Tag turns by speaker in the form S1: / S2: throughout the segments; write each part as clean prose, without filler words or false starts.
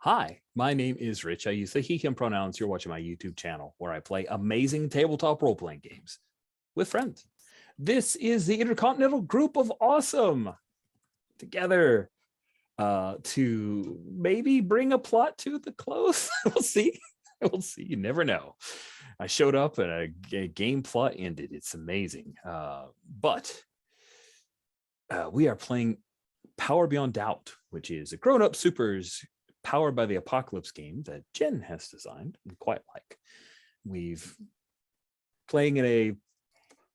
S1: Hi, my name is Rich. I use the he, him pronouns. You're watching my YouTube channel where I play amazing tabletop role-playing games with friends. This is the Intercontinental Group of Awesome together to maybe bring a plot to the close. We'll see. We'll see. You never know. I showed up and a game plot ended. It's amazing. But we are playing Power Beyond Doubt, which is a grown-up supers powered by the Apocalypse game that Jen has designed and quite like. We've playing in a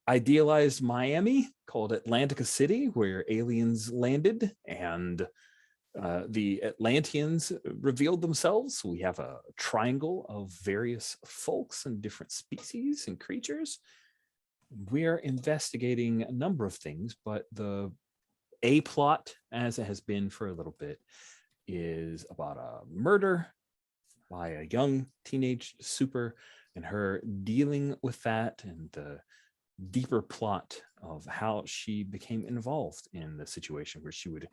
S1: idealized Miami called Atlantica City, where aliens landed and the Atlanteans revealed themselves. We have a triangle of various folks and different species and creatures. We're investigating a number of things, but the A plot, as it has been for a little bit, is about a murder by a young teenage super and her dealing with that and the deeper plot of how she became involved in the situation where she would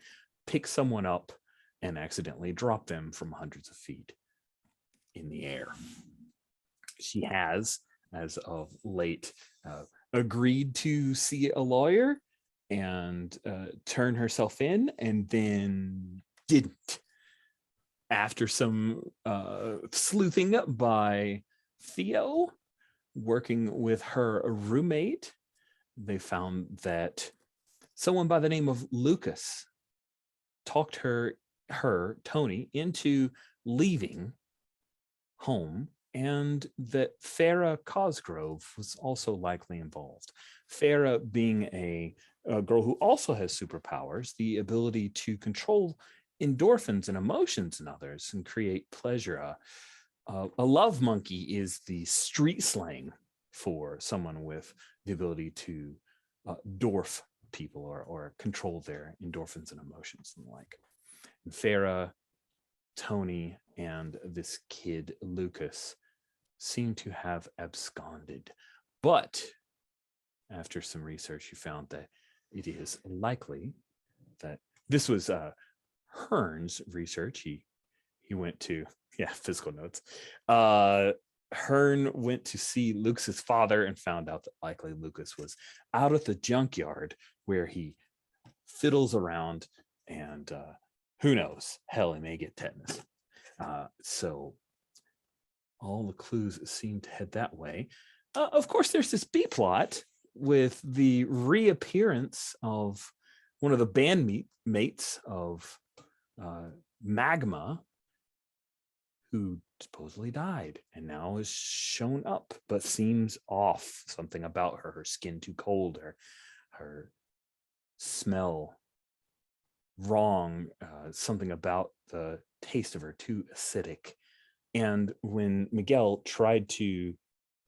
S1: pick someone up and accidentally drop them from hundreds of feet in the air. She has, as of late, agreed to see a lawyer and turn herself in, and then didn't. After some sleuthing by Theo, working with her roommate, they found that someone by the name of Lucas talked her, Toni, into leaving home, and that Farah Cosgrove was also likely involved. Farah being a girl who also has superpowers, the ability to control endorphins and emotions in others and create pleasure. A love monkey is the street slang for someone with the ability to dwarf people or control their endorphins and emotions and the like. And Farah, Toni, and this kid Lucas seem to have absconded, but after some research, you found that it is likely that this was Hearn's research. He went to physical notes. Hearn went to see Lucas's father and found out that likely Lucas was out at the junkyard where he fiddles around and who knows, hell, he may get tetanus. So all the clues seem to head that way. Of course, there's this B plot with the reappearance of one of the bandmates of Magma, who supposedly died and now is shown up, but seems off. Something about her skin too cold, her smell wrong, something about the taste of her too acidic. And when Miguel tried to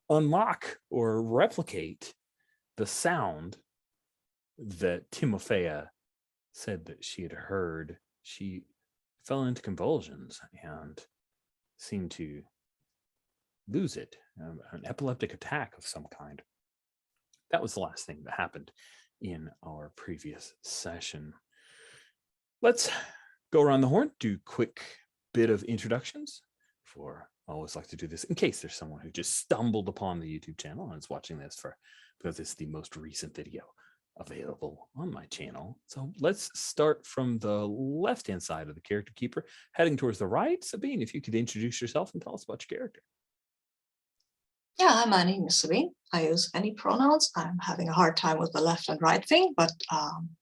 S1: unlock or replicate the sound that Timofea said that she had heard, she fell into convulsions and seemed to lose it, an epileptic attack of some kind. That was the last thing that happened in our previous session. Let's go around the horn, do a quick bit of introductions. I always like to do this in case there's someone who just stumbled upon the YouTube channel and is watching this because it's the most recent video available on my channel. So let's start from the left-hand side of the character keeper, heading towards the right. Sabine, if you could introduce yourself and tell us about your character.
S2: Yeah, my name is Sabine. I use any pronouns. I'm having a hard time with the left and right thing, but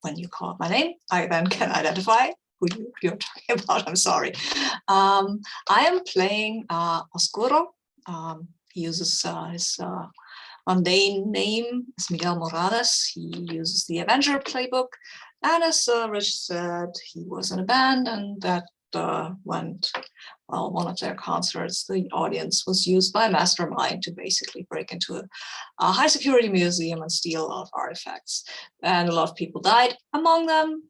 S2: when you call out my name, I then can identify who you're talking about. I'm sorry. I am playing Oscuro. He uses his mundane name is Miguel Morales. He uses the Avenger playbook. And as Rich said, he was in a band, and that went, well, one of their concerts, the audience was used by a mastermind to basically break into a high security museum and steal a lot of artifacts. And a lot of people died, among them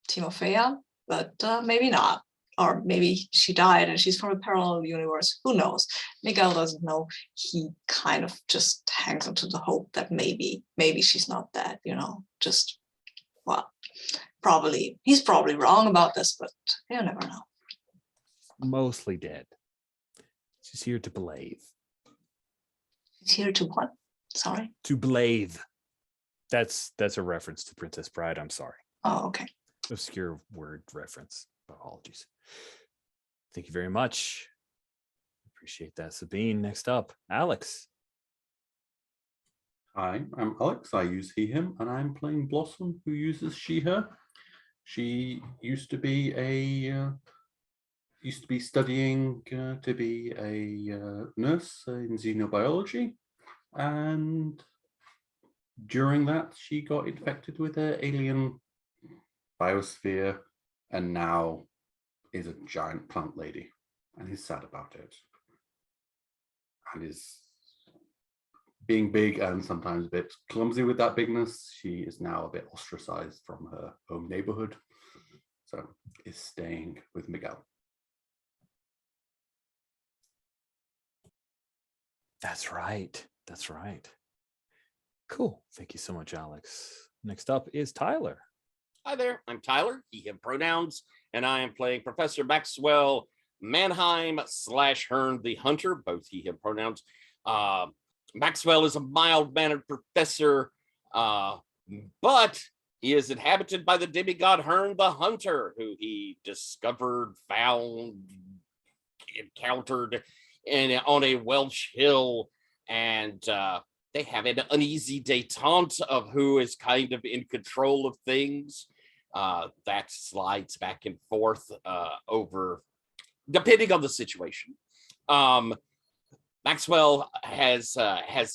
S2: Timofea, but maybe not. Or maybe she died and she's from a parallel universe. Who knows? Miguel doesn't know. He kind of just hangs on to the hope that maybe she's not dead, just, well, he's probably wrong about this, but you never know.
S1: mostly dead. She's here to blathe.
S2: She's here to what? Sorry.
S1: To blathe. That's a reference to Princess Bride. I'm sorry.
S2: Oh, okay.
S1: Obscure word reference. Apologies. Thank you very much. Appreciate that, Sabine. Next up, Alex.
S3: Hi, I'm Alex. I use he, him, and I'm playing Blossom, who uses she, her. She used to be studying to be a nurse in xenobiology, and during that she got infected with an alien biosphere, and now is a giant plant lady, and is sad about it, and is being big and sometimes a bit clumsy with that bigness. She is now a bit ostracized from her home neighborhood, so is staying with Miguel.
S1: That's right. That's right. Cool. Thank you so much, Alex. Next up is Tyler.
S4: Hi there, I'm Tyler, he, him pronouns, and I am playing Professor Maxwell Mannheim / Hearn the Hunter, both he, him pronouns. Maxwell is a mild-mannered professor, but he is inhabited by the demigod Hearn the Hunter, who he discovered, found, encountered on a Welsh hill, and they have an uneasy detente of who is kind of in control of things. That slides back and forth over, depending on the situation. Maxwell has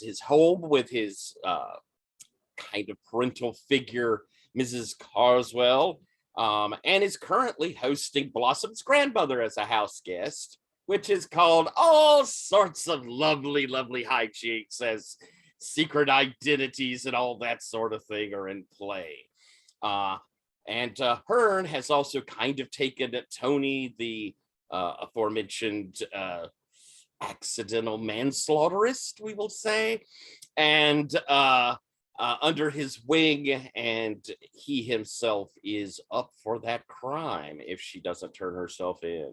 S4: his home with his kind of parental figure, Mrs. Carswell, and is currently hosting Blossom's grandmother as a house guest, which is called all sorts of lovely, lovely hijinks as secret identities and all that sort of thing are in play. And Hearn has also kind of taken Toni, the aforementioned accidental manslaughterist, we will say, and under his wing, and he himself is up for that crime if she doesn't turn herself in.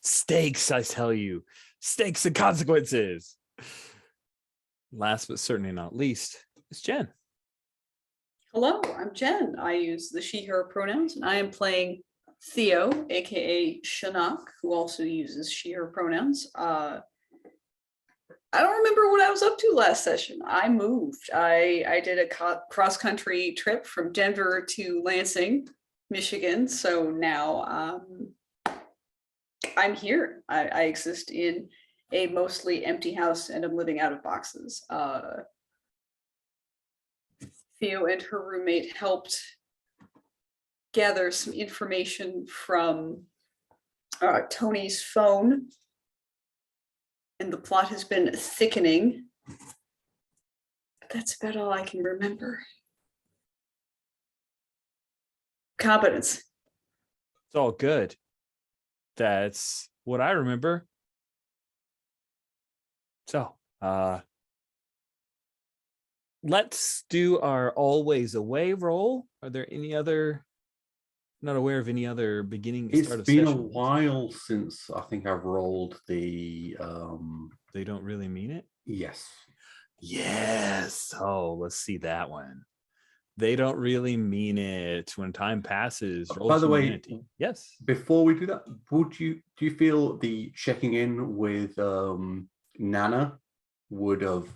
S1: Stakes, I tell you. Stakes and consequences. Last but certainly not least is Jen.
S5: Hello, I'm Jen. I use the she, her pronouns, and I am playing Theo, aka Shanok, who also uses she, her pronouns. I don't remember what I was up to last session. I moved. I did a cross-country trip from Denver to Lansing, Michigan. So now I'm here. I exist in a mostly empty house and I'm living out of boxes. Theo and her roommate helped gather some information from Toni's phone, and the plot has been thickening. But that's about all I can remember. Competence.
S1: It's all good. That's what I remember. So, let's do our always away roll. Are there any other? Not aware of any other beginning.
S3: It's
S1: start of
S3: been
S1: session.
S3: a while since I think I've rolled the.
S1: They don't really mean it.
S3: Yes.
S1: Yes. Oh, let's see that one. They don't really mean it. When time passes. Roll
S3: By the
S1: humanity.
S3: way,
S1: yes.
S3: Before we do that, do you feel the checking in with Nana would have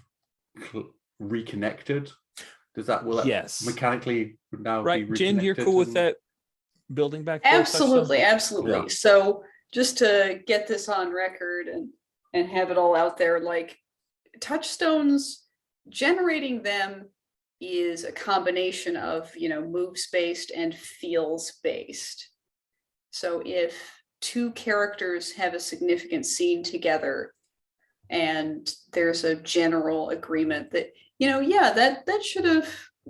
S3: reconnected? Will that
S1: yes
S3: mechanically now
S1: right,
S3: be
S1: Jen, you're cool with that building back there,
S5: Absolutely,
S1: touchstone?
S5: absolutely.
S3: Yeah.
S5: So just to get this on record and have it all out there, like touchstones, generating them is a combination of, moves based and feels based. So if two characters have a significant scene together and there's a general agreement that, that should have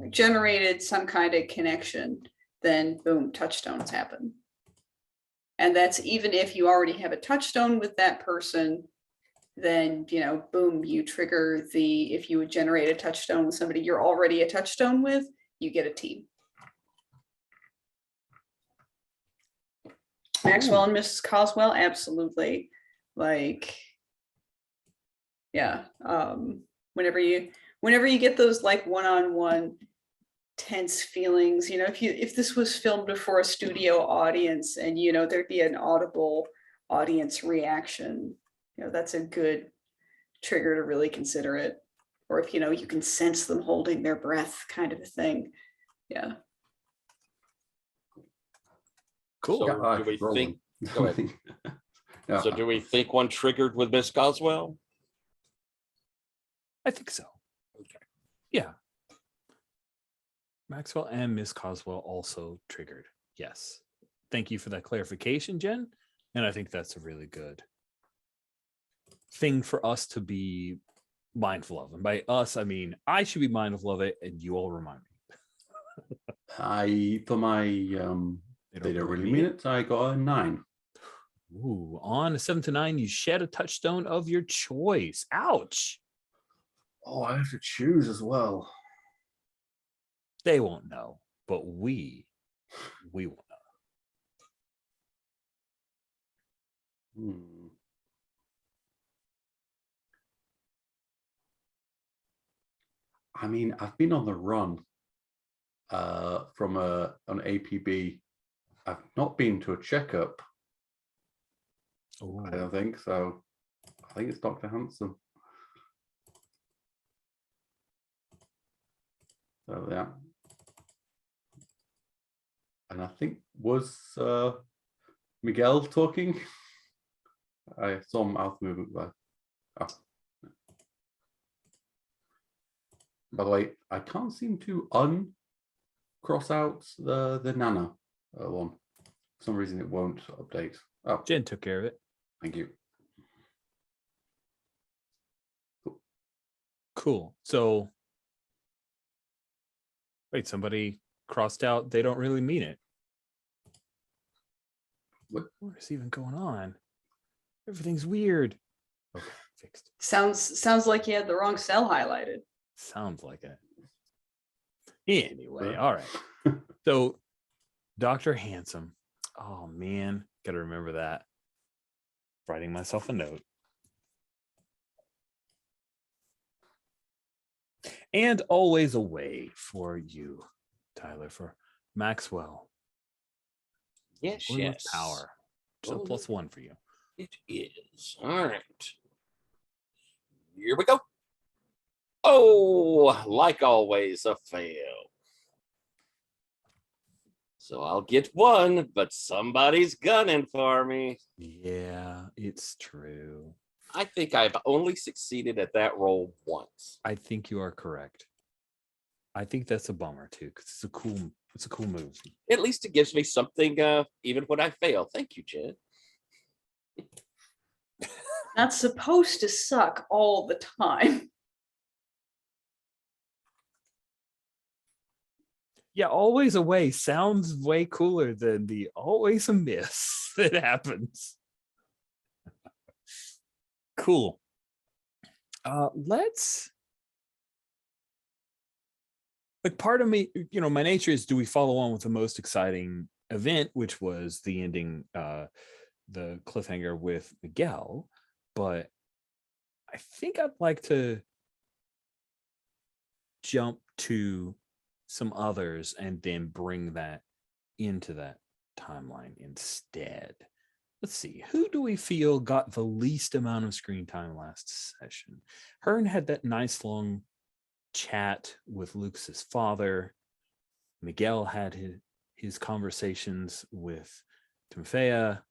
S5: generated some kind of connection, then boom, touchstones happen. And that's even if you already have a touchstone with that person, then, boom, you trigger if you would generate a touchstone with somebody you're already a touchstone with, you get a team. Maxwell and Mrs. Coswell, absolutely. Like, yeah. Whenever you get those like one-on-one tense feelings, if this was filmed before a studio audience and there'd be an audible audience reaction, that's a good trigger to really consider it. Or if you can sense them holding their breath, kind of a thing. Yeah.
S1: Cool.
S4: So
S3: I
S4: do we
S3: could roll
S4: think?
S3: them.
S4: Go ahead.
S3: Yeah.
S4: So do we think one triggered with Miss Coswell?
S1: I think so.
S4: Okay.
S1: Yeah. Maxwell and Miss Coswell also triggered. Yes. Thank you for that clarification, Jen. And I think that's a really good thing for us to be mindful of. And by us, I mean I should be mindful of it, and you all remind me.
S3: For my they don't really mean it. I got a 9.
S1: Ooh, on a 7 to 9, you shed a touchstone of your choice. Ouch.
S3: Oh, I have to choose as well.
S1: They won't know, but we will know.
S3: I mean, I've been on the run from an APB. I've not been to a checkup.
S1: Ooh.
S3: I don't think so. I think it's Dr. Hanson. So yeah. And I think was Miguel talking? I saw mouth movement there. Oh. By the way, I can't seem to uncross out the Nana one. For some reason, it won't update. Oh,
S1: Jen took care of it.
S3: thank you.
S1: Cool. So, wait, somebody crossed out, they don't really mean it.
S3: What?
S1: What is even going on? Everything's weird. Okay, fixed.
S5: Sounds like you had the wrong cell highlighted.
S1: Sounds like it. Anyway, all right. So, Dr. Handsome. Oh, man. Got to remember that. Writing myself a note. And always a way for you, Tyler, for Maxwell.
S4: Yes,
S1: One with
S4: yes.
S1: power. So
S4: Well,
S1: +1 for you.
S4: It is. All right. Here we go. Oh, like always, a fail. So I'll get 1, but somebody's gunning for me.
S1: Yeah, it's true.
S4: I think I've only succeeded at that roll once.
S1: I think you are correct. I think that's a bummer too, because it's a cool move.
S4: At least it gives me something, even when I fail. Thank you, Jen.
S5: Not supposed to suck all the time.
S1: Yeah, always a way sounds way cooler than the always a miss that happens. Cool. Let's like part of me, my nature is, do we follow on with the most exciting event, which was the ending, the cliffhanger with Miguel, but I think I'd like to jump to some others and then bring that into that timeline instead. Let's see, who do we feel got the least amount of screen time last session? Hearn had that nice long chat with Lucas's father. Miguel had his conversations with Timofea.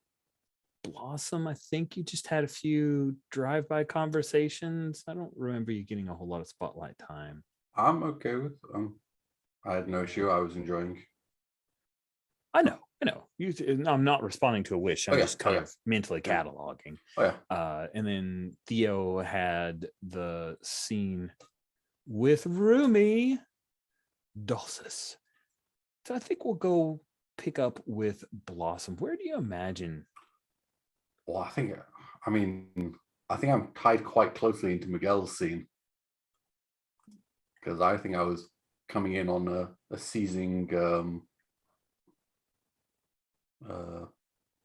S1: Blossom, I think you just had a few drive-by conversations. I don't remember you getting a whole lot of spotlight time.
S3: I'm okay with I had no issue. I was enjoying.
S1: I know. I'm not responding to a wish. I'm just kind of mentally cataloging.
S3: Oh yeah.
S1: And then Theo had the scene with Rumi Dulcis. So I think we'll go pick up with Blossom. Where do you imagine?
S3: Well, I think I'm tied quite closely into Miguel's scene, because I think I was coming in on a seizing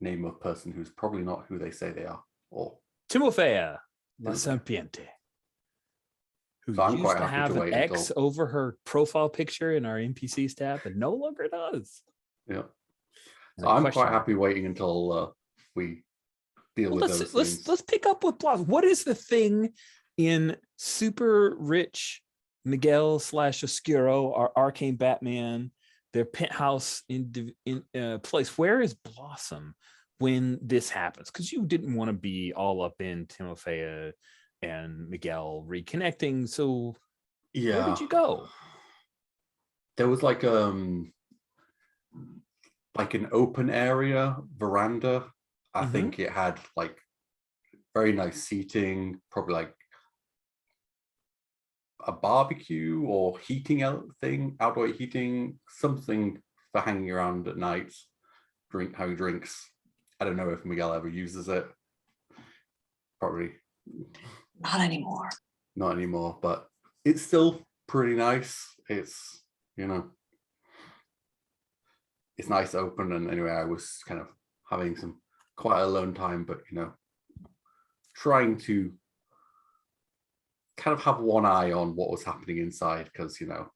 S3: name of a person who's probably not who they say they are. Or
S1: Timofea La
S3: Timofea.
S1: Serpiente, who
S3: So I'm
S1: used
S3: quite
S1: to
S3: happy
S1: have
S3: to
S1: an
S3: wait
S1: X
S3: until-
S1: over her profile picture in our NPCs tab and no longer does.
S3: Yeah.
S1: And
S3: So
S1: a
S3: I'm
S1: question
S3: quite
S1: mark.
S3: happy waiting until we deal
S1: Well,
S3: with those
S1: let's
S3: things.
S1: let's pick up with Blossom. What is the thing in super rich Miguel / Oscuro, our arcane Batman, their penthouse in place? Where is Blossom when this happens? Because you didn't want to be all up in Timofea and Miguel reconnecting. So
S3: Yeah.
S1: where did you go?
S3: There was like an open area veranda. I
S1: Mhm.
S3: think it had like very nice seating, probably like a barbecue or heating thing, outdoor heating, something for hanging around at night, having drinks. I don't know if Miguel ever uses it. Probably
S2: Not anymore.
S3: not anymore, but it's still pretty nice. It's, you know, it's nice open. And anyway, I was kind of having some quite alone time, but, you know, trying to kind of have one eye on what was happening inside, because, you know,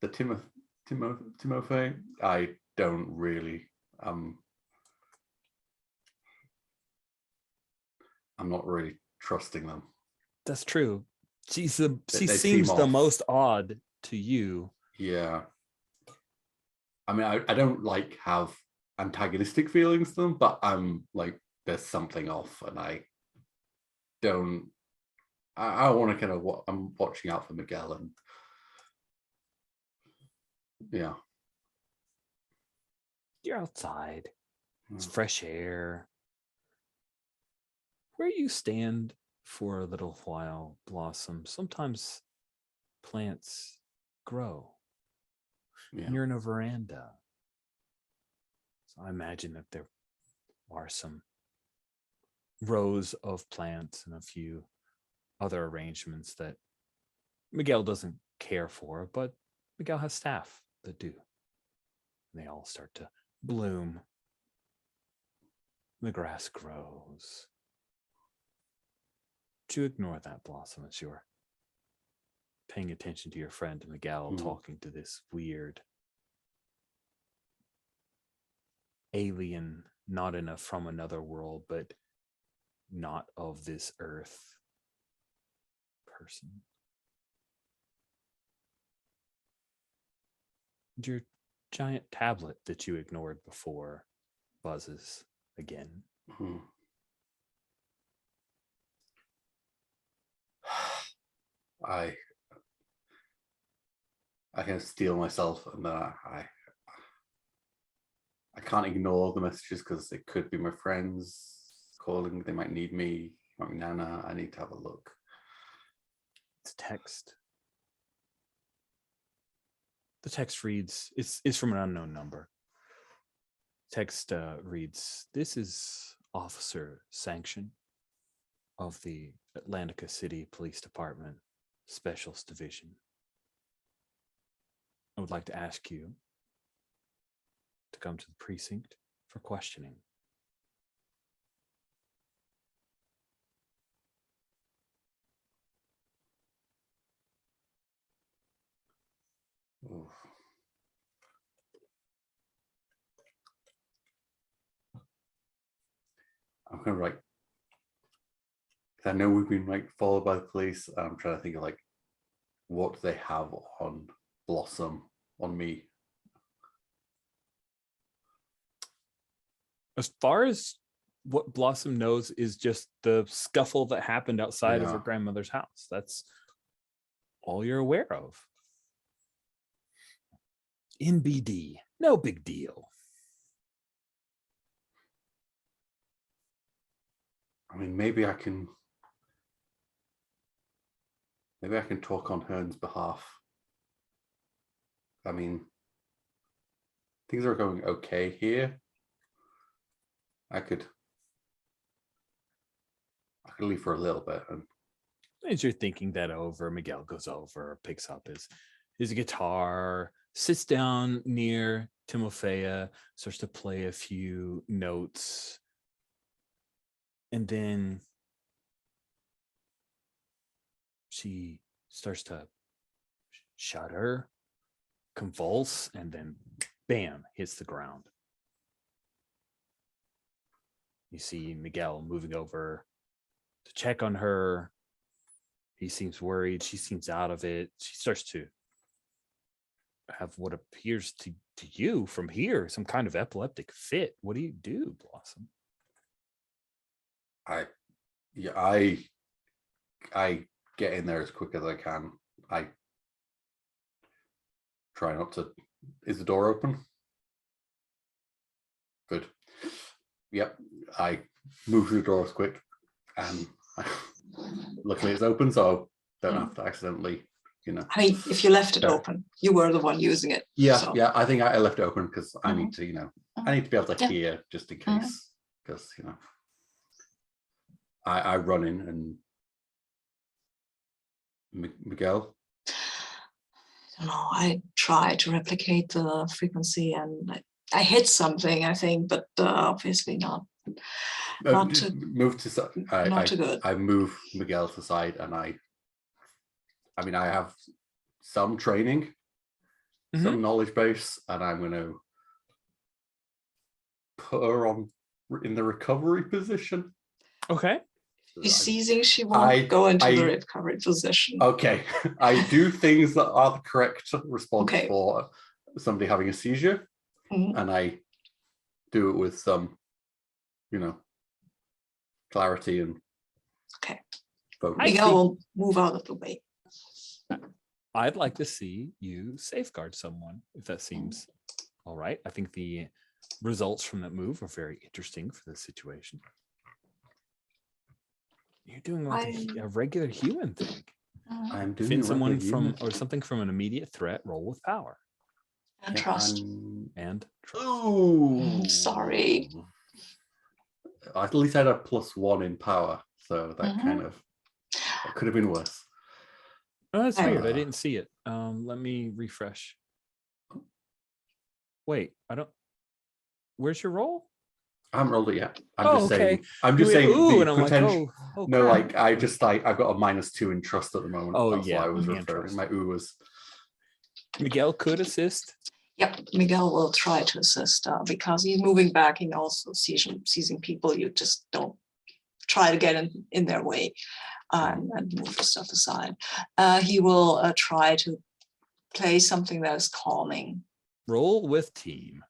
S3: the Timofea, I don't really, I'm not really trusting them.
S1: That's true. She
S3: They
S1: seems
S3: seem
S1: the
S3: off.
S1: most odd to you.
S3: Yeah. I mean, I don't like have antagonistic feelings to them, but I'm like, there's something off, and I want to kind of, I'm watching out for Miguel, and yeah.
S1: You're outside. It's
S3: Mm.
S1: fresh air. Where you stand for a little while, Blossom, sometimes plants grow.
S3: Yeah.
S1: And you're in a veranda. So I imagine that there are some rows of plants and a few other arrangements that Miguel doesn't care for, but Miguel has staff that do. And they all start to bloom. The grass grows. But you ignore that, Blossom, as you're paying attention to your friend Miguel talking to this weird alien, not from another world, but not of this earth person. Your giant tablet that you ignored before buzzes again.
S3: Mm-hmm. I can steel myself, and then I can't ignore the messages, because it could be my friends calling. They might need me. Might be Nana. I need to have a look.
S1: It's text. The text reads, it's from an unknown number. Text reads, "This is Officer Sanction of the Atlantica City Police Department Specials Division. I would like to ask you to come to the precinct for questioning."
S3: Oof. I'm kind of like, I know we've been like followed by the police. I'm trying to think of like, what do they have on Blossom, on me?
S1: As far as what Blossom knows is just the scuffle that happened outside of her
S3: Yeah.
S1: grandmother's house. That's all you're aware of. NBD, no big deal.
S3: I mean, maybe I can talk on Hearn's behalf. I mean, things are going okay here. I could leave for a little bit. And
S1: As you're thinking that over, Miguel goes over, picks up his guitar, sits down near Timofea starts to play a few notes, and then she starts to shudder, convulse, and then bam, hits the ground. You see Miguel moving over to check on her. He seems worried. She seems out of it. She starts to have what appears to you from here some kind of epileptic fit. What do you do, Blossom?
S3: I get in there as quick as I can. I try not to. Is the door open? Good. Yep. I move through the doors quick, and luckily it's open, so I don't have to accidentally,
S2: I mean, if you left it
S3: Sorry.
S2: open, you were the one using it.
S3: Yeah,
S2: so.
S3: yeah. I think I left it open because I need to, I need to be able to
S2: Yeah.
S3: hear just in case, because I run in and Miguel.
S2: I don't know. I try to replicate the frequency, and I hit something, I think, but obviously not. Not too,
S3: move to side.
S2: not too good.
S3: I move Miguel to side, and I mean, I have some training, some knowledge base, and I'm going to put her in the recovery position.
S1: Okay.
S2: She's seizing, she won't go into the recovery position.
S3: Okay. I do things that are the correct response
S2: Okay.
S3: for somebody having a seizure, and I do it with some, clarity and focus.
S2: Miguel will move out of the way.
S1: I'd like to see you safeguard someone, if that seems all right. I think the results from that move are very interesting for this situation. You're doing like a regular human thing.
S3: I'm doing
S1: Defend someone
S3: human.
S1: or something from an immediate threat. Roll with power
S2: and trust.
S1: and trust.
S3: Oh,
S2: sorry.
S3: At least I had a +1 in power, so that that could have been worse.
S1: Oh, that's weird. I didn't see it. Let me refresh. Wait, I don't. Where's your roll?
S3: I haven't rolled it yet. I'm just saying. I'm just
S1: You went,
S3: saying.
S1: ooh,
S3: The
S1: and I'm like,
S3: potential.
S1: oh,
S3: No,
S1: crap.
S3: I've got a -2 in trust at the moment.
S1: Oh,
S3: That's
S1: yeah,
S3: why I was
S1: you can't
S3: referring.
S1: trust.
S3: My ooh was.
S1: Miguel could assist.
S2: Yep, Miguel will try to assist because he's moving back and also seizing people. You just don't try to get in their way and move the stuff aside. He will try to play something that is calming.
S1: Roll with team.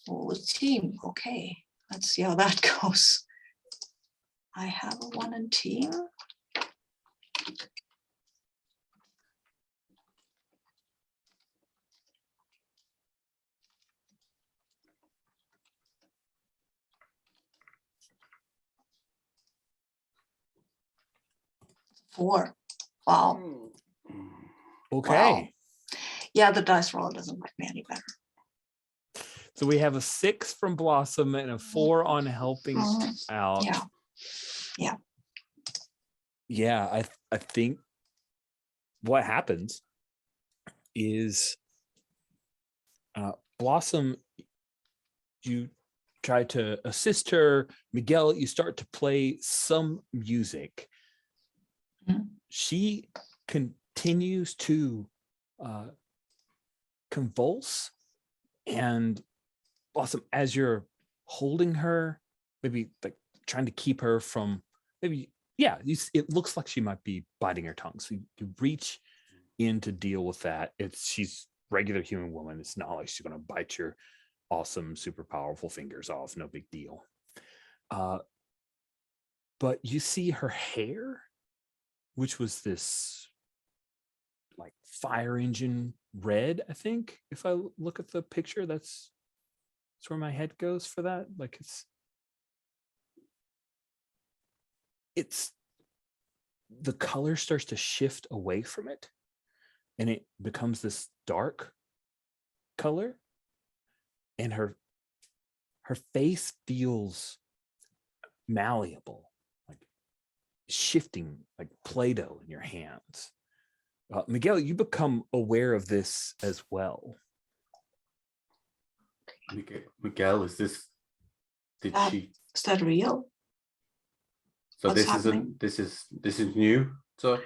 S2: Roll with team. Okay, let's see how that goes. I have a 1 in team. Four. Wow.
S1: Okay.
S2: Wow. Yeah, the dice roll doesn't like me any better.
S1: So we have a 6 from Blossom and a 4 on helping out.
S2: Yeah. Yeah.
S1: Yeah, I think what happens is Blossom, you try to assist her. Miguel, you start to play some music. She continues to convulse, and Blossom, as you're holding her, maybe like trying to keep her from it looks like she might be biting her tongue. So you reach in to deal with that. She's regular human woman. It's not like she's going to bite your awesome, super powerful fingers off. No big deal. But you see her hair, which was this like fire engine red, I think. If I look at the picture, that's where my head goes for that. Like it's the color starts to shift away from it, and it becomes this dark color, and her face feels malleable, like shifting like Play-Doh in your hands. Miguel, you become aware of this as well.
S3: Miguel, is this? Did
S2: Uh,
S3: she?
S2: Is that real?
S3: So
S2: what's
S3: this
S2: happening?
S3: isn't. This is new to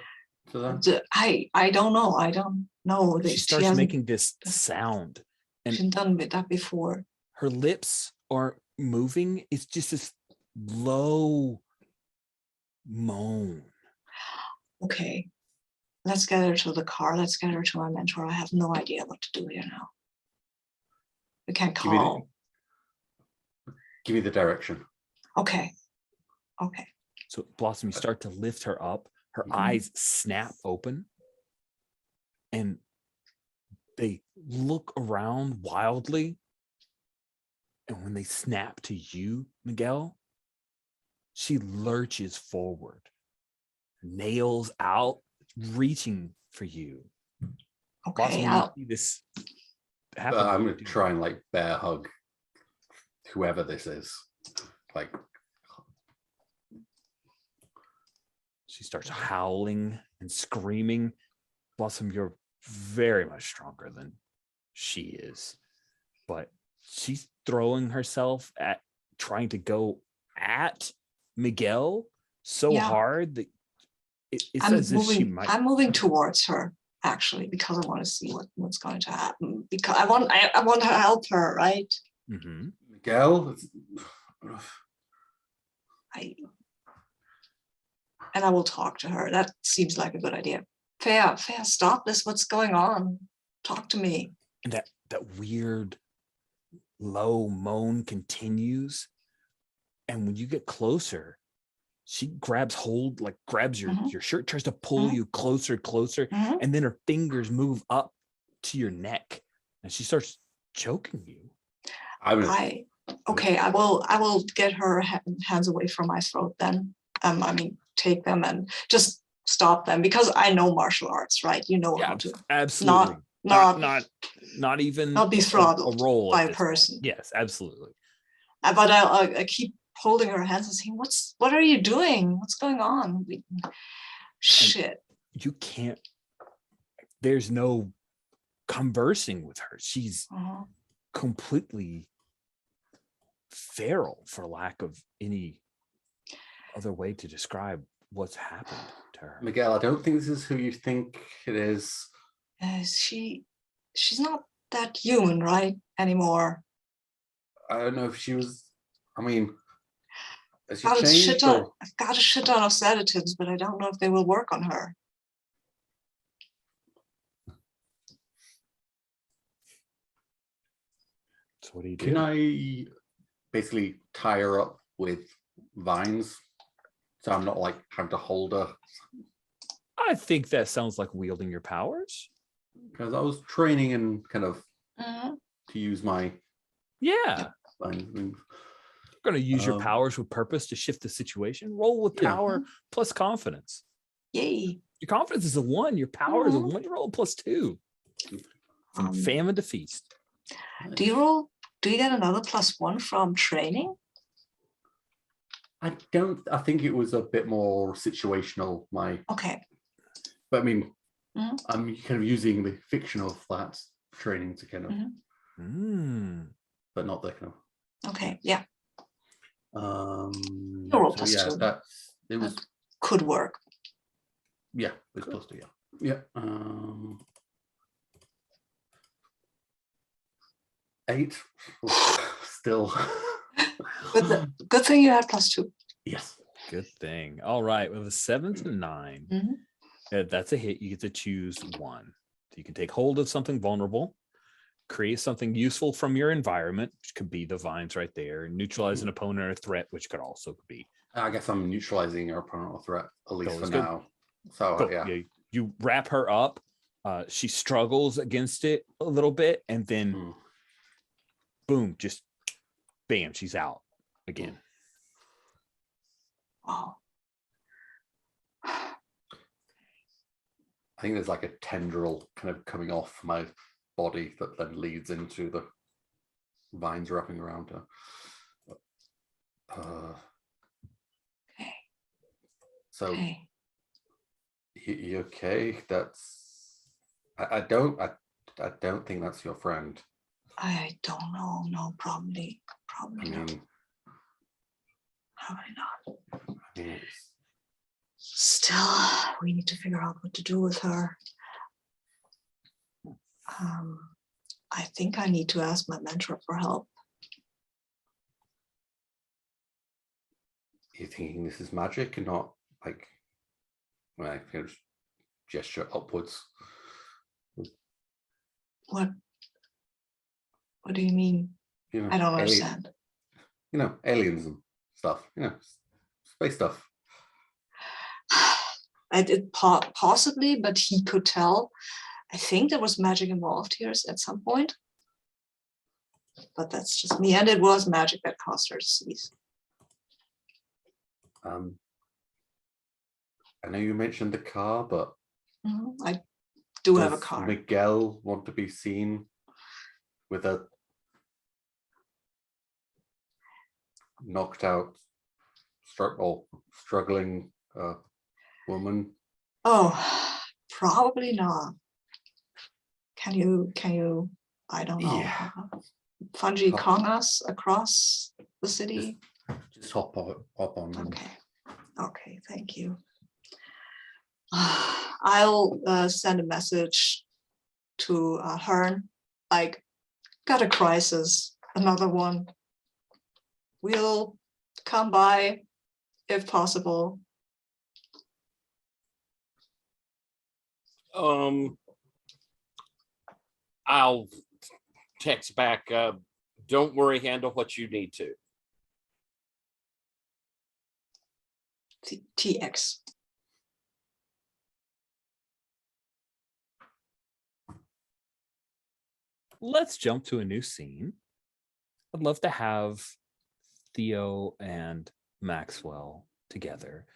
S3: them.
S2: I don't know. I don't know.
S1: She starts
S2: hasn't
S1: making this sound, and
S2: she's done with that before.
S1: her lips are moving. It's just this low moan.
S2: Okay. Let's get her to the car. Let's get her to my mentor. I have no idea what to do here now. We can't
S3: Give me the-
S2: call.
S3: Give me the direction.
S2: Okay. Okay.
S1: So Blossom, you start to lift her up. Her
S3: Mhm.
S1: eyes snap open, and they look around wildly. And when they snap to you, Miguel, she lurches forward, nails out, reaching for you. Blossom,
S2: Okay.
S1: when you see this happen,
S3: I'm
S1: what
S3: gonna
S1: do you do?
S3: try and like bear hug whoever this is. Like,
S1: She starts howling and screaming. Blossom, you're very much stronger than she is, but she's throwing herself at trying to go at Miguel so
S2: Yeah.
S1: hard that it's
S2: I'm
S1: as if she
S2: moving.
S1: might.
S2: I'm moving towards her actually because I want to see what's going to happen. Because I want to help her, right?
S1: Mhm.
S3: Miguel.
S2: And I will talk to her. That seems like a good idea. Fair, stop this. What's going on? Talk to me.
S1: And that weird low moan continues. And when you get closer, she grabs hold, like grabs your
S2: Mhm.
S1: your shirt, tries to pull
S2: Mhm.
S1: you closer,
S2: Mhm.
S1: and then her fingers move up to your neck, and she starts choking you.
S2: Okay, I will get her hands away from my throat then. I mean, take them and just stop them because I know martial arts, right? You know how to
S1: Absolutely. Not even
S2: not be
S1: a
S2: throttled
S1: roll
S2: by
S1: at
S2: a
S1: this point.
S2: person.
S1: Yes, absolutely.
S2: But I keep holding her hands and saying, what are you doing? What's going on? Shit.
S1: You can't, there's no conversing with her. She's
S2: Uh-huh.
S1: completely feral, for lack of any other way to describe what's happened to her.
S3: Miguel, I don't think this is who you think it is.
S2: She's not that human, right? Anymore.
S3: I don't know if she was. I mean, has she
S2: I've
S3: changed? Or?
S2: got a shit ton of sedatives, but I don't know if they will work on her.
S1: So what do you do?
S3: Can I basically tie her up with vines so I'm not like having to hold her?
S1: I think that sounds like wielding your powers.
S3: Because I was training and kind of
S2: Mhm.
S3: to use my
S1: Yeah.
S3: vines.
S1: You're going to use your powers with purpose to shift the situation. Roll with
S3: Yeah.
S1: power plus confidence.
S2: Yay.
S1: Your confidence is a 1. Your power is a 1. You roll +2. From famine to feast.
S2: Do you get another +1 from training?
S3: I think it was a bit more situational.
S2: Okay.
S3: But I mean,
S2: Mhm.
S3: I'm kind of using the fictional flat training to kind of, but not the kind of.
S2: Okay. Yeah.
S3: You
S2: roll
S3: so yeah,
S2: +2.
S3: it was.
S2: That could work.
S3: Yeah, it was +2. Yeah. 8. Still.
S2: But good thing you had +2.
S3: Yes.
S1: Good thing. All right. With a 7 to 9, that's a hit. You get to choose one. So you can take hold of something vulnerable, create something useful from your environment, which could be the vines right there, neutralize an opponent or threat, which could also be.
S3: I guess I'm neutralizing our opponent or threat, at least for
S1: good.
S3: now. So
S1: Cool.
S3: yeah.
S1: You wrap her up. She struggles against it a little bit, and then boom, just bam, she's out again.
S2: Wow.
S3: I think there's like a tendril kind of coming off my body that then leads into the vines wrapping around her.
S2: Okay.
S3: So
S2: Okay.
S3: you okay? That's I don't think that's your friend.
S2: I don't know. No, probably
S3: I
S2: not.
S3: mean,
S2: Probably not.
S3: I mean, it's,
S2: Still, we need to figure out what to do with her. I think I need to ask my mentor for help.
S3: you're thinking this is magic and not like, well, I can just gesture upwards.
S2: What do you mean?
S3: You know,
S2: I don't understand.
S3: You know, aliens and stuff. You know, space stuff.
S2: I did possibly, but he could tell. I think there was magic involved here at some point. But that's just me. And it was magic that caused her to seize.
S3: I know you mentioned the car, but
S2: I do have a
S3: does
S2: car.
S3: Miguel want to be seen with a knocked out, struggling woman?
S2: Oh, probably not. Can you, I don't know,
S3: Yeah.
S2: Fungi
S3: Hop-
S2: Kong us across the city?
S3: Just hop on them.
S2: Okay, thank you. I'll send a message to Hearn, like, got a crisis, another one. We'll come by if possible.
S4: I'll text back. Don't worry, handle what you need to.
S2: TX.
S1: Let's jump to a new scene. I'd love to have Theo and Maxwell together.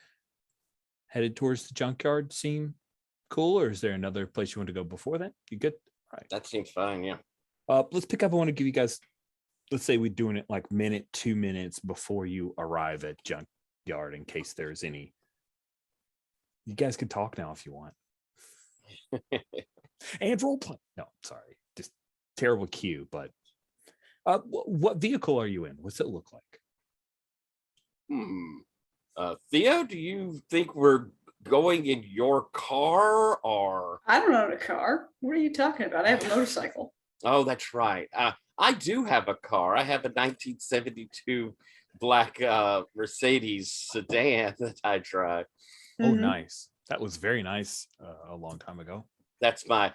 S1: Headed towards the junkyard seem cool, or is there another place you want to go before that? You good? All right.
S4: That seems fine, yeah.
S1: Let's pick up. I want to give you guys, let's say we're doing it like 2 minutes before you arrive at junkyard in case there's any. You guys can talk now if you want. And role play. No, sorry. Just terrible cue, but what vehicle are you in? What's it look like?
S4: Theo, do you think we're going in your car or?
S5: I don't own a car. What are you talking about? I have a motorcycle.
S4: Oh, that's right. I do have a car. I have a 1972 black Mercedes sedan that I drive.
S1: Oh, nice. That was very nice a long time ago.
S4: That's my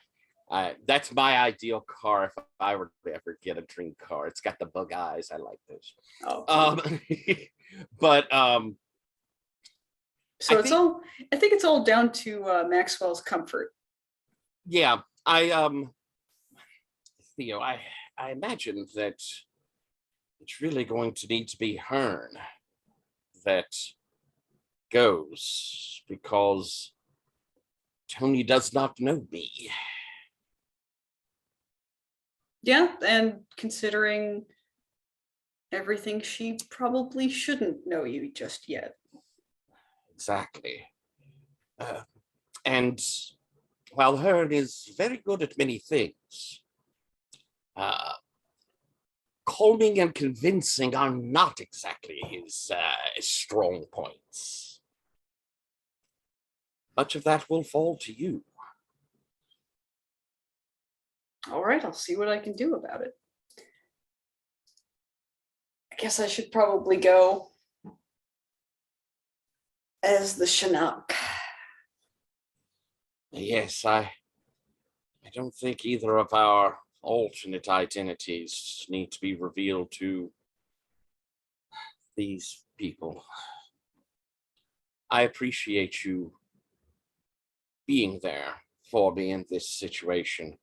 S4: ideal car if I were to ever get a dream car. It's got the bug eyes. I like those.
S5: Oh.
S4: But
S5: so I think it's all down to Maxwell's comfort.
S4: Yeah, Theo, I imagine that it's really going to need to be Hearn that goes, because Toni does not know me.
S5: Yeah, and considering everything, she probably shouldn't know you just yet.
S4: Exactly. And while Hearn is very good at many things, calming and convincing are not exactly his strong points. Much of that will fall to you.
S5: All right, I'll see what I can do about it. I guess I should probably go as the Chinook.
S4: Yes, I don't think either of our alternate identities need to be revealed to these people. I appreciate you being there for me in this situation.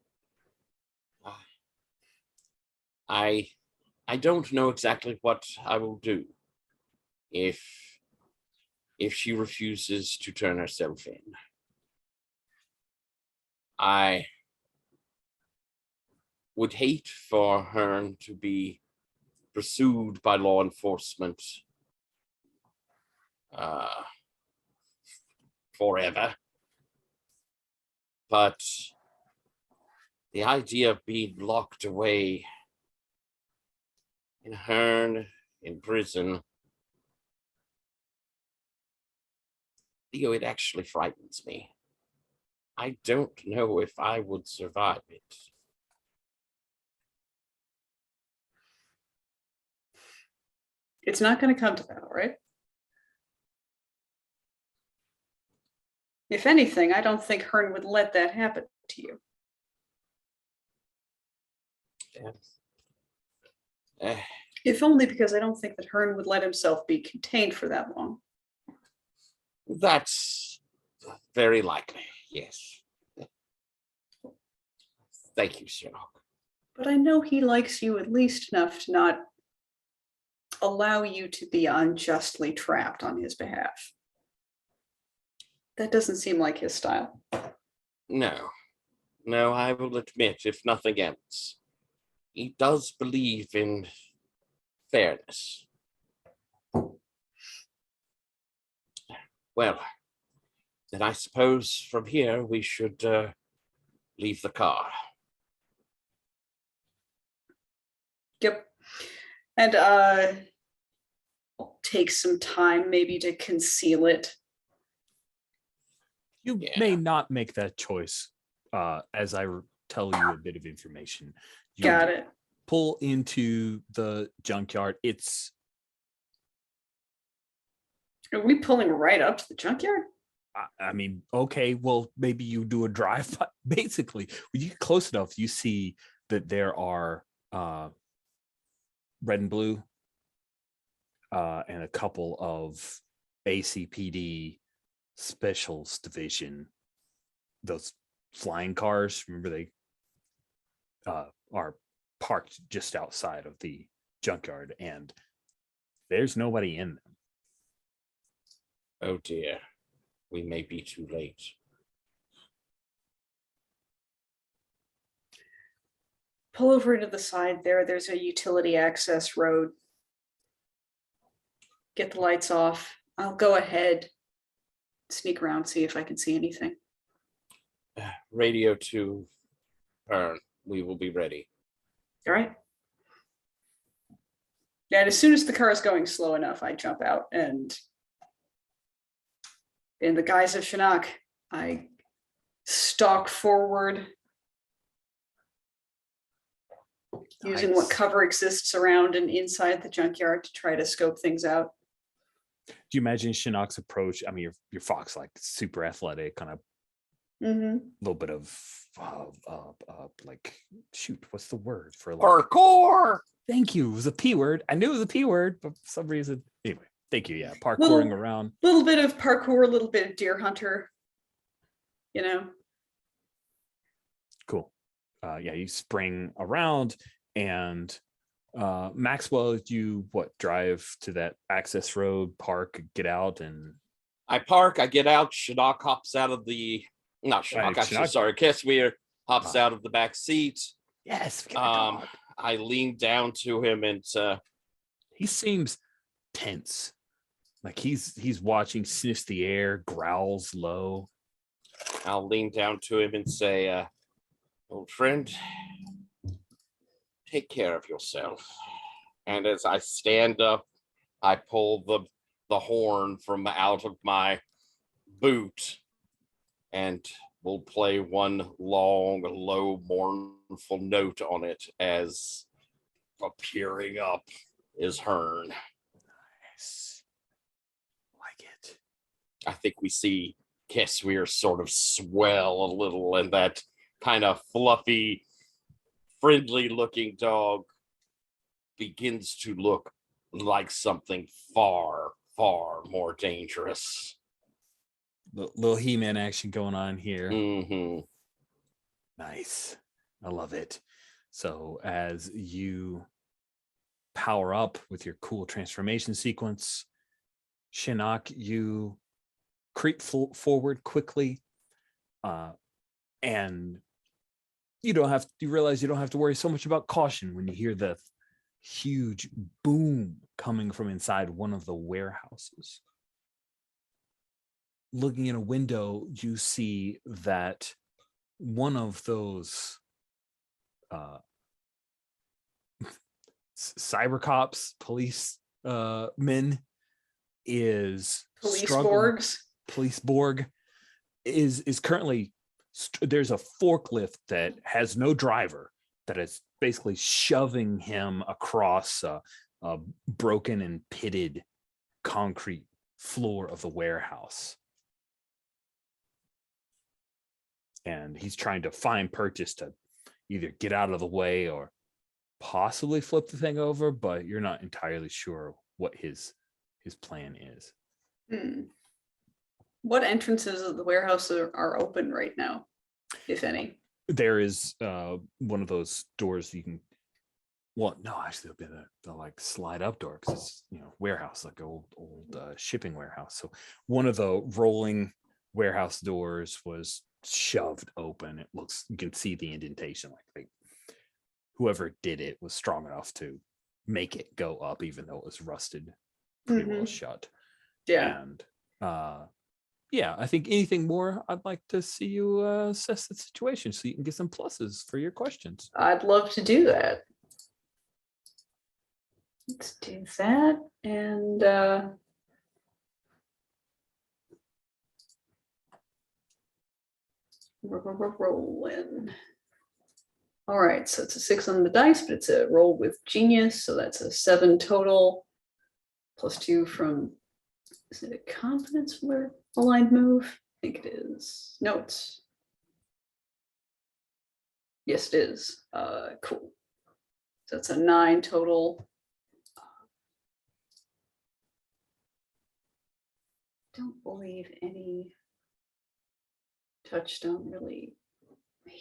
S4: I don't know exactly what I will do if she refuses to turn herself in. I would hate for her to be pursued by law enforcement forever. But the idea of being locked away in Hearn, in prison. Theo, it actually frightens me. I don't know if I would survive it.
S5: It's not going to come to that, right? If anything, I don't think Hearn would let that happen to you.
S4: Yes. Eh,
S5: If only because I don't think that Hearn would let himself be contained for that long.
S4: that's very likely, yes. Thank you, Sherlock.
S5: But I know he likes you at least enough to not allow you to be unjustly trapped on his behalf. That doesn't seem like his style.
S4: No, I will admit, if nothing else, he does believe in fairness. Well, then I suppose from here we should leave the car.
S5: Yep. And take some time maybe to conceal it.
S1: You
S4: Yeah.
S1: may not make that choice as I tell you a bit of information. You
S5: Got it.
S1: pull into the junkyard.
S5: Are we pulling right up to the junkyard?
S1: I mean, okay, well, maybe you do a drive. Basically, when you get close enough, you see that there are red and blue and a couple of ACPD Specials Division, those flying cars. Remember, they are parked just outside of the junkyard, and there's nobody in them.
S4: Oh dear, we may be too late.
S5: Pull over to the side there. There's a utility access road. Get the lights off. I'll go ahead, sneak around, see if I can see anything.
S4: Radio to Hearn. We will be ready.
S5: All right. And as soon as the car is going slow enough, I jump out, and in the guise of Shinnok, I stalk forward, using what
S1: Nice.
S5: cover exists around and inside the junkyard to try to scope things out.
S1: Do you imagine Shinnok's approach? I mean, your fox like super athletic, kind of little bit of like, shoot, what's the word for like
S4: Parkour!
S1: Thank you. It was a P word. I knew it was a P word, but for some reason, anyway, thank you. Yeah, parkouring around.
S5: Little bit of parkour, a little bit of deer hunter, you know.
S1: Cool. Yeah, you spring around, and Maxwell, you drive to that access road, park, get out, and
S4: I park, I get out, Shinnok hops out of the, not Shinnok, I'm so
S1: Shinnok-
S4: sorry, Kesweir hops out of the back seat.
S1: yes, we got a dog.
S4: I lean down to him and
S1: He seems tense, like he's watching, sniffs the air, growls low.
S4: I'll lean down to him and say, old friend, take care of yourself. And as I stand up, I pull the horn from out of my boot, and we'll play one long, low, mournful note on it as appearing up is Hearn.
S1: Nice. Like it.
S4: I think we see Kesweir sort of swell a little, and that kind of fluffy, friendly looking dog begins to look like something far, far more dangerous.
S1: Little He-Man action going on here.
S4: Mm-hmm.
S1: Nice. I love it. So as you power up with your cool transformation sequence, Shinnok, you creep forward quickly, and you realize you don't have to worry so much about caution when you hear the huge boom coming from inside one of the warehouses. Looking in a window, you see that one of those cyber cops, police men is
S5: Police
S1: struggling.
S5: Borgs.
S1: Police Borg is currently there's a forklift that has no driver that is basically shoving him across a broken and pitted concrete floor of the warehouse. And he's trying to find purchase to either get out of the way or possibly flip the thing over, but you're not entirely sure what his plan is.
S5: What entrances of the warehouse are open right now, if any?
S1: There is one of those doors you can. Well, no, actually, it'll be the like slide up door because it's warehouse, like old shipping warehouse. So one of the rolling warehouse doors was shoved open. It looks, you can see the indentation, like whoever did it was strong enough to make it go up, even though it was rusted pretty well shut.
S5: Yeah.
S1: And yeah, I think anything more, I'd like to see you assess the situation so you can get some pluses for your questions.
S5: I'd love to do that. Let's do that. And we're rolling. All right, so it's a 6 on the dice, but it's a roll with genius. So that's a 7 total, +2 from, is it a confidence aligned move? I think it is. No, it's, yes, it is. Cool. So it's a 9 total. Don't believe any touchstone really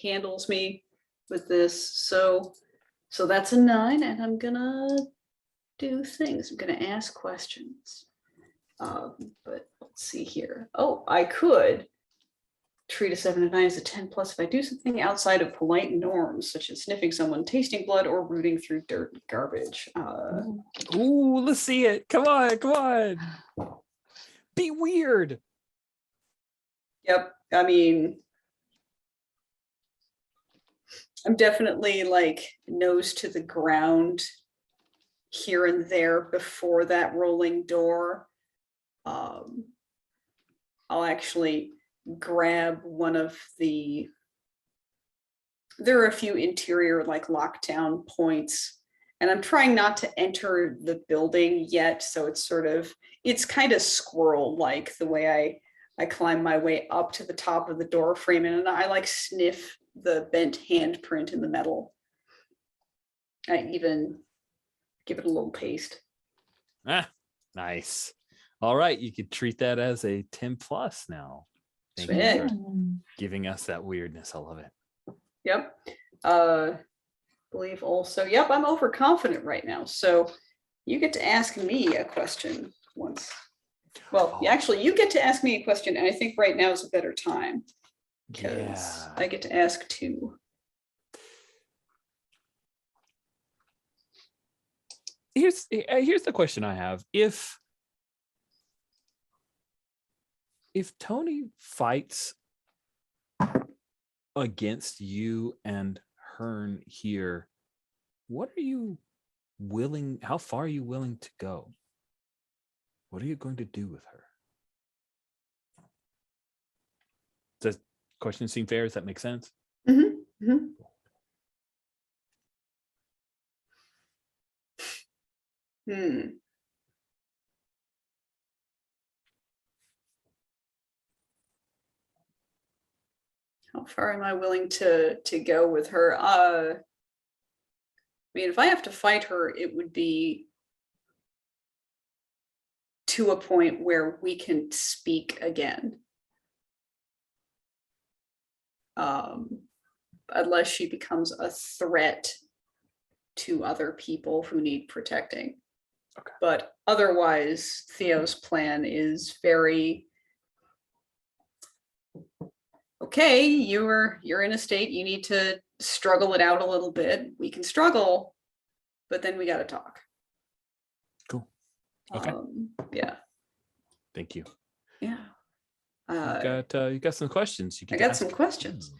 S5: handles me with this. So that's a 9, and I'm gonna do things. I'm gonna ask questions. But let's see here. Oh, I could treat a 7 and 9 as a 10+ if I do something outside of polite norms, such as sniffing someone, tasting blood, or rooting through dirt and garbage.
S1: Ooh, let's see it. Come on, come on. Be weird.
S5: Yep. I mean, I'm definitely like nose to the ground here and there before that rolling door. I'll actually grab one of there are a few interior like lockdown points, and I'm trying not to enter the building yet. So it's kind of squirrel like the way I climb my way up to the top of the door frame, and I like sniff the bent handprint in the metal. I even give it a little taste.
S1: Nice. All right, you could treat that as a 10+ now. Thank you for giving us that weirdness. I love it.
S5: Yep. Believe also, yep, I'm overconfident right now. So you get to ask me a question once. Well, actually, you get to ask me a question, and I think right now is a better time because I get to ask 2.
S1: Here's the question I have. If Toni fights against you and Hearn here, what are you willing? How far are you willing to go? What are you going to do with her? Does the question seem fair? Does that make sense?
S5: Mm-hmm. Mm-hmm. How far am I willing to go with her? I mean, if I have to fight her, it would be to a point where we can speak again. Unless she becomes a threat to other people who need protecting.
S1: Okay.
S5: But otherwise, Theo's plan is very, okay, you're in a state, you need to struggle it out a little bit. We can struggle, but then we got to talk.
S1: Cool. Okay.
S5: Yeah.
S1: Thank you.
S5: Yeah.
S1: You got some questions.
S5: I got some questions.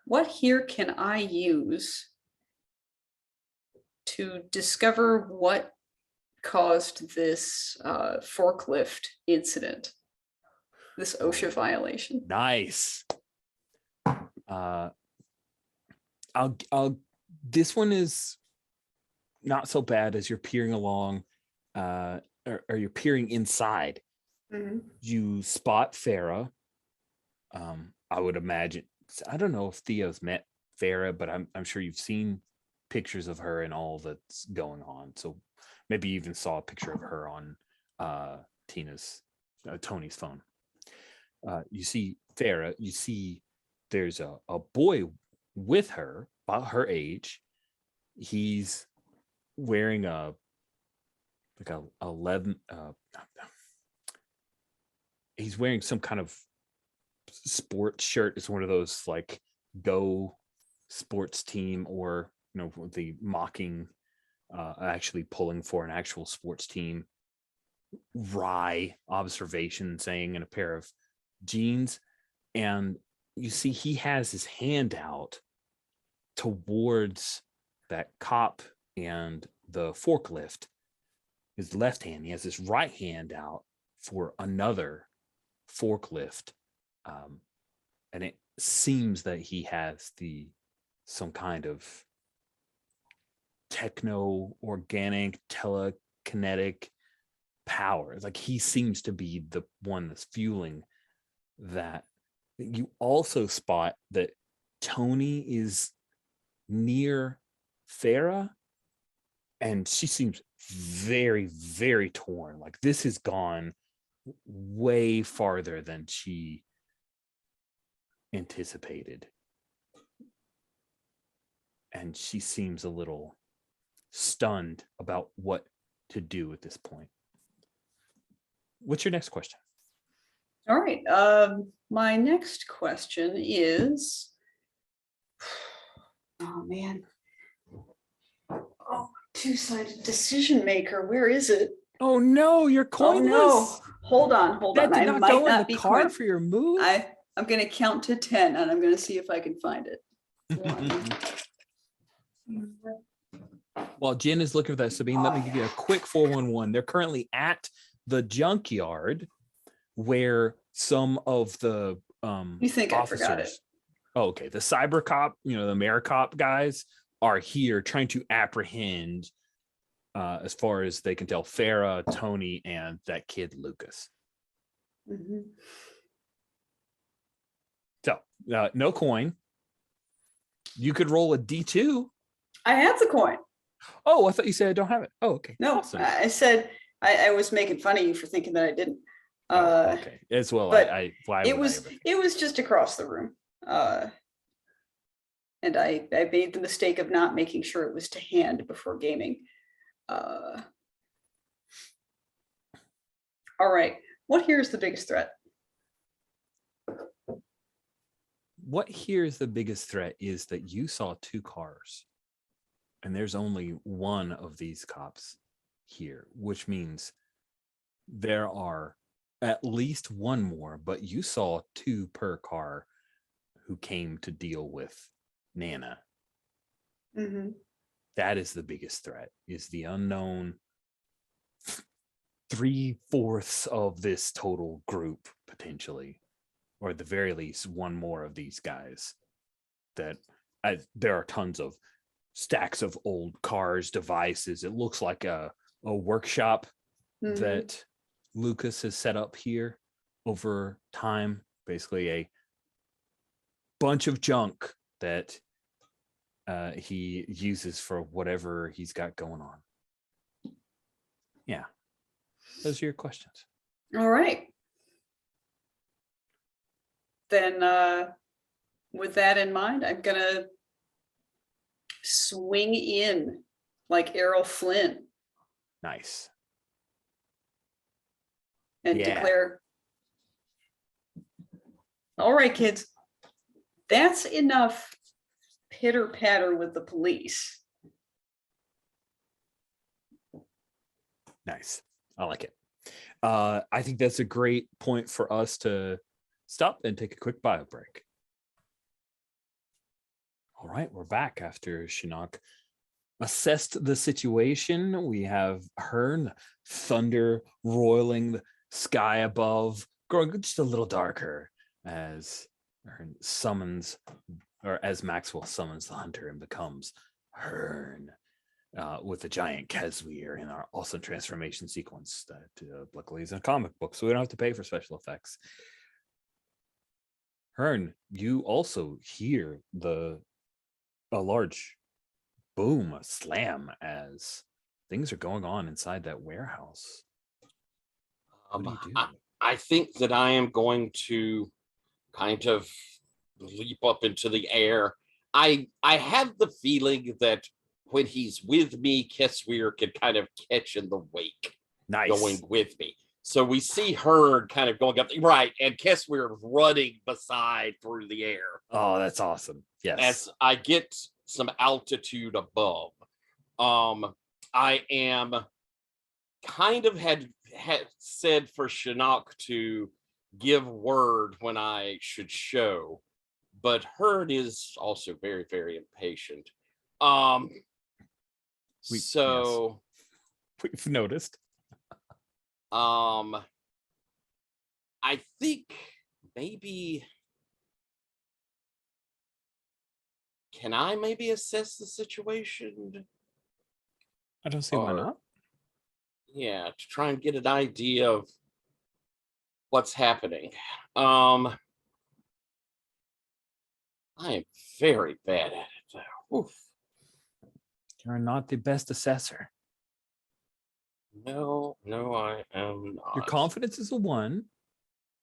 S5: What here can I use to discover what caused this forklift incident, this OSHA violation.
S1: Nice. I'll this one is not so bad as you're peering along, or you're peering inside.
S5: Mhm.
S1: You spot Farah. I would imagine, I don't know if Theo's met Farah, but I'm sure you've seen pictures of her and all that's going on. So maybe you even saw a picture of her on Tony's phone. You see Farah, you see there's a boy with her about her age. He's wearing a 11 he's wearing some kind of sports shirt. It's one of those like Go sports team, or the mocking actually pulling for an actual sports team wry observation saying in a pair of jeans. And you see he has his hand out towards that cop and the forklift. His left hand, he has his right hand out for another forklift, and it seems that he has some kind of techno organic telekinetic power. Like he seems to be the one that's fueling that. You also spot that Toni is near Farah, and she seems very, very torn. Like this has gone way farther than she anticipated. And she seems a little stunned about what to do at this point. What's your next question?
S5: All right. My next question is, oh man. Oh, two-sided decision maker. Where is it?
S1: Oh no, you're coinless.
S5: Oh no. Hold on.
S1: That did
S5: I
S1: not
S5: might
S1: go in
S5: not
S1: the
S5: be
S1: car
S5: coin-
S1: for your move.
S5: I'm going to count to 10 and I'm going to see if I can find it. One.
S1: While Jen is looking for that, Sabine, let me give you a quick 411. They're currently at the junkyard where some of the
S5: You think
S1: officers,
S5: I forgot it?
S1: Oh, okay, the cyber cop, the AmeriCop guys are here trying to apprehend, as far as they can tell, Farah, Toni, and that kid Lucas.
S5: Mhm.
S1: So no coin. You could roll a D2.
S5: I have the coin.
S1: Oh, I thought you said I don't have it. Oh, okay.
S5: No,
S1: Awesome.
S5: I said I was making fun of you for thinking that I didn't.
S1: Okay. As well,
S5: but
S1: why
S5: it
S1: would
S5: was
S1: I ever?
S5: it was just across the room. And I made the mistake of not making sure it was to hand before gaming. All right. What here is the biggest threat?
S1: What here is the biggest threat is that you saw two cars, and there's only one of these cops here, which means there are at least one more, but you saw two per car who came to deal with Nana.
S5: Mm-hmm.
S1: That is the biggest threat, is the unknown 3/4 of this total group, potentially, or at the very least one more of these guys. That there are tons of stacks of old cars, devices. It looks like a workshop that Lucas has set up here over time. Basically a bunch of junk that he uses for whatever he's got going on. Yeah. Those are your questions.
S5: All right. Then with that in mind, I'm gonna swing in like Errol Flynn
S1: Nice.
S5: and
S1: Yeah.
S5: declare, all right, kids, that's enough pitter patter with the police.
S1: Nice. I like it. I think that's a great point for us to stop and take a quick bio break. All right, we're back after Shinnok assessed the situation. We have Hearn, thunder roiling the sky above, growing just a little darker as Hearn summons, or as Maxwell summons the hunter and becomes Hearn. With the giant Kesweer in our awesome transformation sequence that luckily is in a comic book, so we don't have to pay for special effects. Hearn, you also hear a large boom, a slam as things are going on inside that warehouse. What do you do?
S4: I think that I am going to kind of leap up into the air. I have the feeling that when he's with me, Kesweer can kind of catch in the wake,
S1: Nice.
S4: going with me. So we see her kind of going up, right, and Kesweer running beside through the air.
S1: Oh, that's awesome. Yes.
S4: As I get some altitude above. I am kind of had said for Shinnok to give word when I should show, but Herd is also very, very impatient. So
S1: we've noticed.
S4: I think maybe can I maybe assess the situation?
S1: I don't see why not.
S4: Yeah, to try and get an idea of what's happening. I am very bad at it though. Oof.
S1: You're not the best assessor.
S4: No, I am not.
S1: Your confidence is a 1,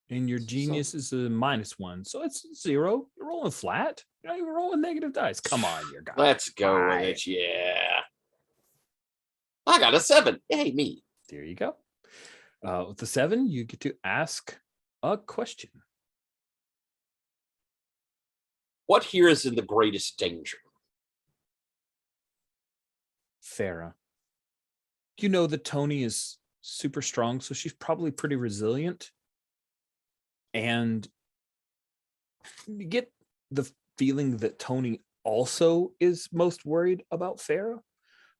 S1: and your genius is a -1. So it's 0. You're rolling flat. You're not even rolling negative dice. Come on, your guy.
S4: Let's go with it. Yeah. I got a 7. Yay, me.
S1: There you go. With the 7, you get to ask a question.
S4: What here is in the greatest danger?
S1: Farah. You know that Toni is super strong, so she's probably pretty resilient. And you get the feeling that Toni also is most worried about Farah.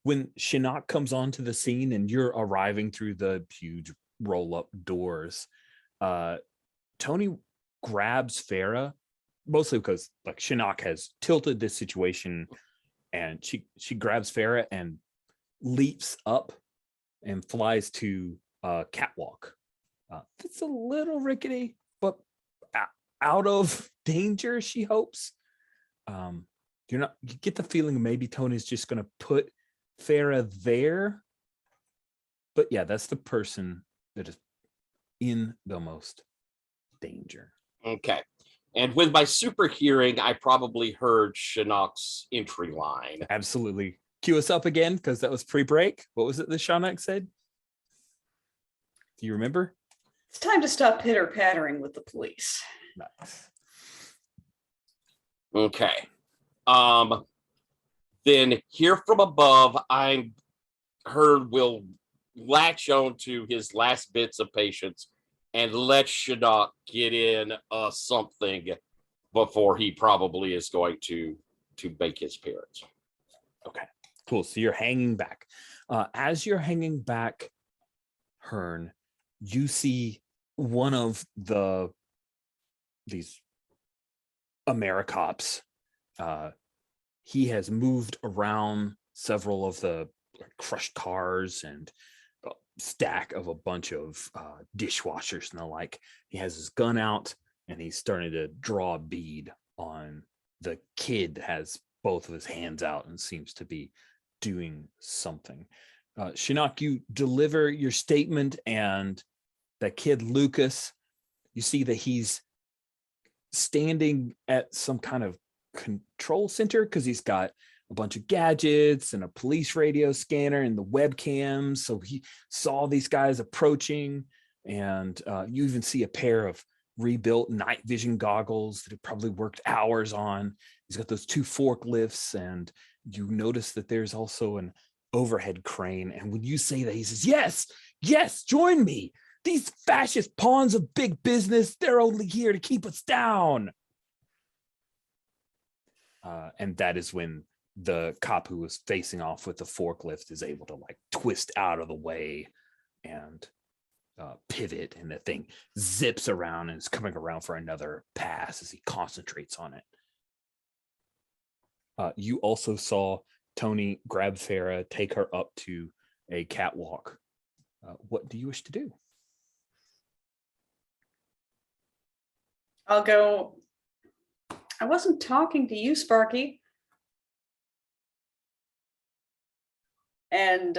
S1: When Shinnok comes onto the scene and you're arriving through the huge roll-up doors, Toni grabs Farah, mostly because like Shinnok has tilted this situation, and she grabs Farah and leaps up and flies to a catwalk. It's a little rickety, but out of danger, she hopes. You get the feeling maybe Tony's just going to put Farah there. But yeah, that's the person that is in the most danger.
S4: Okay. And with my super hearing, I probably heard Shinnok's entry line.
S1: Absolutely. Cue us up again, because that was pre-break. What was it that Shinnok said? Do you remember?
S5: It's time to stop pitter-pattering with the police.
S1: Nice.
S4: Okay. Then here from above, Herd will latch on to his last bits of patience and let Shinnok get in something before he probably is going to make his appearance.
S1: Okay, cool. So you're hanging back. As you're hanging back, Hearn, you see one of these Americops. He has moved around several of the crushed cars and a stack of a bunch of dishwashers and the like. He has his gun out and he's starting to draw a bead on the kid that has both of his hands out and seems to be doing something. Shinnok, you deliver your statement, and that kid Lucas, you see that he's standing at some kind of control center because he's got a bunch of gadgets and a police radio scanner and the webcams. So he saw these guys approaching, and you even see a pair of rebuilt night vision goggles that he probably worked hours on. He's got those 2 forklifts, and you notice that there's also an overhead crane. And when you say that, he says, yes, join me. These fascist pawns of big business, they're only here to keep us down. And that is when the cop who was facing off with the forklift is able to like twist out of the way and pivot, and the thing zips around and is coming around for another pass as he concentrates on it. You also saw Toni grab Farah, take her up to a catwalk. What do you wish to do?
S5: I'll go. I wasn't talking to you, Sparky. And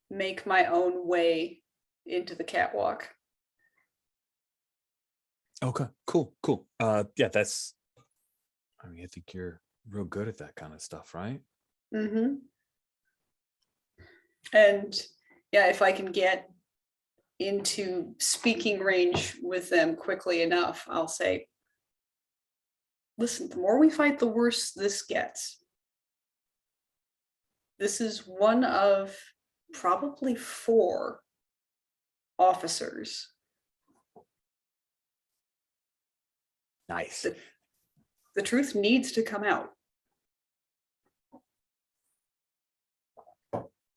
S5: make my own way into the catwalk.
S1: Okay, cool. Yeah, that's, I mean, I think you're real good at that kind of stuff, right?
S5: Mm-hmm. And yeah, if I can get into speaking range with them quickly enough, I'll say, listen, the more we fight, the worse this gets. This is one of probably 4 officers.
S1: Nice.
S5: The truth needs to come out.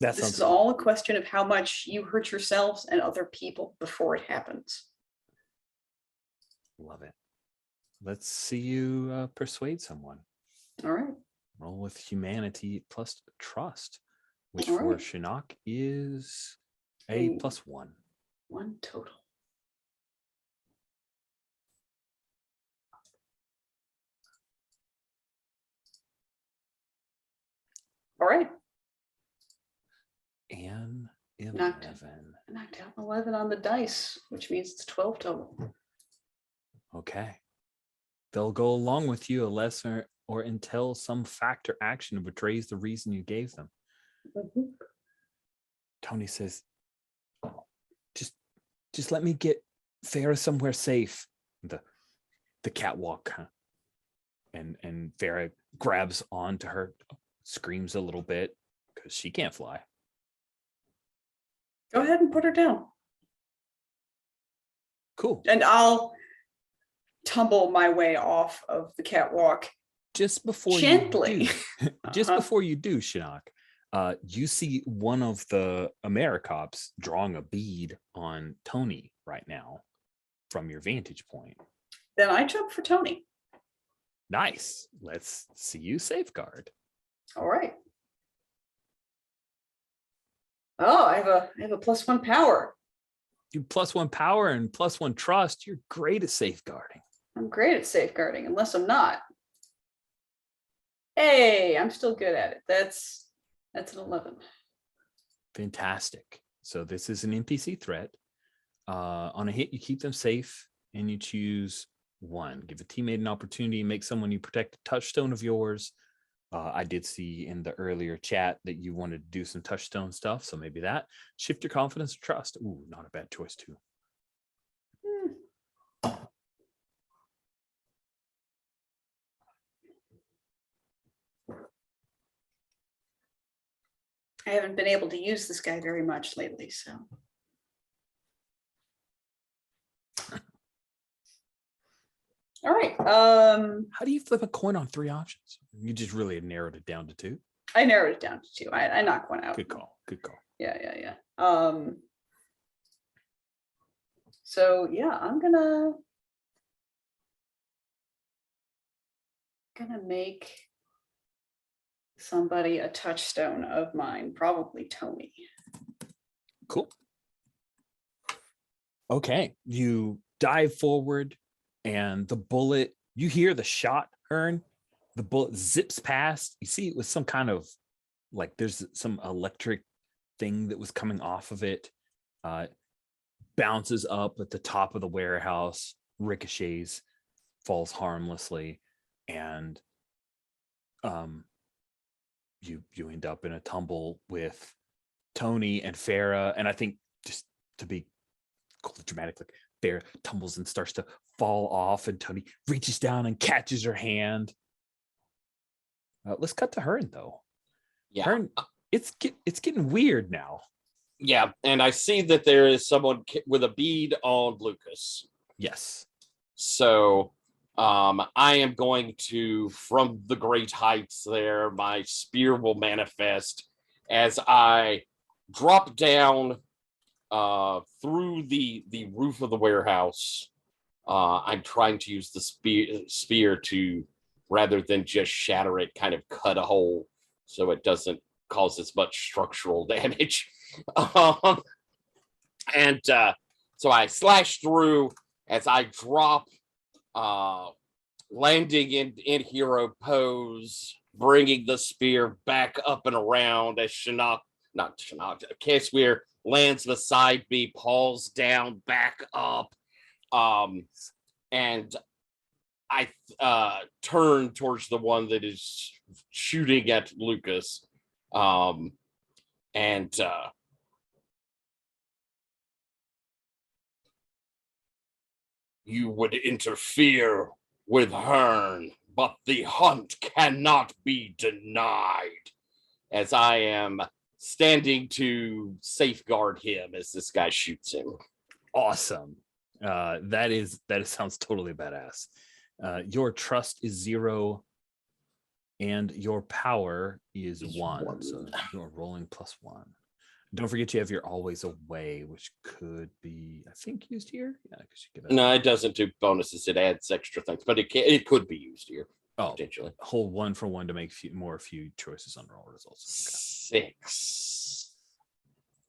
S1: That
S5: This
S1: sounds
S5: is all a question of how much you hurt yourselves and other people before it happens.
S1: Love it. Let's see you persuade someone.
S5: All right.
S1: Roll with humanity plus trust, which
S5: All
S1: for
S5: right.
S1: Shinnok is a
S5: Ooh.
S1: +1.
S5: 1 total. All right.
S1: And
S5: Knocked.
S1: 11.
S5: I knocked out 11 on the dice, which means it's 12 total.
S1: Okay. They'll go along with you unless or until some fact or action betrays the reason you gave them.
S5: Mhm.
S1: Toni says, just let me get Farah somewhere safe. The catwalk, and Farah grabs onto her, screams a little bit because she can't fly.
S5: Go ahead and put her down.
S1: Cool.
S5: And I'll tumble my way off of the catwalk.
S1: Just before
S5: Gently.
S1: you do, before you do, Shinnok, you see one of the Americops drawing a bead on Toni right now from your vantage point.
S5: Then I jump for Toni.
S1: Nice. Let's see you safeguard.
S5: All right. Oh, I have a +1 power.
S1: You +1 power and +1 trust. You're great at safeguarding.
S5: I'm great at safeguarding, unless I'm not. Hey, I'm still good at it. That's an 11.
S1: Fantastic. So this is an NPC threat. On a hit, you keep them safe and you choose 1. Give a teammate an opportunity to make someone you protect a touchstone of yours. I did see in the earlier chat that you wanted to do some touchstone stuff, so maybe that. Shift your confidence to trust. Ooh, not a bad choice too.
S5: I haven't been able to use this guy very much lately, so. All right.
S1: How do you flip a coin on 3 options? You just really narrowed it down to 2.
S5: I narrowed it down to 2. I knocked one out.
S1: Good call. Good call.
S5: Yeah. So yeah, I'm gonna make somebody a touchstone of mine, probably Toni.
S1: Cool. Okay, you dive forward and the bullet, you hear the shot, Hearn. The bullet zips past. You see it was some kind of, like, there's some electric thing that was coming off of it. Bounces up at the top of the warehouse, ricochets, falls harmlessly, and you end up in a tumble with Toni and Farah. And I think, just to be dramatic, like, Farah tumbles and starts to fall off, and Toni reaches down and catches her hand. Let's cut to Hearn, though.
S4: Yeah.
S1: Hearn, it's getting weird now.
S4: Yeah, and I see that there is someone with a bead on Lucas.
S1: Yes.
S4: So I am going to, from the great heights there, my spear will manifest as I drop down through the roof of the warehouse. I'm trying to use the spear to, rather than just shatter it, kind of cut a hole so it doesn't cause as much structural damage. And so I slash through as I drop, landing in hero pose, bringing the spear back up and around as Casweir lands beside me, pulls down, back up. And I turn towards the one that is shooting at Lucas. And you would interfere with Hearn, but the hunt cannot be denied. As I am standing to safeguard him as this guy shoots him.
S1: Awesome. That sounds totally badass. Your trust is 0 and your power is 1. So you're rolling +1. Don't forget you have your always away, which could be, I think, used here. Yeah, because you give it.
S4: No, it doesn't do bonuses. It adds extra things, but it could be used here potentially.
S1: Hold 1 for 1 to make few choices on roll results.
S4: Okay. 6.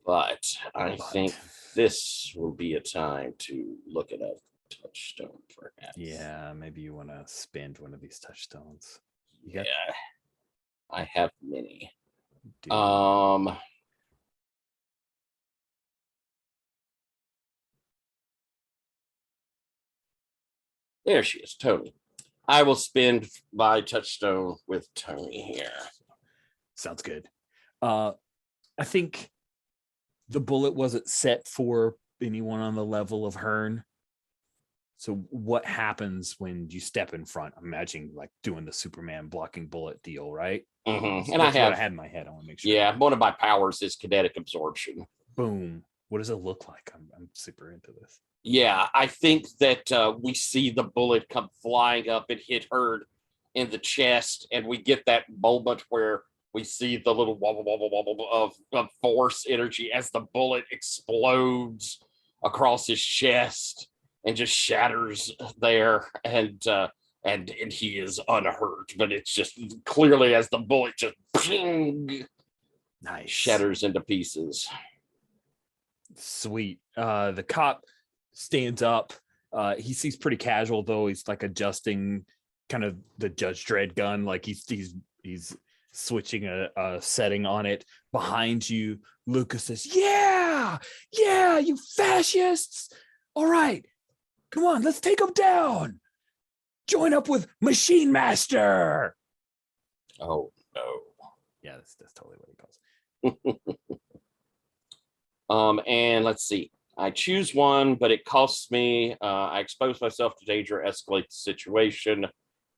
S4: But I think this will be a time to look at a touchstone, perhaps.
S1: Yeah, maybe you want to spend one of these touchstones.
S4: Yeah, I have many.
S1: Dude.
S4: There she is, Toni. I will spend my touchstone with Toni here.
S1: Sounds good. I think the bullet wasn't set for anyone on the level of Hearn. So what happens when you step in front? I'm imagining like doing the Superman blocking bullet deal, right?
S4: Mm-hmm.
S1: And I had in my head. I want to make sure.
S4: Yeah, one of my powers is kinetic absorption.
S1: Boom. What does it look like? I'm super into this.
S4: Yeah, I think that we see the bullet come flying up and hit her in the chest, and we get that moment where we see the little wobble, wobble, wobble of force energy as the bullet explodes across his chest and just shatters there, and he is unhurt, but it's just clearly as the bullet just
S1: nice
S4: shatters into pieces.
S1: Sweet. The cop stands up. He seems pretty casual though. He's like adjusting kind of the Judge Dredd gun, like he's switching a setting on it. Behind you, Lucas says, yeah, you fascists. All right, come on, let's take them down. Join up with Machine Master.
S4: Oh no.
S1: Yeah, that's totally what he
S4: calls. And let's see. I choose one, but it costs me. I expose myself to danger, escalate the situation.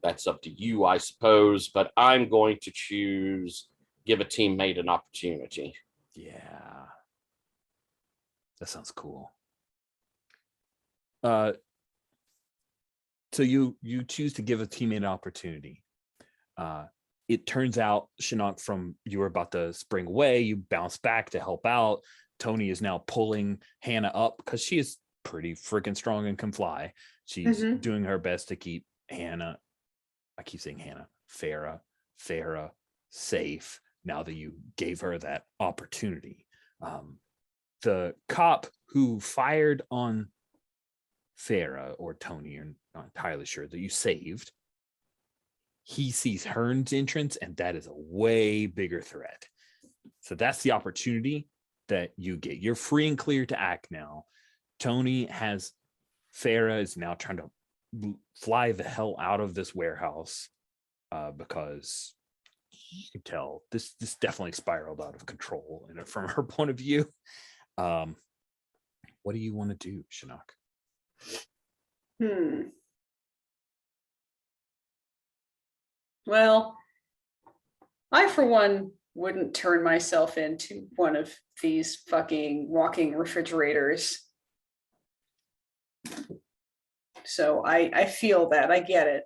S4: That's up to you, I suppose. But I'm going to choose give a teammate an opportunity.
S1: Yeah. That sounds cool. So you choose to give a teammate an opportunity. It turns out, Shinnok, from you were about to spring away, you bounce back to help out. Toni is now pulling Hannah up because she is pretty freaking strong and can fly. She's doing her best to keep Hannah, I keep saying Hannah, Farah safe now that you gave her that opportunity. The cop who fired on Farah or Toni, you're not entirely sure, that you saved, he sees Hearn's entrance, and that is a way bigger threat. So that's the opportunity that you get. You're free and clear to act now. Toni has, Farah is now trying to fly the hell out of this warehouse because you can tell this definitely spiraled out of control, and from her point of view. What do you want to do, Shinnok?
S5: Well, I, for one, wouldn't turn myself into one of these fucking walking refrigerators. So I feel that. I get it.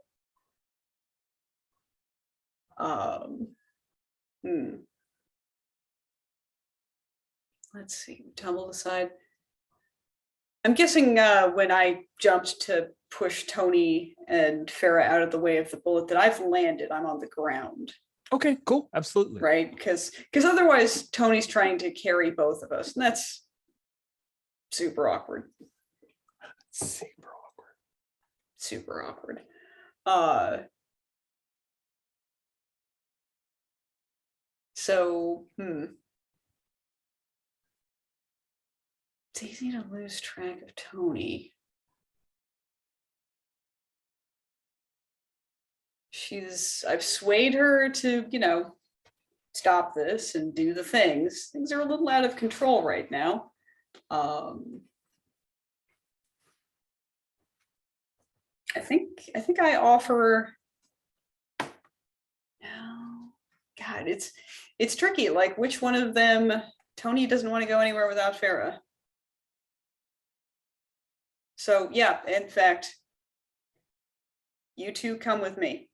S5: Let's see, tumbled aside. I'm guessing when I jumped to push Toni and Farah out of the way of the bullet that I've landed, I'm on the ground.
S1: Okay, cool. Absolutely.
S5: Right? Because otherwise Toni's trying to carry both of us, and that's super awkward.
S1: Super awkward.
S5: Super awkward. So, it's easy to lose track of Toni. I've swayed her to, stop this and do the things. Things are a little out of control right now. I think I offer. No, God, it's tricky. Like, which one of them? Toni doesn't want to go anywhere without Farah. So yeah, in fact, you two come with me.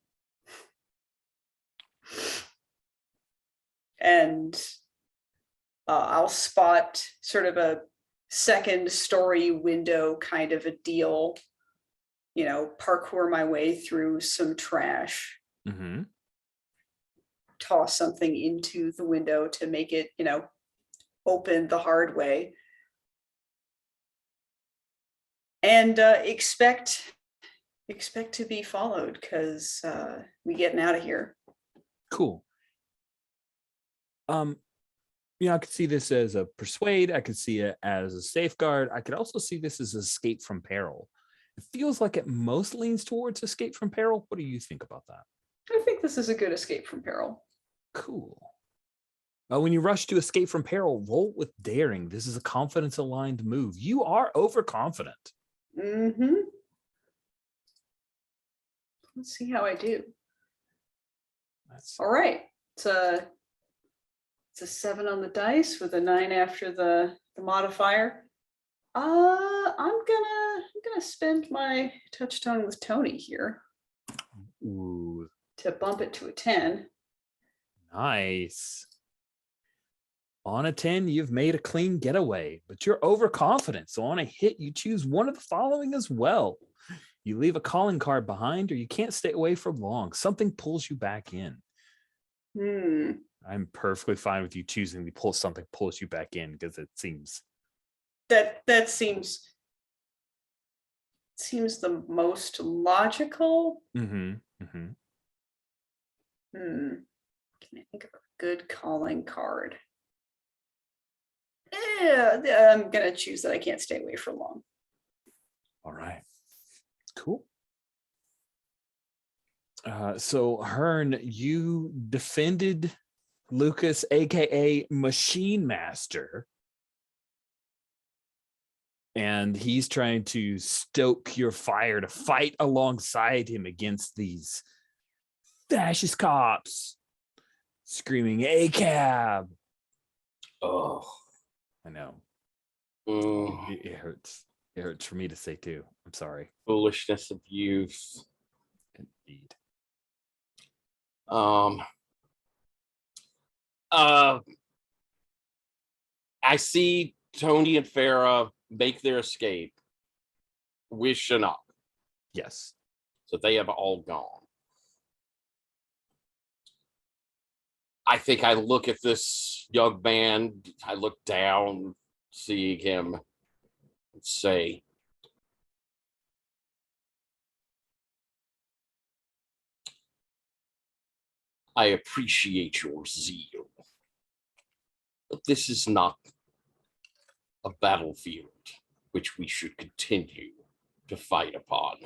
S5: And I'll spot sort of a second story window kind of a deal, parkour my way through some trash, toss something into the window to make it, open the hard way. And expect to be followed because we getting out of here.
S1: Cool. I could see this as a persuade. I could see it as a safeguard. I could also see this as escape from peril. It feels like it most leans towards escape from peril. What do you think about that?
S5: I think this is a good escape from peril.
S1: Cool. When you rush to escape from peril, roll with daring. This is a confidence-aligned move. You are overconfident.
S5: Let's see how I do.
S1: That's
S5: all right. It's a 7 on the dice with a 9 after the modifier. I'm gonna spend my touchstone with Toni here.
S1: Ooh.
S5: To bump it to a 10.
S1: Nice. On a 10, you've made a clean getaway, but you're overconfident. So on a hit, you choose one of the following as well. You leave a calling card behind, or you can't stay away for long. Something pulls you back in. I'm perfectly fine with you choosing to pull something pulls you back in because it seems
S5: that seems the most logical.
S1: Can
S5: I think of a good calling card? Yeah, I'm gonna choose that I can't stay away for long.
S1: All right. Cool. So Hearn, you defended Lucas, aka Machine Master, and he's trying to stoke your fire to fight alongside him against these fascist cops screaming ACAB.
S4: Oh,
S1: I know. It hurts. It hurts for me to say too. I'm sorry.
S4: Foolishness of youth.
S1: Indeed.
S4: I see Toni and Farah make their escape with Shinnok.
S1: Yes.
S4: So they have all gone. I think I look at this young man, I look down, seeing him, and say, I appreciate your zeal, but this is not a battlefield which we should continue to fight upon.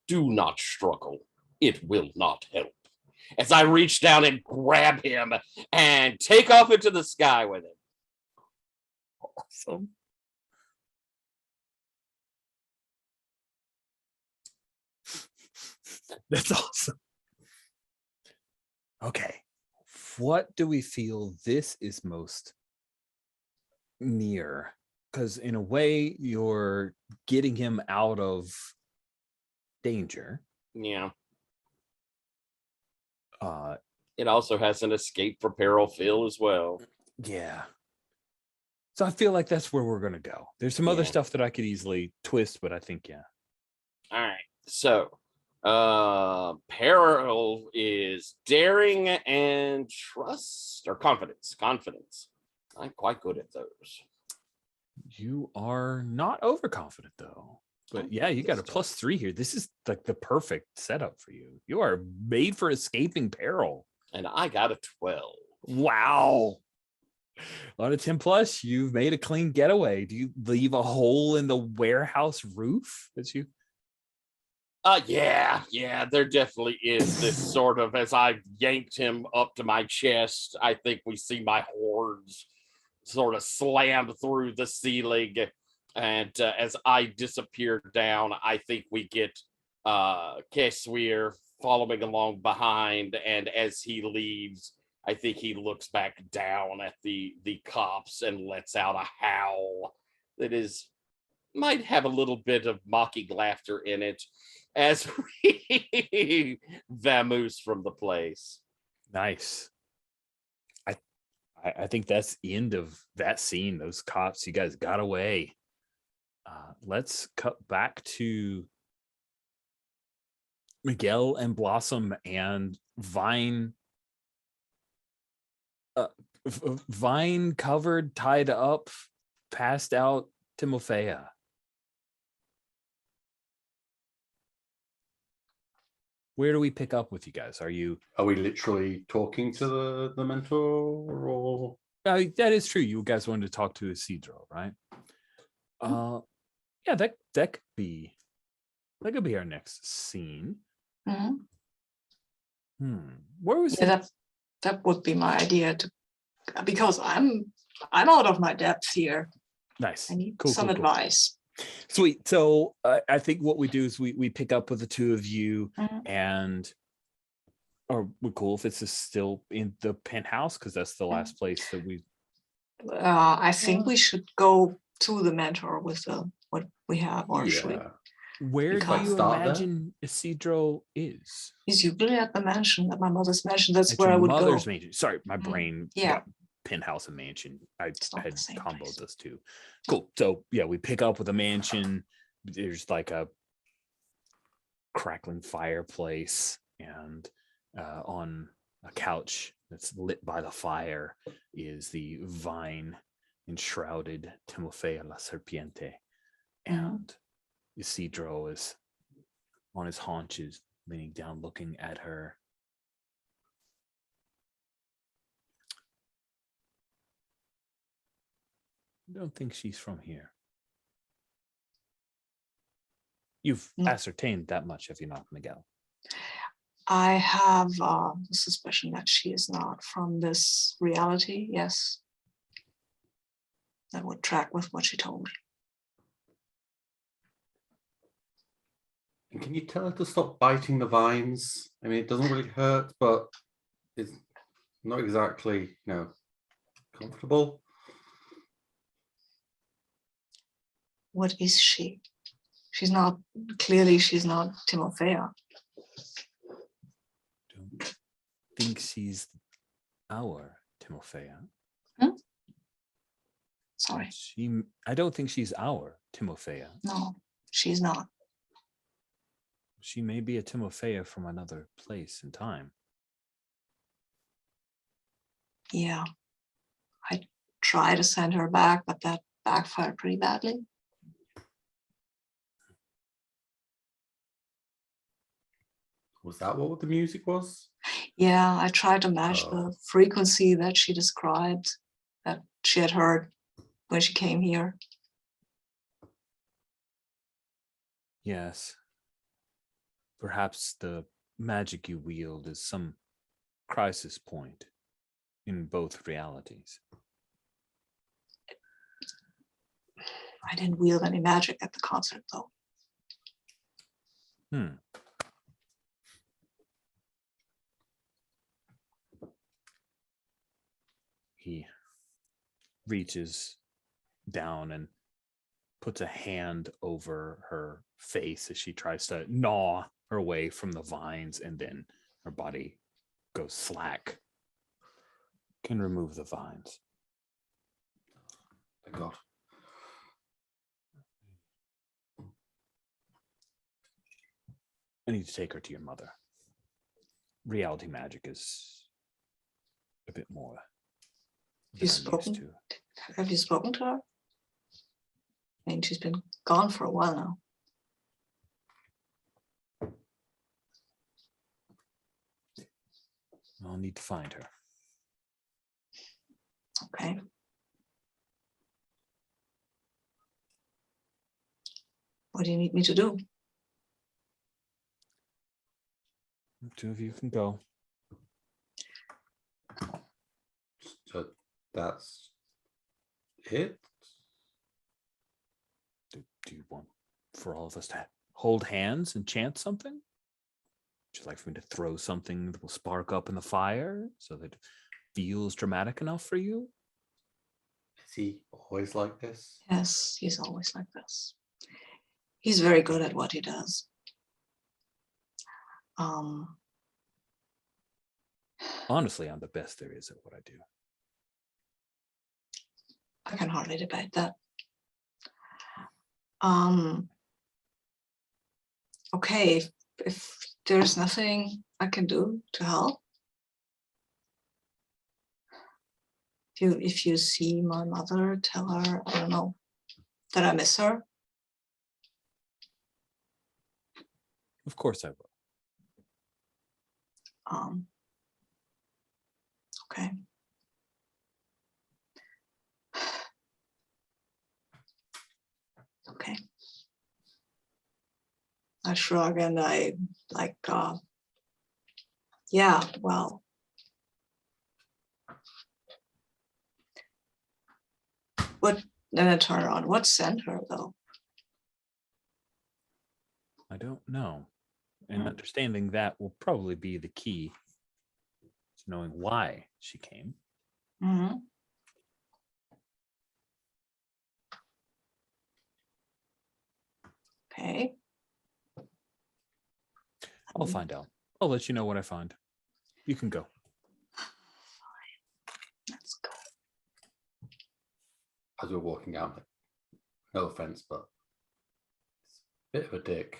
S4: Do not struggle. It will not help. As I reach down and grab him and take off into the sky with him.
S1: Awesome. That's awesome. Okay. What do we feel this is most near? because in a way you're getting him out of danger.
S4: Yeah.
S1: Uh,
S4: It also has an escape from peril feel as well.
S1: yeah. So I feel like that's where we're gonna go. There's some other
S4: Yeah.
S1: stuff that I could easily twist, but I think yeah.
S4: All right. So, peril is daring and trust or confidence. Confidence. I'm quite good at those.
S1: You are not overconfident though. But yeah, you got a +3 here. This is like the perfect setup for you. You are made for escaping peril.
S4: And I got a 12.
S1: Wow. On a 10 plus, you've made a clean getaway. Do you leave a hole in the warehouse roof that you?
S4: Yeah, there definitely is this sort of, as I've yanked him up to my chest, I think we see my horns sort of slam through the ceiling. And as I disappear down, I think we get Keswir following along behind. And as he leaves, I think he looks back down at the cops and lets out a howl that might have a little bit of mocking laughter in it as we vamoose from the place.
S1: Nice. I think that's the end of that scene. Those cops, you guys got away. Let's cut back to Miguel and Blossom and Vine. Vine covered, tied up, passed out Timofea. Where do we pick up with you guys? Are
S3: we literally talking to the mentor, or
S1: that is true. You guys wanted to talk to Isidro, right? Yeah, that could be our next scene.
S2: Mhm.
S1: Where was
S2: Yeah, that would be my idea because I'm out of my depth here.
S1: Nice.
S2: I need
S1: Cool,
S2: some
S1: cool.
S2: advice.
S1: Sweet. So I think what we do is we pick up with the two of you, and are we cool if it's still in the penthouse because that's the last place that we.
S2: I think we should go to the mentor with what we have, or should we?
S1: Where do
S2: Because-
S1: you
S3: Start there?
S1: imagine Isidro is?
S2: He's usually at the mansion, at my mother's mansion. That's
S1: At
S2: where
S1: your
S2: I would go.
S1: mother's mansion. Sorry, my brain.
S2: Yeah.
S1: got penthouse and mansion. I
S2: It's not
S1: had
S2: the same
S1: comboed
S2: place.
S1: those two. Cool. So yeah, we pick up with a mansion. There's like a crackling fireplace, and on a couch that's lit by the fire is the vine enshrouded Timofea la Serpiente. And Isidro is on his haunches, leaning down, looking at her. I don't think she's from here. You've
S2: No.
S1: ascertained that much, have you not, Miguel?
S2: I have a suspicion that she is not from this reality. Yes. That would track with what she told me.
S3: And can you tell her to stop biting the vines? I mean, it doesn't really hurt, but it's not exactly, comfortable.
S2: What is she? She's not Timofea.
S1: Don't think she's our Timofea.
S2: Sorry.
S1: I don't think she's our Timofea.
S2: No, she's not.
S1: She may be a Timofea from another place and time.
S2: Yeah. I tried to send her back, but that backfired pretty badly.
S3: Was that what the music was?
S2: Yeah, I tried to match the frequency that she described, that she had heard when she came here.
S1: Yes. Perhaps the magic you wield is some crisis point in both realities.
S2: I didn't wield any magic at the concert, though.
S1: He reaches down and puts a hand over her face as she tries to gnaw her way from the vines, and then her body goes slack. Can remove the vines.
S3: Thank God.
S1: I need to take her to your mother. Reality magic is a bit more.
S2: You
S1: than I'm used
S2: spoken?
S1: to.
S2: Have you spoken to her? I mean, she's been gone for a while now.
S1: I'll need to find her.
S2: Okay. What do you need me to do?
S1: The two of you can go.
S3: So that's it.
S1: Do you want for all of us to hold hands and chant something? Would you like for me to throw something that will spark up in the fire so that it feels dramatic enough for you?
S3: Is he always like this?
S2: Yes, he's always like this. He's very good at what he does.
S1: Honestly, I'm the best there is at what I do.
S2: I can hardly debate that. Okay, if there's nothing I can do to help, if you see my mother, tell her, I don't know, that I miss her.
S1: Of course I will.
S2: Okay. Okay. I shrug and I like, yeah, well. Then I turn around. What sent her though?
S1: I don't know. And understanding that will probably be the key to knowing why she came.
S2: Mm-hmm. Okay.
S1: I'll find out. I'll let you know what I find. You can go.
S2: That's good.
S3: As we're walking out, like, no offense, but it's a bit of a dick.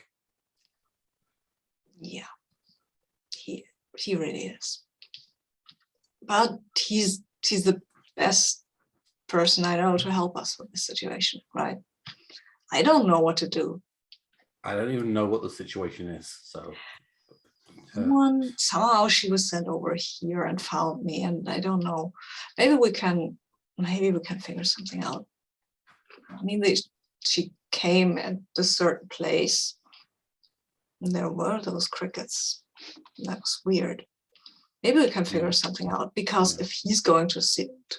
S2: Yeah, he really is. But he's the best person I know to help us with this situation, right? I don't know what to do.
S3: I don't even know what the situation is, so.
S2: Somehow she was sent over here and found me, and I don't know. Maybe we can figure something out. I mean, she came at a certain place, and there were those crickets. That was weird. Maybe we can figure something out, because if he's going to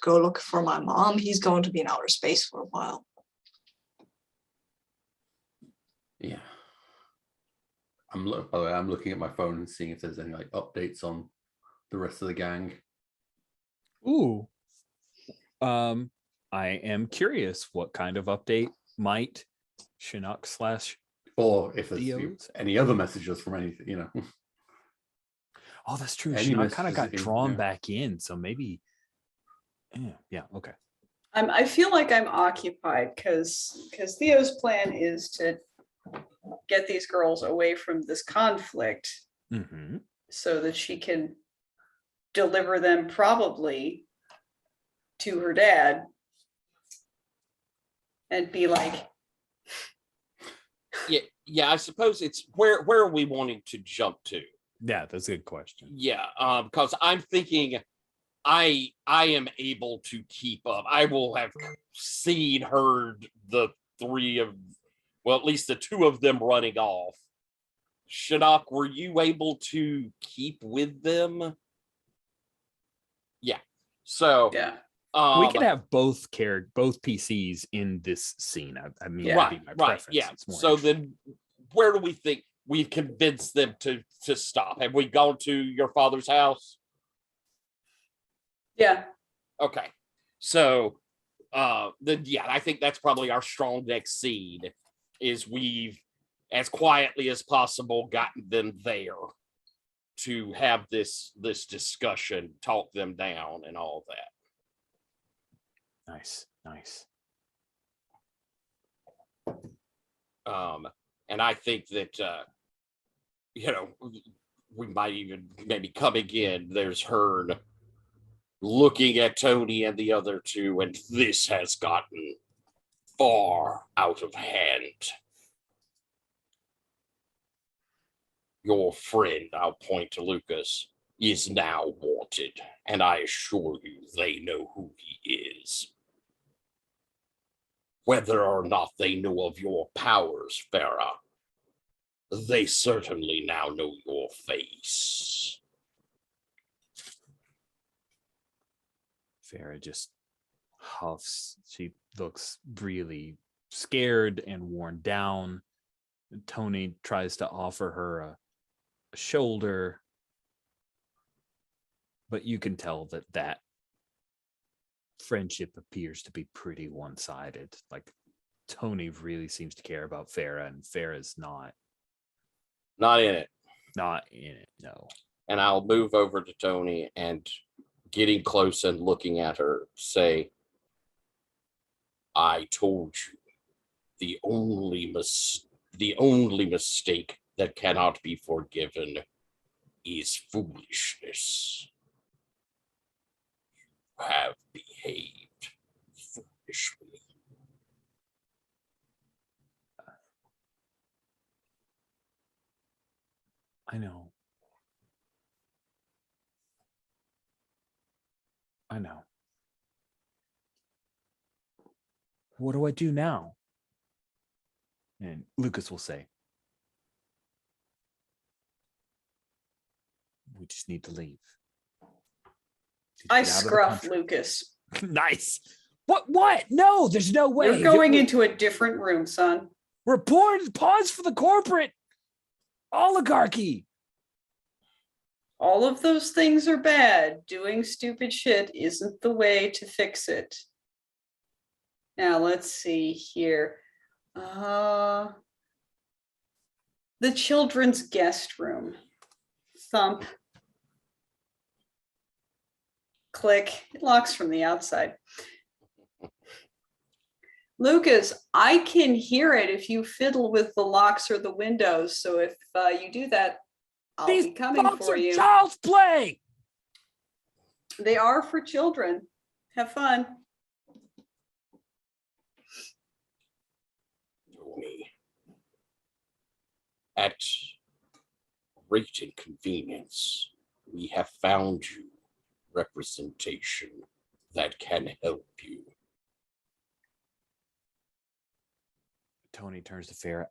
S2: go look for my mom, he's going to be in outer space for a while.
S3: Yeah. By the way, I'm looking at my phone and seeing if there's any like updates on the rest of the gang.
S1: Ooh. I am curious what kind of update might Chinook /
S3: Or if there's
S1: Theo's?
S3: any other messages from anything, you know.
S1: Oh, that's true.
S3: Any
S1: Chinook kind of got
S3: messages in-
S1: drawn
S3: yeah.
S1: back in, so maybe. Yeah. Okay.
S5: I feel like I'm occupied because Theo's plan is to get these girls away from this conflict
S1: Mm-hmm.
S5: so that she can deliver them probably to her dad and be like,
S4: Yeah, I suppose it's where are we wanting to jump to?
S1: Yeah, that's a good question.
S4: Yeah, because I'm thinking I am able to keep up. I will have heard the three of, well, at least the two of them running off. Shinnok, were you able to keep with them? Yeah. So
S5: yeah,
S1: We can have both PCs in this scene. I mean,
S5: Yeah.
S1: that'd be my
S4: right,
S1: preference.
S4: yeah.
S1: It's more
S4: So
S1: interesting.
S4: then where do we think we've convinced them to stop? Have we gone to your father's house?
S5: yeah.
S4: Okay. So I think that's probably our strong next seed. Is we've as quietly as possible gotten them there to have this discussion, talk them down, and all that.
S1: Nice.
S4: And I think that we might even maybe coming in. There's Hearn looking at Toni and the other two, and this has gotten far out of hand. Your friend, I'll point to Lucas, is now wanted, and I assure you they know who he is. Whether or not they know of your powers, Farah, they certainly now know your face.
S1: Farah just huffs. She looks really scared and worn down. Toni tries to offer her a shoulder, but you can tell that friendship appears to be pretty one-sided. Like, Toni really seems to care about Farah, and Farah's not
S4: in it.
S1: No.
S4: And I'll move over to Toni and, getting close and looking at her, say, I told you, the only mistake that cannot be forgiven is foolishness. You have behaved foolishly.
S1: I know. What do I do now? And Lucas will say, we just need to leave.
S5: I scruff Lucas.
S1: Nice. What? No, there's no way.
S5: You're going into a different room, son.
S1: Pause for the corporate oligarchy.
S5: All of those things are bad. Doing stupid shit isn't the way to fix it. Now, let's see here. The children's guest room. Thump. Click. It locks from the outside. Lucas, I can hear it if you fiddle with the locks or the windows. So if you do that, I'll be coming for you.
S1: Child's play.
S5: They are for children. Have fun.
S4: Toni, at great inconvenience, we have found you representation that can help you.
S1: Toni turns to Farah.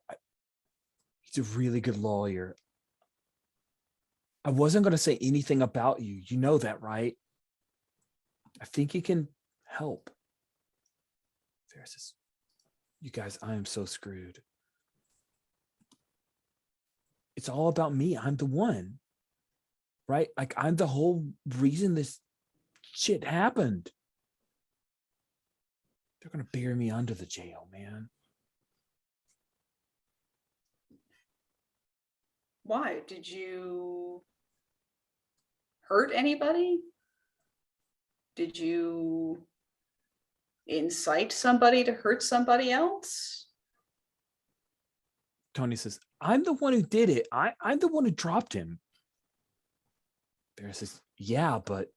S1: He's a really good lawyer. I wasn't going to say anything about you. You know that, right? I think he can help. Farah says, you guys, I am so screwed. It's all about me. I'm the one, right? Like, I'm the whole reason this shit happened. They're going to bury me under the jail, man.
S5: Why? Did you hurt anybody? Did you incite somebody to hurt somebody else?
S1: Toni says, I'm the one who did it. I'm the one who dropped him. Farah says, yeah, but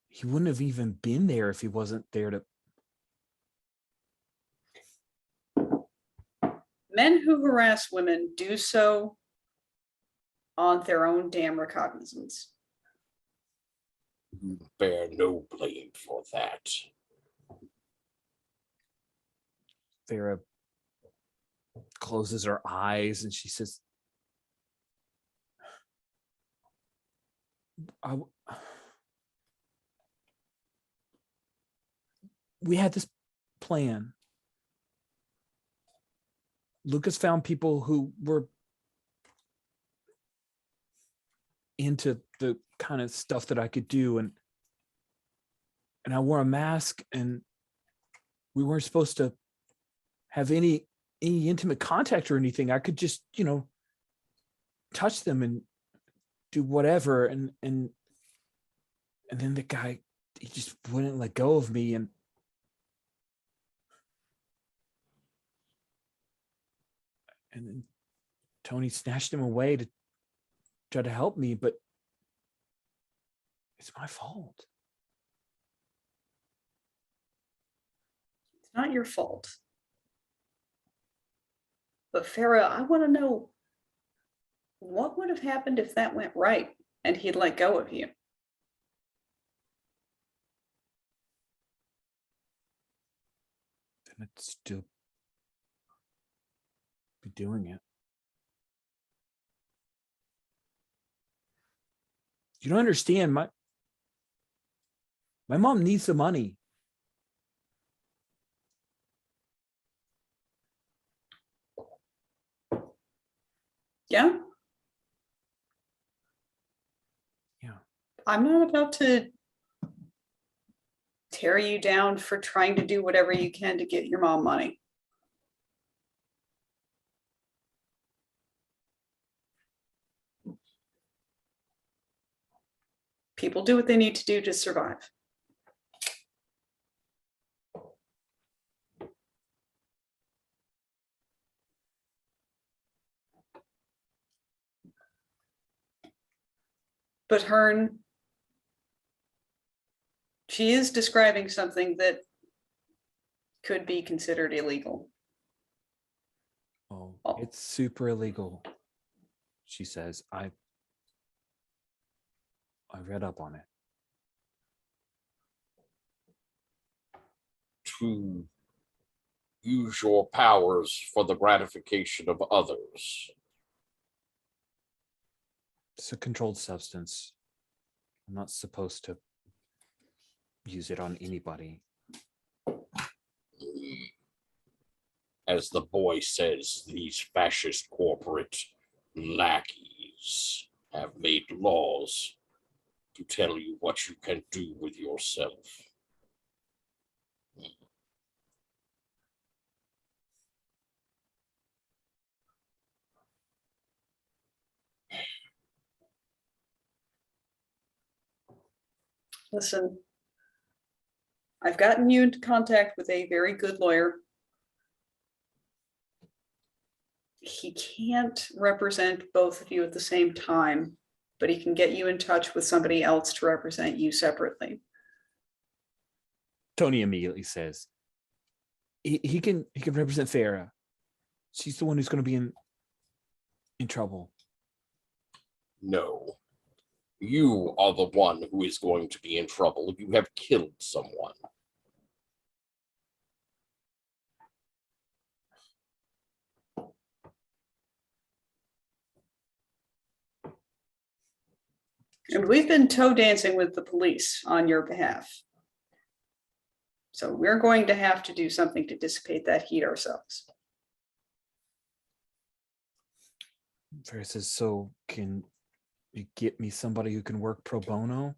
S1: he wouldn't have even been there if he wasn't there to...
S5: Men who harass women do so on their own damn recognizance.
S4: You bear no blame for that.
S1: Farah closes her eyes and she says, we had this plan. Lucas found people who were into the kind of stuff that I could do, and I wore a mask, and we weren't supposed to have any intimate contact or anything. I could just, touch them and do whatever. And then the guy, he just wouldn't let go of me. And then Toni snatched him away to try to help me, but it's my fault.
S5: It's not your fault. But Farah, I want to know what would have happened if that went right and he'd let go of you.
S1: Then I'd still be doing it. You don't understand. My mom needs the money.
S5: Yeah?
S1: Yeah.
S5: I'm not about to tear you down for trying to do whatever you can to get your mom money. People do what they need to do to survive. But Hearn, she is describing something that could be considered illegal.
S1: Oh, it's super illegal. She says, I read up on it.
S4: To use your powers for the gratification of others.
S1: It's a controlled substance. I'm not supposed to use it on anybody.
S4: As the boy says, these fascist corporate lackeys have made laws to tell you what you can do with yourself.
S5: Listen, I've gotten you into contact with a very good lawyer. He can't represent both of you at the same time, but he can get you in touch with somebody else to represent you separately.
S1: Toni immediately says, he can represent Farah. She's the one who's going to be in trouble.
S4: No, you are the one who is going to be in trouble. You have killed someone.
S5: And we've been toe dancing with the police on your behalf. So we're going to have to do something to dissipate that heat ourselves.
S1: Farah says, so can you get me somebody who can work pro bono?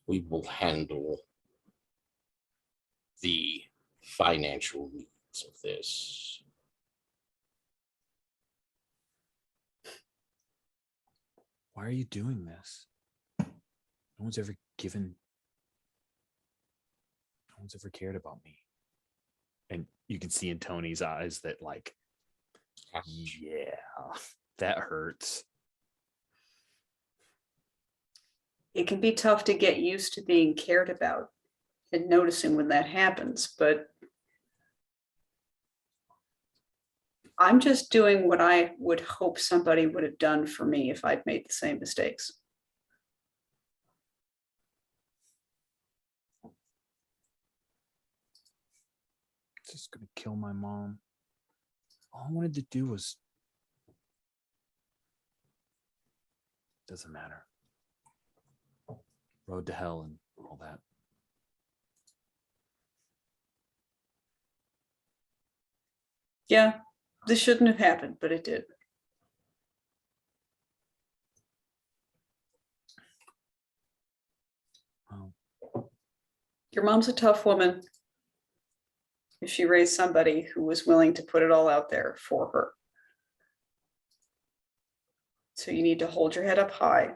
S4: We will handle the financial needs of this.
S1: Why are you doing this? No one's ever cared about me. And you can see in Toni's eyes that, like, yeah, that hurts.
S5: It can be tough to get used to being cared about and noticing when that happens, but I'm just doing what I would hope somebody would have done for me if I'd made the same mistakes.
S1: Just gonna kill my mom. All I wanted to do was, doesn't matter. Road to hell and all that.
S5: Yeah, this shouldn't have happened, but it did. Your mom's a tough woman. If she raised somebody who was willing to put it all out there for her. So you need to hold your head up high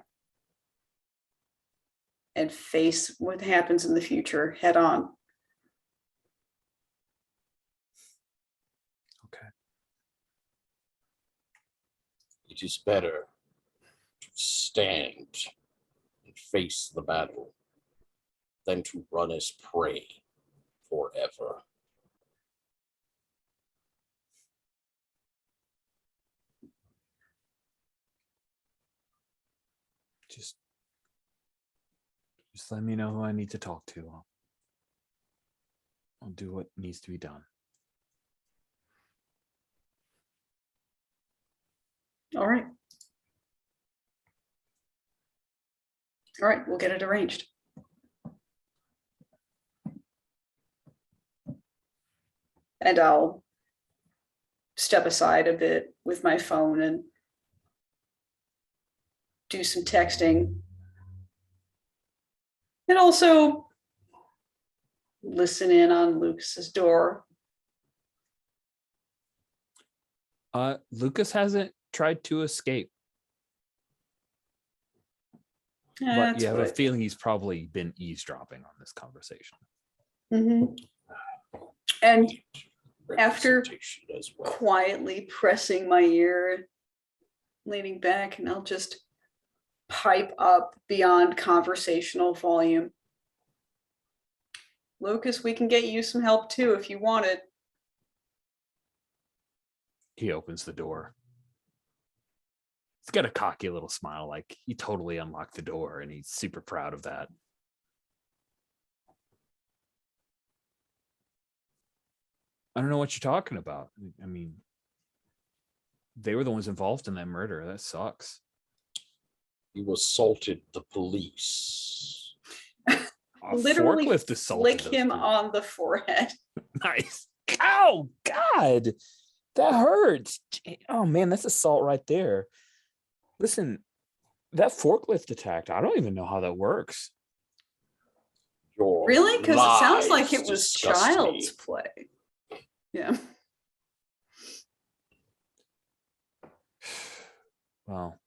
S5: and face what happens in the future head on.
S1: Okay.
S4: It is better to stand and face the battle than to run as prey forever.
S1: Just let me know who I need to talk to. I'll do what needs to be done.
S5: All right. All right, we'll get it arranged. And I'll step aside a bit with my phone and do some texting. And also listen in on Lucas's door.
S1: Lucas hasn't tried to escape, but
S5: That's
S1: you have
S5: what
S1: a
S5: I-
S1: feeling he's probably been eavesdropping on this conversation.
S5: Mhm. And after
S4: Representation as well.
S5: quietly pressing my ear, leaning back, and I'll just pipe up beyond conversational volume. Lucas, we can get you some help too if you want it.
S1: He opens the door. He's got a cocky little smile, like he totally unlocked the door, and he's super proud of that. I don't know what you're talking about. I mean, they were the ones involved in that murder. That sucks.
S4: You assaulted the police.
S1: A
S5: Literally
S1: forklift assaulted
S5: Flick
S1: those
S5: him
S1: people.
S5: on the forehead.
S1: Nice. Oh God, that hurts. Oh man, that's assault right there. Listen, that forklift attack, I don't even know how that works.
S4: Your
S5: Really? Because it sounds like
S4: lies
S5: it was
S4: disgust
S5: child's
S4: me.
S5: play. Yeah.
S1: Well,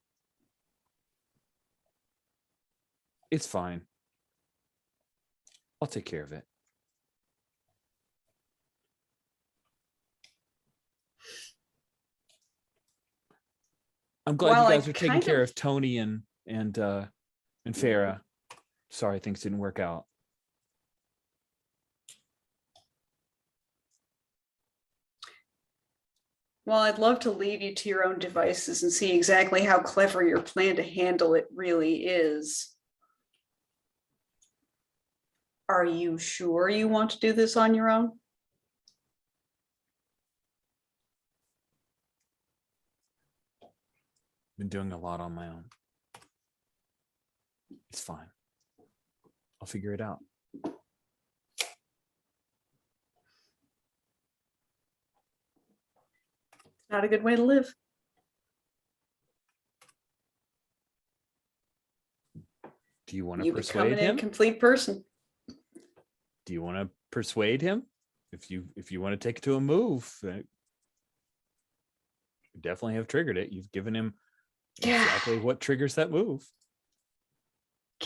S1: it's fine. I'll take care of it. I'm glad
S5: Well,
S1: you
S5: I
S1: guys are taking
S5: kind
S1: care
S5: of-
S1: of Toni and Farah. Sorry, things didn't work out.
S5: Well, I'd love to leave you to your own devices and see exactly how clever your plan to handle it really is. Are you sure you want to do this on your own?
S1: Been doing a lot on my own. It's fine. I'll figure it out.
S5: Not a good way to live.
S1: Do you want to
S5: You become
S1: persuade
S5: an
S1: him?
S5: incomplete person.
S1: Do you want to persuade him? If you want to take it to a move, you definitely have triggered it. You've given him
S5: Yeah.
S1: exactly what triggers that move.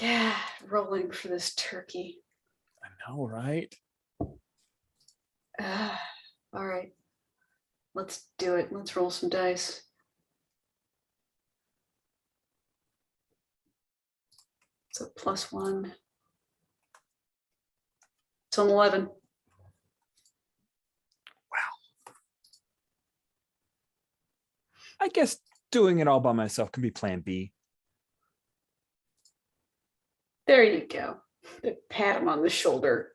S5: God, rolling for this turkey.
S1: I know, right?
S5: All right. Let's do it. Let's roll some dice. So +1. It's an 11.
S1: I guess doing it all by myself can be plan B.
S5: There you go. Pat him on the shoulder.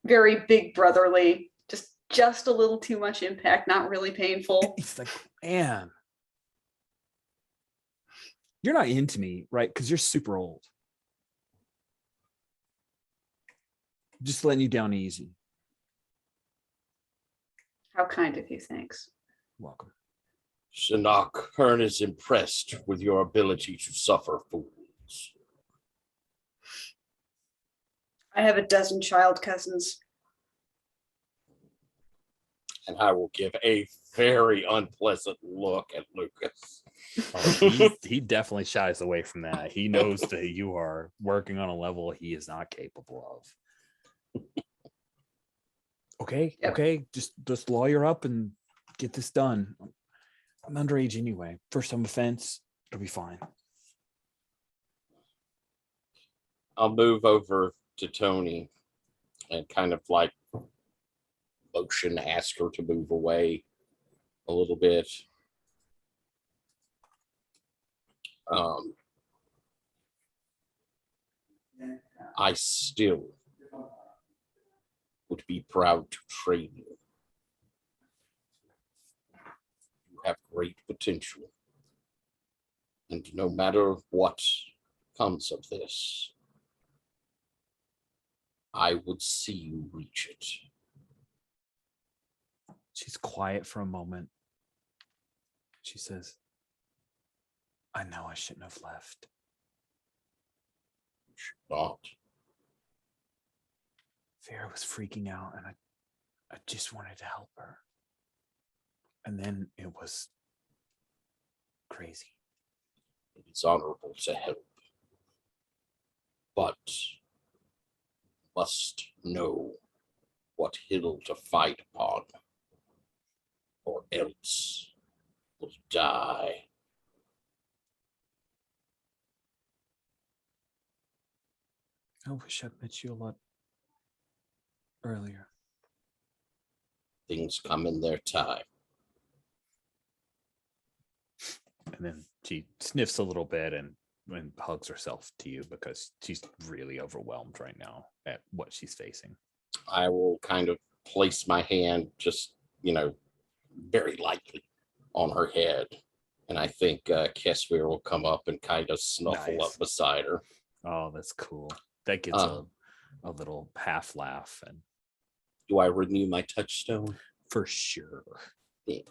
S5: Very big brotherly. Just a little too much impact, not really painful.
S1: He's like, man, you're not into me, right? Because you're super old. Just letting you down easy.
S5: How kind of you, thanks.
S1: Welcome.
S4: Shinnok Hearn is impressed with your ability to suffer fools.
S5: I have a dozen child cousins.
S4: And I will give a very unpleasant look at Lucas.
S1: He definitely shies away from that. He knows that you are working on a level he is not capable of. Okay,
S5: Yep.
S1: okay, just lawyer up and get this done. I'm underage anyway. First time offense, it'll be fine.
S4: I'll move over to Toni and kind of like motion, ask her to move away a little bit. I still would be proud to train you. You have great potential. And no matter what comes of this, I would see you reach it.
S1: She's quiet for a moment. She says, I know I shouldn't have left.
S4: You should not.
S1: Vera was freaking out and I just wanted to help her. And then it was crazy.
S4: It is honorable to help. But must know what hill to fight upon, or else will die.
S1: I wish I'd met you a lot earlier.
S4: Things come in their time.
S1: And then she sniffs a little bit and hugs herself to you because she's really overwhelmed right now at what she's facing.
S4: I will kind of place my hand just, very lightly on her head. And I think Keswir will come up and kind of snuffle
S1: Nice.
S4: up beside her.
S1: Oh, that's cool. That gets a little half laugh. And
S4: Do I renew my touchstone?
S1: for sure.
S4: Yeah.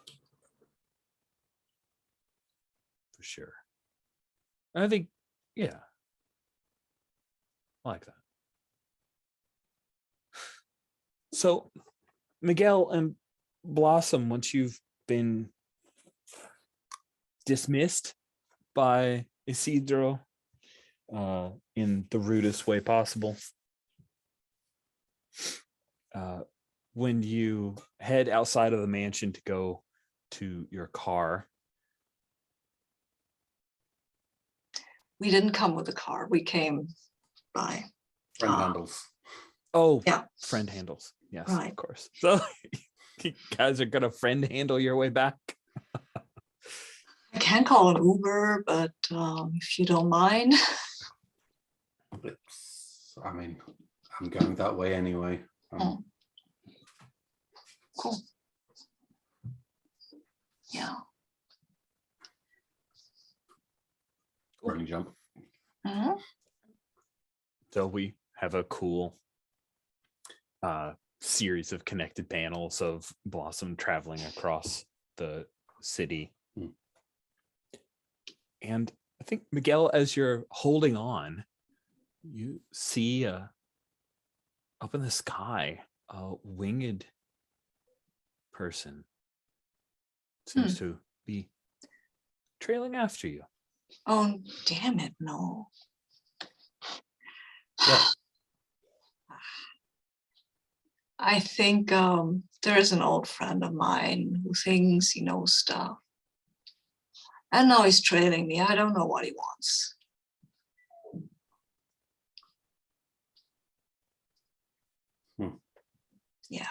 S1: For sure. I think, yeah. I like that. So, Miguel and Blossom, once you've been dismissed by Isidro in the rudest way possible, when you head outside of the mansion to go to your car,
S2: We didn't come with a car. We came by.
S3: Friend handles.
S1: oh,
S2: Yeah.
S1: friend handles. Yes,
S2: Right.
S1: of course. So you guys are gonna friend handle your way back.
S2: I can call an Uber, but if you don't mind.
S3: I'm going that way anyway.
S2: Cool. Yeah.
S3: Running jump.
S2: Mhm.
S1: So we have a cool series of connected panels of Blossom traveling across the city. And I think, Miguel, as you're holding on, you see up in the sky a winged person seems to be trailing after you.
S2: Oh, damn it, no.
S3: Yeah.
S2: I think there is an old friend of mine who thinks he knows stuff. And now he's trailing me. I don't know what he wants. Yeah.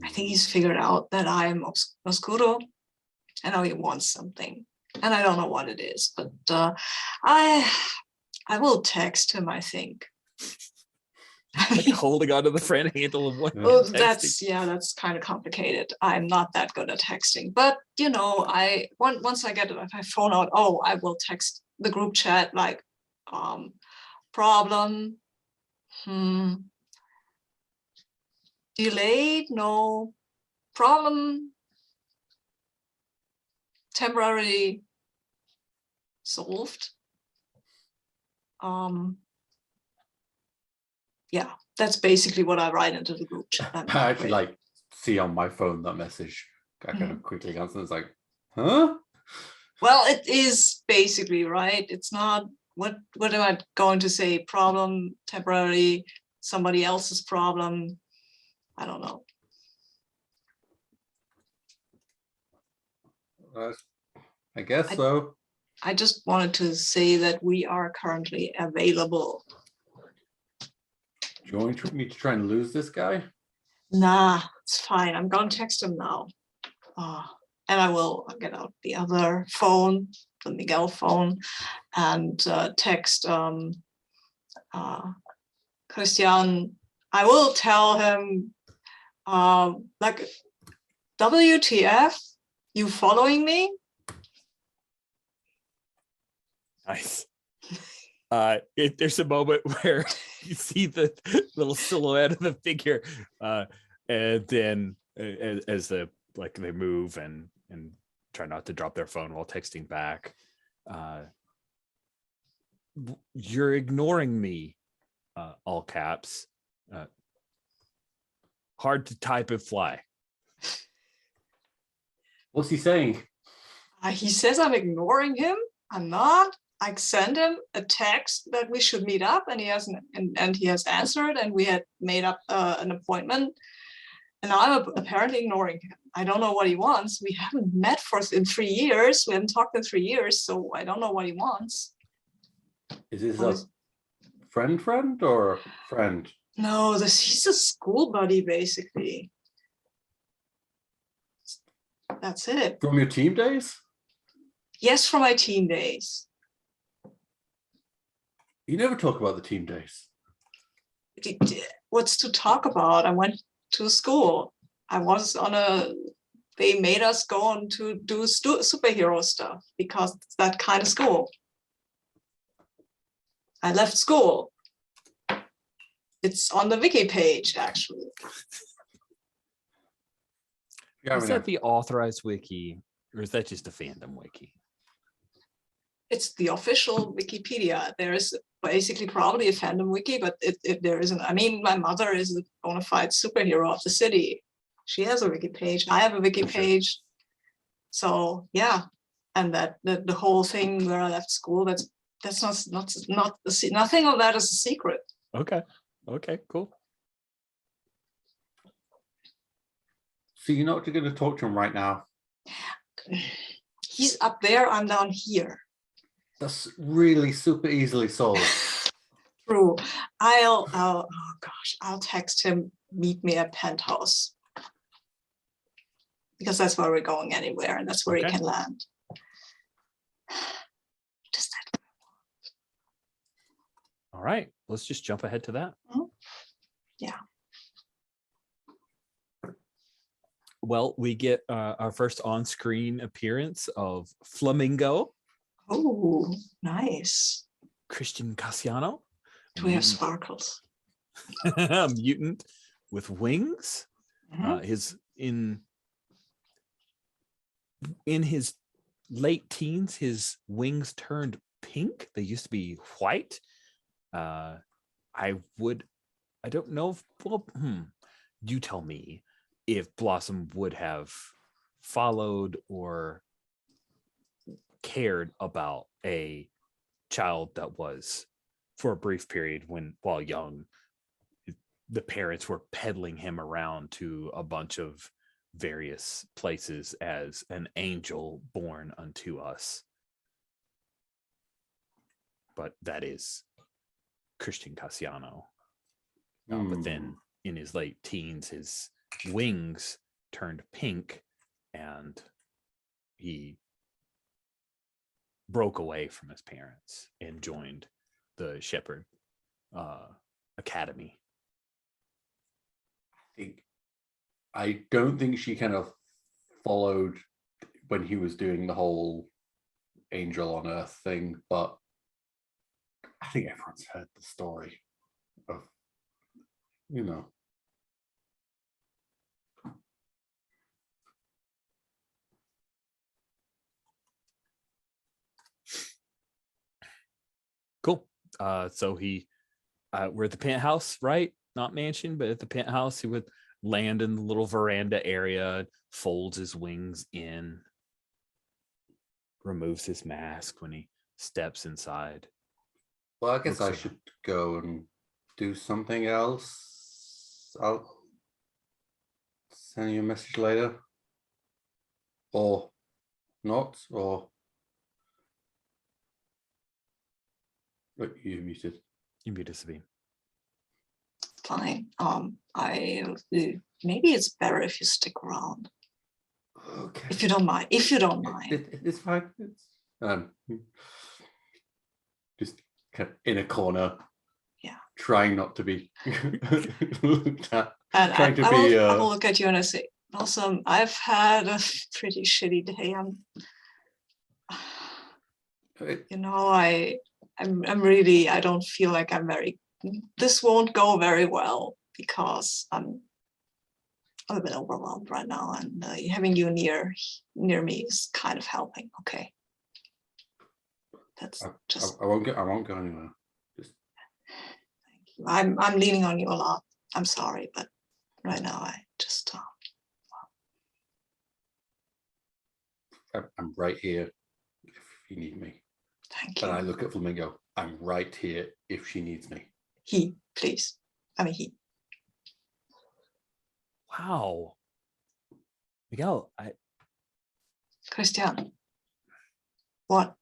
S2: I think he's figured out that I'm Oscuro. I know he wants something. And I don't know what it is, but I will text him, I think.
S1: Like holding onto the friend handle of what
S2: Oh,
S1: texting.
S2: that's kind of complicated. I'm not that good at texting, but once I get my phone out, I will text the group chat like, problem, delayed, no, problem, temporarily solved. Yeah, that's basically what I write into the group chat.
S3: I actually like see on my phone that message. I kind of quickly answer. It's like, huh?
S2: Well, it is basically right. It's not what am I going to say? Problem, temporary, somebody else's problem. I don't know.
S3: I guess so.
S2: I just wanted to say that we are currently available.
S3: Do you want me to try and lose this guy?
S2: Nah, it's fine. I'm gonna text him now. And I'll get out the other phone, the Miguel phone, and text Christian. I will tell him, like, WTF, you following me?
S1: Nice. There's a moment where you see the little silhouette of the figure, and then as they move and try not to drop their phone while texting back. You're ignoring me, all caps. Hard to type and fly.
S3: What's he saying?
S2: He says I'm ignoring him. I'm not. I sent him a text that we should meet up, and he hasn't, and he has answered, and we had made up an appointment. And I'm apparently ignoring him. I don't know what he wants. We haven't met in 3 years. We haven't talked in 3 years, so I don't know what he wants.
S3: Is this a friend or friend?
S2: No, he's a school buddy, basically. That's it.
S3: From your team days?
S2: Yes, from my teen days.
S3: You never talk about the team days.
S2: What's to talk about? I went to school. I was they made us go on to do superhero stuff because it's that kind of school. I left school. It's on the wiki page, actually.
S3: Yeah,
S1: Is that the authorized wiki, or is that just a fandom wiki?
S2: It's the official Wikipedia. There is basically probably a fandom wiki, but if there isn't, I mean, my mother is a bona fide superhero of the city. She has a wiki page. I have a wiki page. So yeah, and that the whole thing where I left school, that's not nothing of that is a secret.
S1: Okay, cool.
S3: So you're not going to talk to him right now?
S2: He's up there. I'm down here.
S3: That's really super easily solved.
S2: True. Oh gosh, I'll text him, meet me at Penthouse. Because that's where we're going anywhere, and that's where he can land. Just that.
S1: All right, let's just jump ahead to that.
S2: Yeah.
S1: Well, we get our first on-screen appearance of Flamingo.
S2: Oh, nice.
S1: Christian Cassiano.
S2: Do we have sparkles?
S1: A mutant with wings.
S2: Mm-hmm.
S1: In his late teens, his wings turned pink. They used to be white. I don't know if, you tell me if Blossom would have followed or cared about a child that was, for a brief period while young, the parents were peddling him around to a bunch of various places as an angel born unto us. But that is Christian Cassiano. But then in his late teens, his wings turned pink and he broke away from his parents and joined the Shepherd Academy.
S3: I don't think she kind of followed when he was doing the whole angel on earth thing, but I think everyone's heard the story of,
S1: Cool. So we're at the penthouse, right? Not mansion, but at the penthouse. He would land in the little veranda area, folds his wings in, removes his mask when he steps inside.
S3: Well, I guess
S1: Looks
S3: I
S1: around.
S3: should go and do something else. I'll send you a message later. Or not, or oh, you muted.
S1: You muted Sabine.
S2: Fine. Maybe it's better if you stick around,
S3: Okay.
S2: if you don't mind. If you don't mind.
S3: It's fine. It's just kind of in a corner.
S2: Yeah.
S3: Trying not to be looked at.
S2: And
S3: Trying to
S2: I
S3: be.
S2: will look at you and I say, Blossom, I've had a pretty shitty day. I'm really, I don't feel like this won't go very well because I'm a bit overwhelmed right now, and having you near me is kind of helping. Okay. That's just.
S3: I won't go anywhere. Just.
S2: Thank you. I'm leaning on you a lot. I'm sorry, but right now I just.
S3: I'm right here if you need me.
S2: Thank you.
S3: And I look at Flamingo. I'm right here if she needs me.
S2: He, please. I mean, he.
S1: Wow. Miguel,
S2: Christian. What?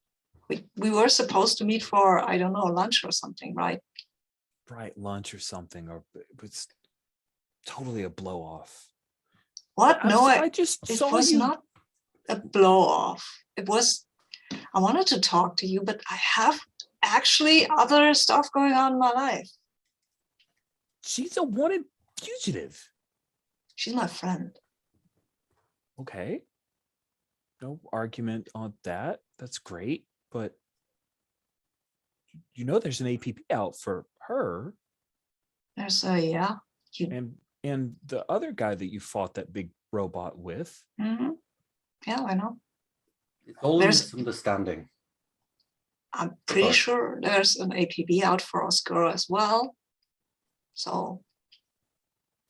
S2: We were supposed to meet for, I don't know, lunch or something, right?
S1: right, lunch or something, or it was totally a blow off.
S2: What? No,
S1: I just
S2: it
S1: saw
S2: was
S1: you.
S2: not a blow off. It was, I wanted to talk to you, but I have actually other stuff going on in my life.
S1: She's a wanted fugitive.
S2: She's my friend.
S1: Okay. No argument on that. That's great. But you know there's an APP out for her.
S2: There's a, yeah.
S1: And the other guy that you fought that big robot with.
S2: Mm-hmm. Yeah, I know.
S3: It's all
S2: There's-
S3: a misunderstanding.
S2: I'm pretty
S3: Sorry.
S2: sure there's an APB out for Oscar as well. So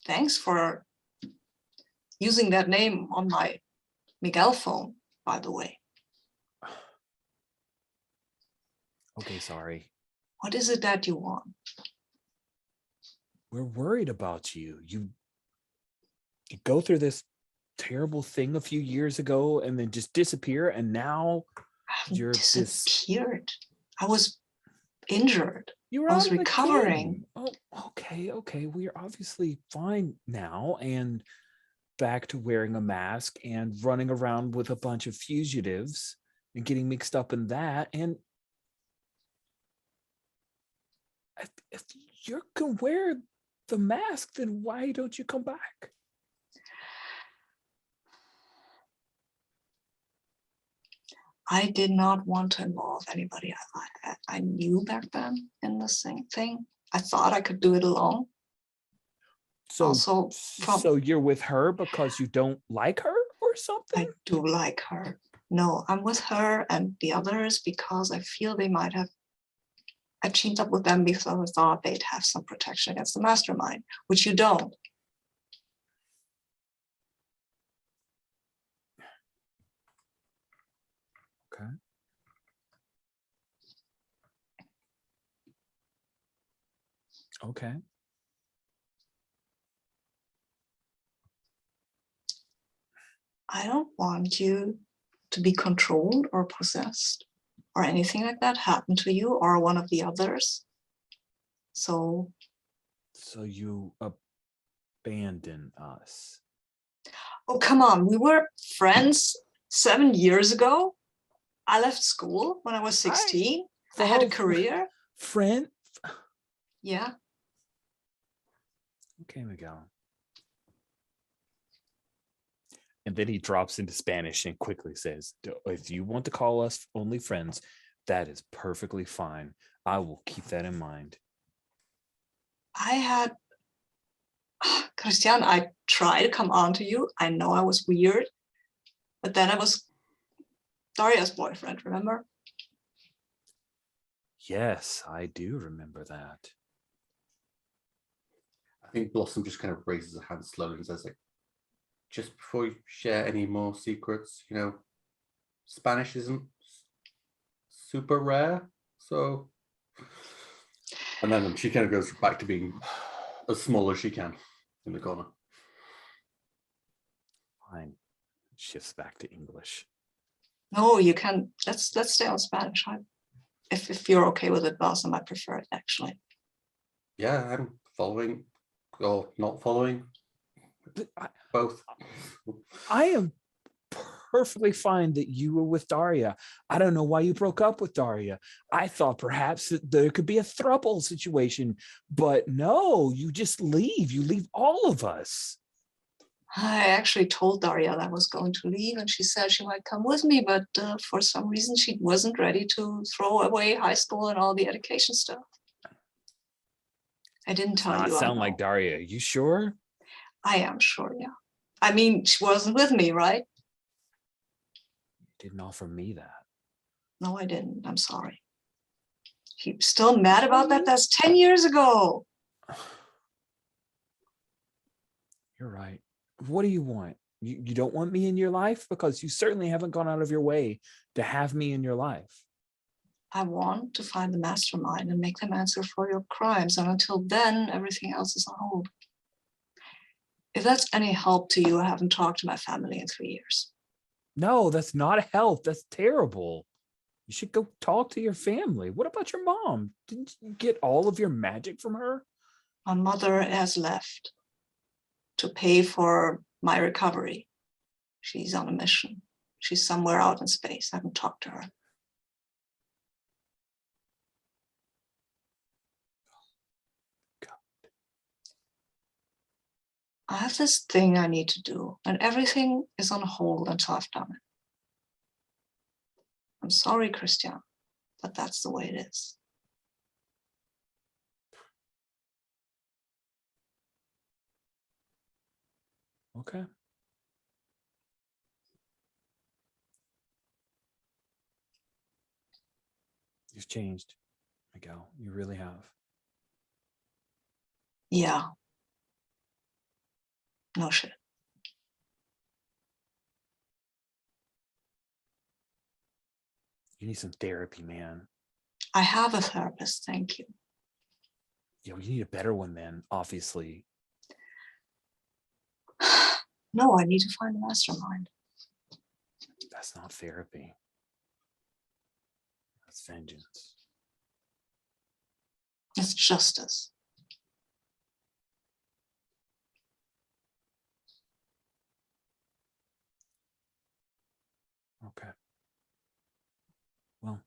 S2: thanks for using that name on my Miguel phone, by the way.
S1: Okay, sorry.
S2: What is it that you want?
S1: We're worried about you. You go through this terrible thing a few years ago and then just disappear, and now
S2: I
S1: you're
S2: disappeared. I was injured.
S1: you were
S2: I
S1: out
S2: was
S1: of the
S2: recovering.
S1: game. Oh, okay. We are obviously fine now and back to wearing a mask and running around with a bunch of fugitives and getting mixed up in that. And if you can wear the mask, then why don't you come back?
S2: I did not want to involve anybody I knew back then in the same thing. I thought I could do it alone.
S1: So,
S2: Also,
S1: so you're with her because you don't like her or something?
S2: I do like her. No, I'm with her and the others because I feel they might have. I teamed up with them because I thought they'd have some protection against the mastermind, which you don't.
S1: Okay. Okay.
S2: I don't want you to be controlled or possessed or anything like that happen to you or one of the others. So
S1: you abandon us.
S2: oh, come on. We were friends 7 years ago. I left school when I was 16. I had a career.
S1: Friend?
S2: Yeah.
S1: Okay, Miguel. And then he drops into Spanish and quickly says, if you want to call us only friends, that is perfectly fine. I will keep that in mind.
S2: Christian, I tried to come on to you. I know I was weird, but then I was Daria's boyfriend, remember?
S1: Yes, I do remember that.
S3: I think Blossom just kind of raises her hand slowly and says, like, just before you share any more secrets, Spanish isn't super rare, so. And then she kind of goes back to being as small as she can in the corner.
S1: Fine. Shifts back to English.
S2: No, you can. Let's stay on Spanish. If you're okay with it, Blossom, I prefer it actually.
S3: Yeah, I'm following or not following. Both.
S1: I am perfectly fine that you were with Daria. I don't know why you broke up with Daria. I thought perhaps that there could be a throuple situation, but no, you just leave. You leave all of us.
S2: I actually told Daria that I was going to leave, and she said she might come with me, but for some reason she wasn't ready to throw away high school and all the education stuff. I didn't tell
S1: Not
S2: you.
S1: sound like Daria. You sure?
S2: I am sure, yeah. I mean, she wasn't with me, right?
S1: Didn't offer me that.
S2: No, I didn't. I'm sorry. He's still mad about that? That's 10 years ago.
S1: You're right. What do you want? You don't want me in your life? Because you certainly haven't gone out of your way to have me in your life.
S2: I want to find the mastermind and make them answer for your crimes. And until then, everything else is on hold. If that's any help to you, I haven't talked to my family in 3 years.
S1: No, that's not help. That's terrible. You should go talk to your family. What about your mom? Didn't you get all of your magic from her?
S2: My mother has left to pay for my recovery. She's on a mission. She's somewhere out in space. I haven't talked to her. I have this thing I need to do, and everything is on hold until I've done it. I'm sorry, Christian, but that's the way it is.
S1: Okay. You've changed, Miguel. You really have.
S2: Yeah. No shit.
S1: You need some therapy, man.
S2: I have a therapist, thank you.
S1: You need a better one then, obviously.
S2: No, I need to find a mastermind.
S1: That's not therapy. That's vengeance.
S2: It's justice.
S1: Okay. Well,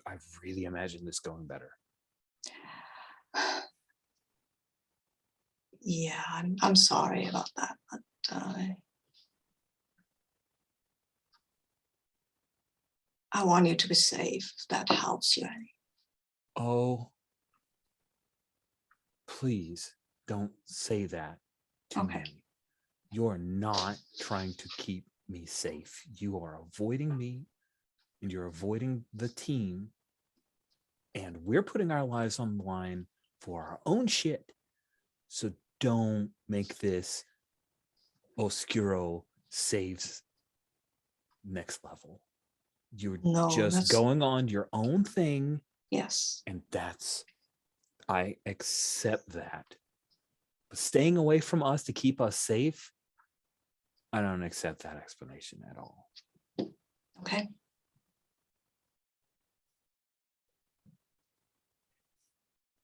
S1: I really imagine this going better.
S2: Yeah, I'm sorry about that, but I want you to be safe, if that helps you any.
S1: Oh, please don't say that to
S2: Okay.
S1: me. You're not trying to keep me safe. You are avoiding me and you're avoiding the team. And we're putting our lives on the line for our own shit. So don't make this Oscuro saves next level. You're just going on your own thing.
S2: Yes.
S1: And I accept that. But staying away from us to keep us safe, I don't accept that explanation at all.
S2: Okay.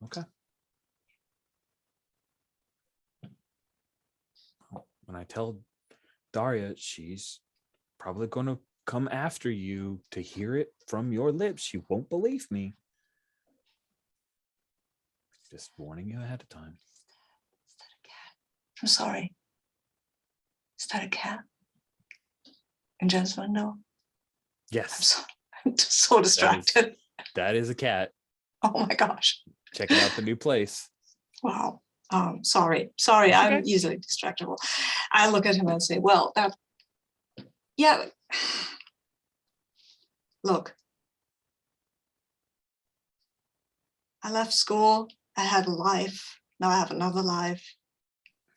S1: Okay. When I tell Daria, she's probably going to come after you to hear it from your lips. She won't believe me. Just warning you ahead of time.
S2: Is that a cat? I'm sorry. Is that a cat? In Jen's window?
S1: Yes.
S2: I'm just so distracted.
S1: That is a cat.
S2: Oh my gosh.
S1: Checking out the new place.
S2: Wow. Sorry. I'm
S1: okay.
S2: easily distractible. I look at him and say, well, yeah. Look, I left school. I had a life. Now I have another life.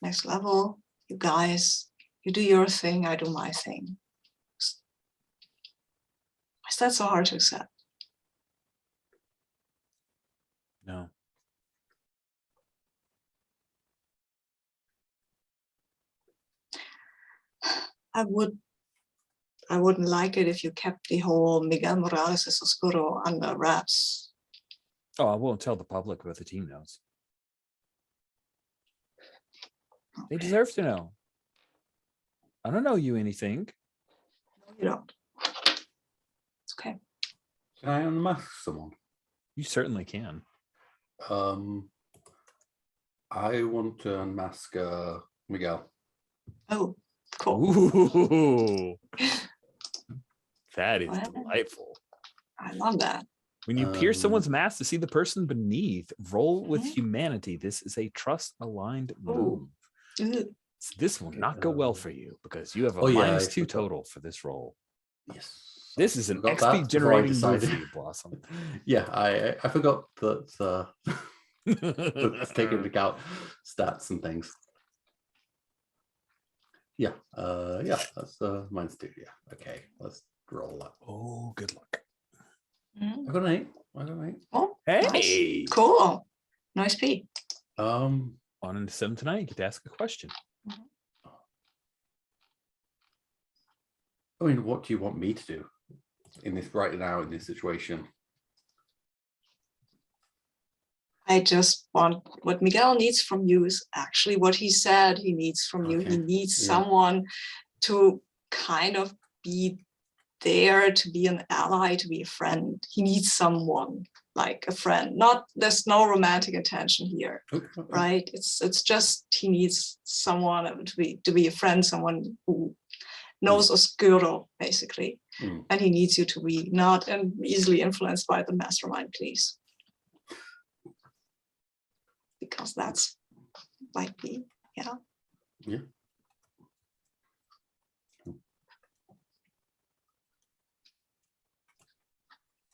S2: Next level. You guys, you do your thing. I do my thing. Why is that so hard to accept?
S1: No.
S2: I wouldn't like it if you kept the whole Miguel Morales is Oscuro under wraps.
S1: Oh, I won't tell the public, but the team knows. They
S2: Okay.
S1: deserve to know. I don't know you anything.
S2: No, you don't. It's okay.
S3: Can I unmask someone?
S1: You certainly can.
S3: I want to unmask Miguel.
S2: Oh, cool.
S1: Ooh, that is
S2: Well,
S1: delightful.
S2: I love that.
S1: When you pierce
S3: Um,
S1: someone's mask to see the person beneath, roll with
S2: Mhm.
S1: humanity. This is a trust-aligned
S2: Ooh.
S1: move.
S2: Ugh.
S1: This will not go well for you because you have a
S3: Oh, yeah, I
S1: -2
S3: forgot.
S1: total for this roll.
S3: Yes.
S1: This
S3: I
S1: is an
S3: forgot
S1: XP
S3: that before I
S1: generating move for
S3: decided.
S1: you, Blossom.
S3: Yeah, I forgot that let's take into account stats and things. Yeah, that's mine's too. Yeah, okay, let's roll that.
S1: Oh, good luck.
S2: Mhm.
S3: I got an 8. I got an 8.
S2: Oh, nice.
S1: Hey,
S2: Cool. Nice P.
S3: Um,
S1: on into 7 tonight. You get to ask a question.
S3: I mean, what do you want me to do in this right now in this situation?
S2: I just want what Miguel needs from you is actually what he said he needs from you. He
S3: Okay,
S2: needs
S3: yeah.
S2: someone to kind of be there, to be an ally, to be a friend. He needs someone like a friend. Not, there's no romantic intention here,
S3: Okay.
S2: right? It's just he needs someone to be a friend, someone who knows Oscuro, basically.
S3: Mm.
S2: And he needs you to be not easily influenced by the mastermind, please. Because that's might be, yeah.
S3: Yeah.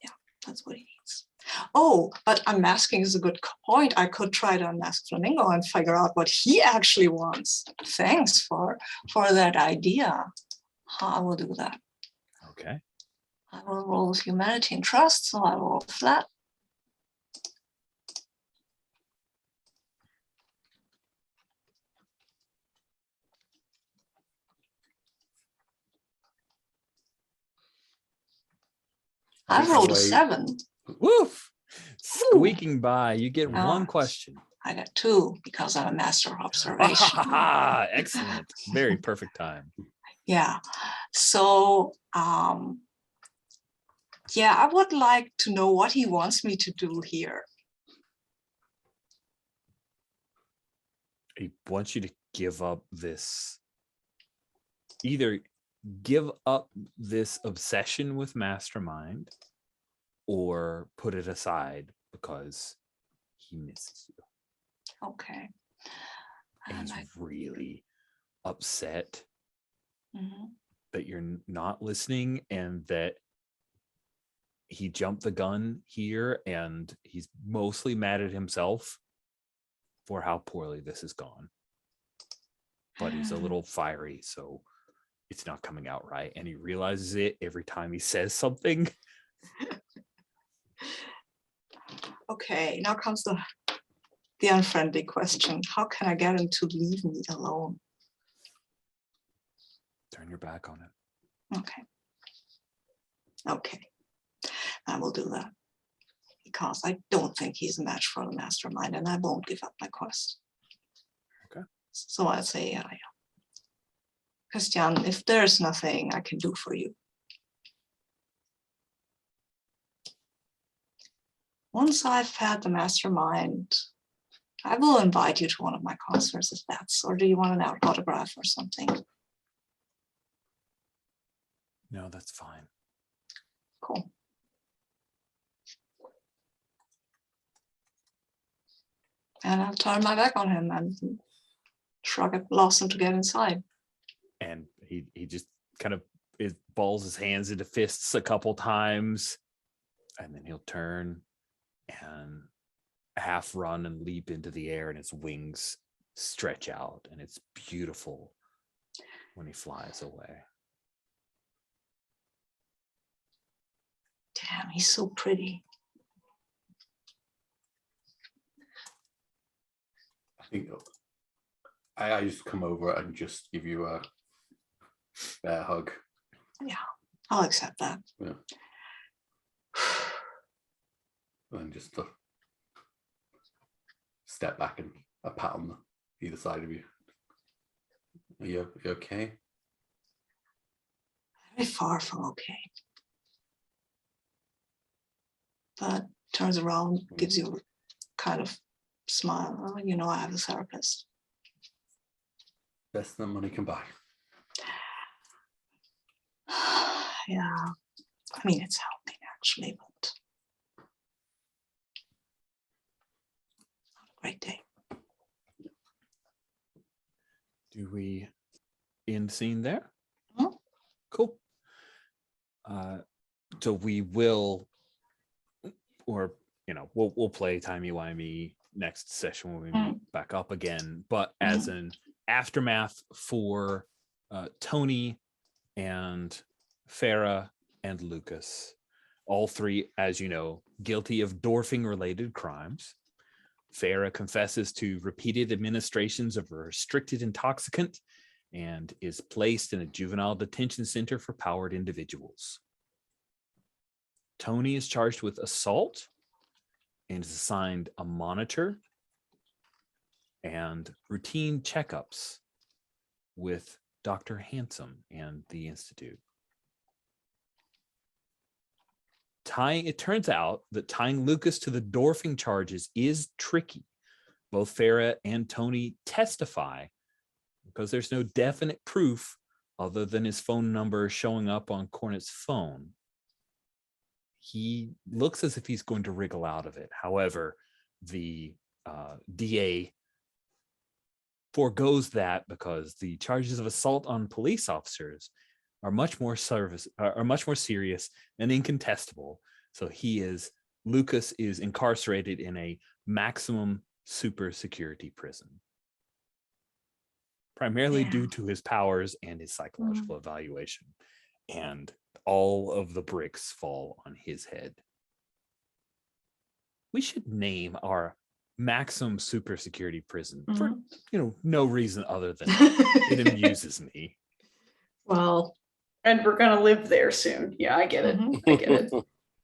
S2: Yeah, that's what he needs. Oh, but unmasking is a good point. I could try to unmask Flamingo and figure out what he actually wants. Thanks for that idea. I will do that.
S1: Okay.
S2: I will roll humanity and trust, so I will roll flat. I rolled a 7.
S1: Woof. Squeaking by. You get
S2: Ah.
S1: one question.
S2: I got 2 because I'm a master of observation.
S1: Excellent. Very perfect time.
S2: Yeah. So yeah, I would like to know what he wants me to do here.
S1: He wants you to give up this. Either give up this obsession with Mastermind or put it aside because he misses you.
S2: Okay.
S1: And he's
S2: And
S1: really upset
S2: Mhm.
S1: that you're not listening and that he jumped the gun here, and he's mostly mad at himself for how poorly this has gone. But he's a little fiery, so it's not coming out right. And he realizes it every time he says something.
S2: Okay, now comes the unfriendly question. How can I get him to leave me alone?
S1: Turn your back on him.
S2: Okay. Okay. I will do that. Because I don't think he's a match for the mastermind, and I won't give up my quest.
S1: Okay.
S2: So I'll say, yeah. Christian, if there's nothing I can do for you, once I've had the mastermind, I will invite you to one of my concerts if that's, or do you want an autograph or something?
S1: No, that's fine.
S2: Cool. And I'll turn my back on him and shrug at Blossom to get inside.
S1: And he just kind of balls his hands into fists a couple times, and then he'll turn and half run and leap into the air, and its wings stretch out, and it's beautiful when he flies away.
S2: Damn, he's so pretty.
S3: I think I just come over and just give you a bear hug.
S2: Yeah, I'll accept that.
S3: Yeah. And just step back and a pat on either side of you. Are you okay?
S2: Very far from okay. But turns around, gives you a kind of smile. Oh, you know, I have a therapist.
S3: Best that money can buy.
S2: Yeah, I mean, it's helping actually, but not a great day.
S1: Do we end scene there?
S2: Mhm.
S1: Cool. So we will, or we'll play timey-wimey next session when we meet back up again. But as an aftermath for Toni and Farah and Lucas, all three, as you know, guilty of dwarfing-related crimes. Farah confesses to repeated administrations of a restricted intoxicant and is placed in a juvenile detention center for powered individuals. Toni is charged with assault and is assigned a monitor and routine checkups with Dr. Handsome and the Institute. It turns out that tying Lucas to the dwarfing charges is tricky. Both Farah and Toni testify because there's no definite proof other than his phone number showing up on Cornet's phone. He looks as if he's going to wriggle out of it. However, the DA forgoes that because the charges of assault on police officers are much more serious and incontestable. So Lucas is incarcerated in a maximum super security prison, primarily due to his powers and his psychological evaluation. And all of the bricks fall on his head. We should name our maximum super security prison for no reason other than it amuses me.
S2: Well,
S5: and we're gonna live there soon. Yeah, I get it. I get it.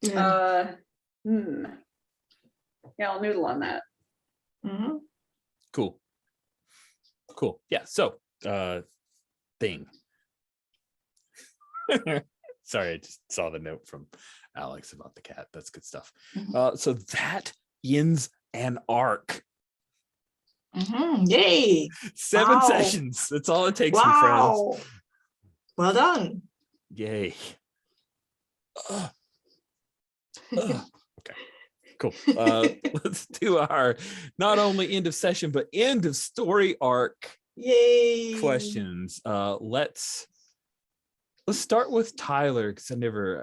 S2: yeah.
S5: Yeah, I'll noodle on that.
S1: Cool. Yeah. So, thing. Sorry, I just saw the note from Alex about the cat. That's good stuff. So that ends an arc.
S2: Yay!
S1: 7 sessions. That's all it takes, my friends.
S2: Well done.
S1: Yay. Okay, cool. Let's do our not only end of session, but end of story arc.
S2: Yay!
S1: Questions. Let's start with Tyler, because I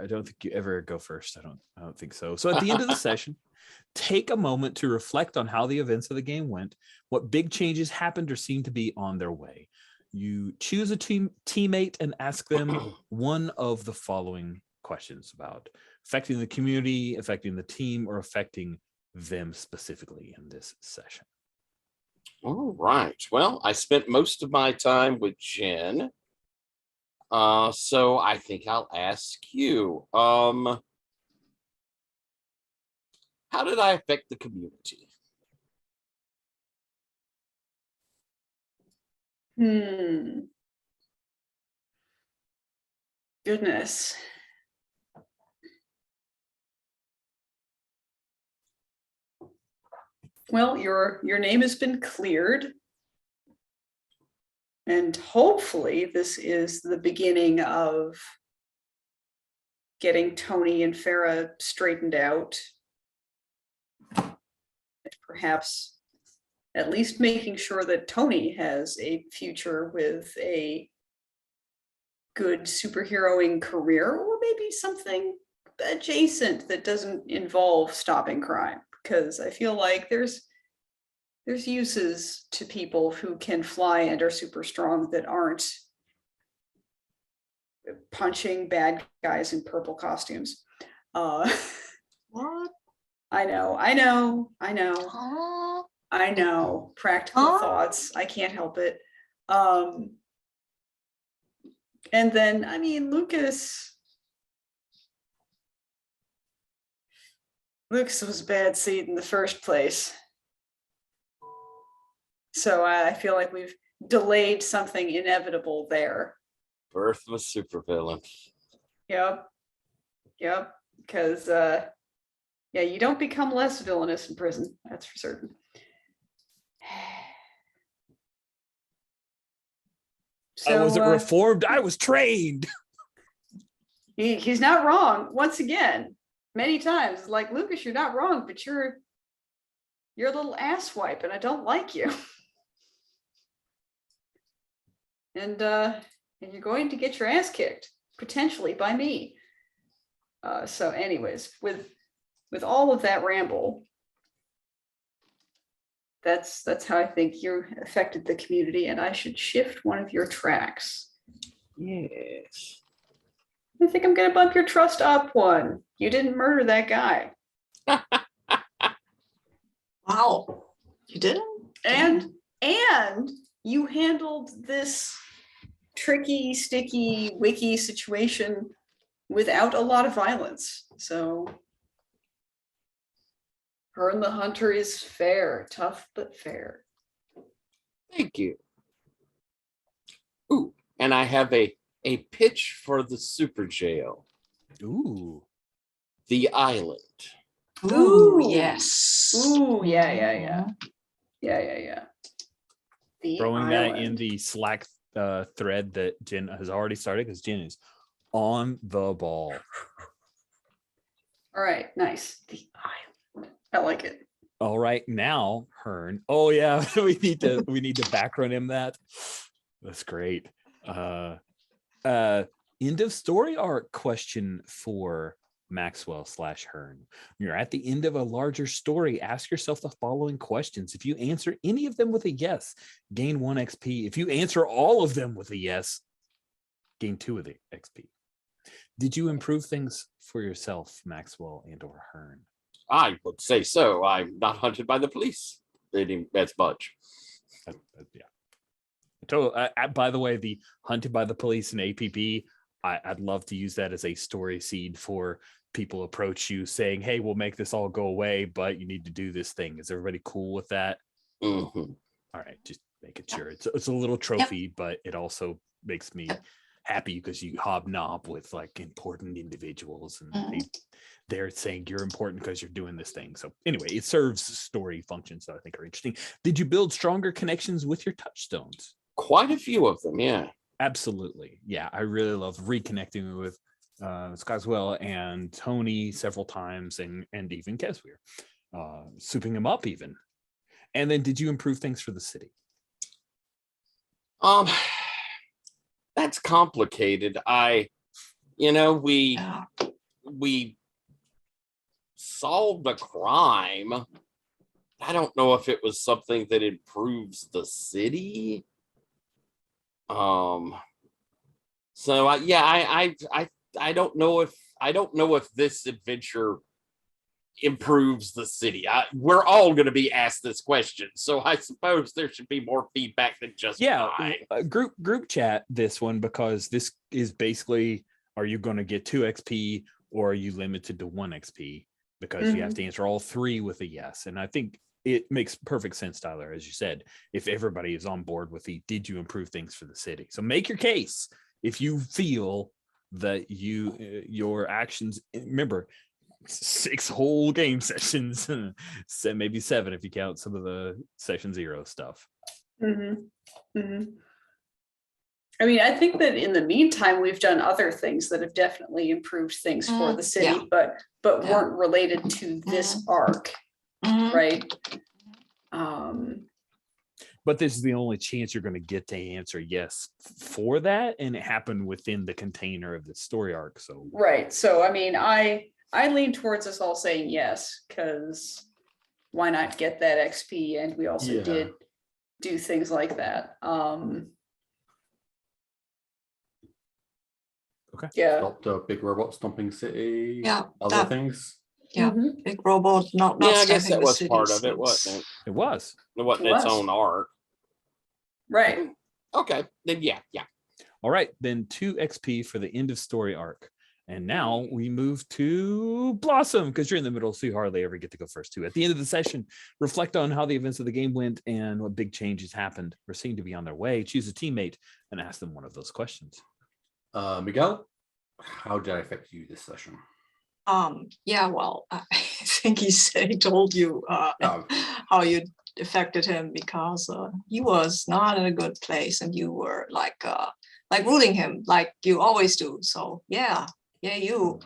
S1: don't think you ever go first. I don't think so. So at the end of the session, take a moment to reflect on how the events of the game went, what big changes happened or seemed to be on their way. You choose a teammate and ask them one of the following questions about affecting the community, affecting the team, or affecting them specifically in this session.
S4: All right. Well, I spent most of my time with Jen. So I think I'll ask you, how did I affect the community?
S5: Goodness. Well, your name has been cleared. And hopefully this is the beginning of getting Toni and Farah straightened out. Perhaps at least making sure that Toni has a future with a good superheroing career, or maybe something adjacent that doesn't involve stopping crime. because I feel like there's uses to people who can fly and are super strong that aren't punching bad guys in purple costumes.
S2: What?
S5: I know. Practical thoughts. I can't help it. And then, I mean, Lucas was a bad seed in the first place. So I feel like we've delayed something inevitable there.
S4: Birth of a supervillain.
S5: Yep. Because you don't become less villainous in prison. That's for certain.
S1: I wasn't reformed. I was trained.
S5: He's not wrong. Once again, many times, like, Lucas, you're not wrong, but you're a little asswipe, and I don't like you. And you're going to get your ass kicked, potentially by me. So, anyways, with all of that ramble, that's how I think you affected the community, and I should shift one of your tracks.
S4: Yes.
S5: I think I'm gonna bump your trust up one. You didn't murder that guy.
S2: Wow. You didn't?
S5: And you handled this tricky, sticky, wiki situation without a lot of violence. So Hearn the Hunter is fair, tough but fair.
S4: Thank you. Ooh, and I have a pitch for the super jail.
S1: Ooh.
S4: The island.
S2: Ooh, yes.
S5: Ooh, yeah. The
S1: Throwing that in
S5: island.
S1: the Slack thread that Jen has already started, because Jen is on the ball.
S5: All right, nice. The island. I like it.
S1: All right, now Hearn. Oh yeah, we need to backronym that. That's great. End of story arc question for Maxwell / Hearn. You're at the end of a larger story. Ask yourself the following questions. If you answer any of them with a yes, gain 1 XP. If you answer all of them with a yes, gain 2 of the XP. Did you improve things for yourself, Maxwell and/or Hearn?
S4: I would say so. I'm not hunted by the police as much.
S1: Yeah. So, by the way, the hunted by the police and APP, I'd love to use that as a story seed for people approach you saying, hey, we'll make this all go away, but you need to do this thing. Is everybody cool with that?
S4: Mm-hmm.
S1: All right, just making sure. It's a little trophy, but it also makes me happy because you hobnob with like important individuals and they're saying you're important because you're doing this thing. So anyway, it serves story functions that I think are interesting. Did you build stronger connections with your touchstones?
S4: Quite a few of them, yeah.
S1: Absolutely. Yeah, I really love reconnecting with Scottswell and Toni several times and even Kesweir, souping him up even. And then did you improve things for the city?
S4: That's complicated. We solved a crime. I don't know if it was something that improves the city. So I don't know if this adventure improves the city. We're all going to be asked this question, so I suppose there should be more feedback than just mine.
S1: Group chat this one, because this is basically, are you going to get 2 XP or are you limited to 1 XP? Because you have to answer all 3 with a yes. And I think it makes perfect sense, Tyler, as you said, if everybody is on board with did you improve things for the city? So make your case if you feel that your actions, remember, 6 whole game sessions, maybe 7 if you count some of the session 0 stuff.
S5: I mean, I think that in the meantime, we've done other things that have definitely improved things for the city, but weren't related to this arc, right?
S1: But this is the only chance you're going to get to answer yes for that, and it happened within the container of the story arc. So
S5: right. So I mean, I lean towards us all saying yes, because why not get that XP? And we also
S3: Yeah.
S5: did do things like that.
S1: Okay.
S5: Yeah.
S3: Stopped a big robot stomping city.
S2: Yeah,
S3: Other
S2: that-
S3: things.
S2: Yeah,
S5: Mhm.
S2: big robot, not
S4: Yeah, I guess
S2: stopping
S4: that
S2: the
S4: was part
S2: cities,
S4: of it, wasn't it?
S1: It was.
S4: It wasn't
S5: It
S4: its
S5: was.
S4: own arc.
S5: Right.
S4: Okay, then yeah.
S1: All right, then 2 XP for the end of story arc. And now we move to Blossom, because you're in the middle, so you hardly ever get to go first too. At the end of the session, reflect on how the events of the game went and what big changes happened or seem to be on their way. Choose a teammate and ask them one of those questions.
S3: Miguel, how did I affect you this session?
S2: Yeah, well, I think he told you
S3: Oh.
S2: how you affected him, because he was not in a good place and you were like ruling him like you always do. So yeah, you.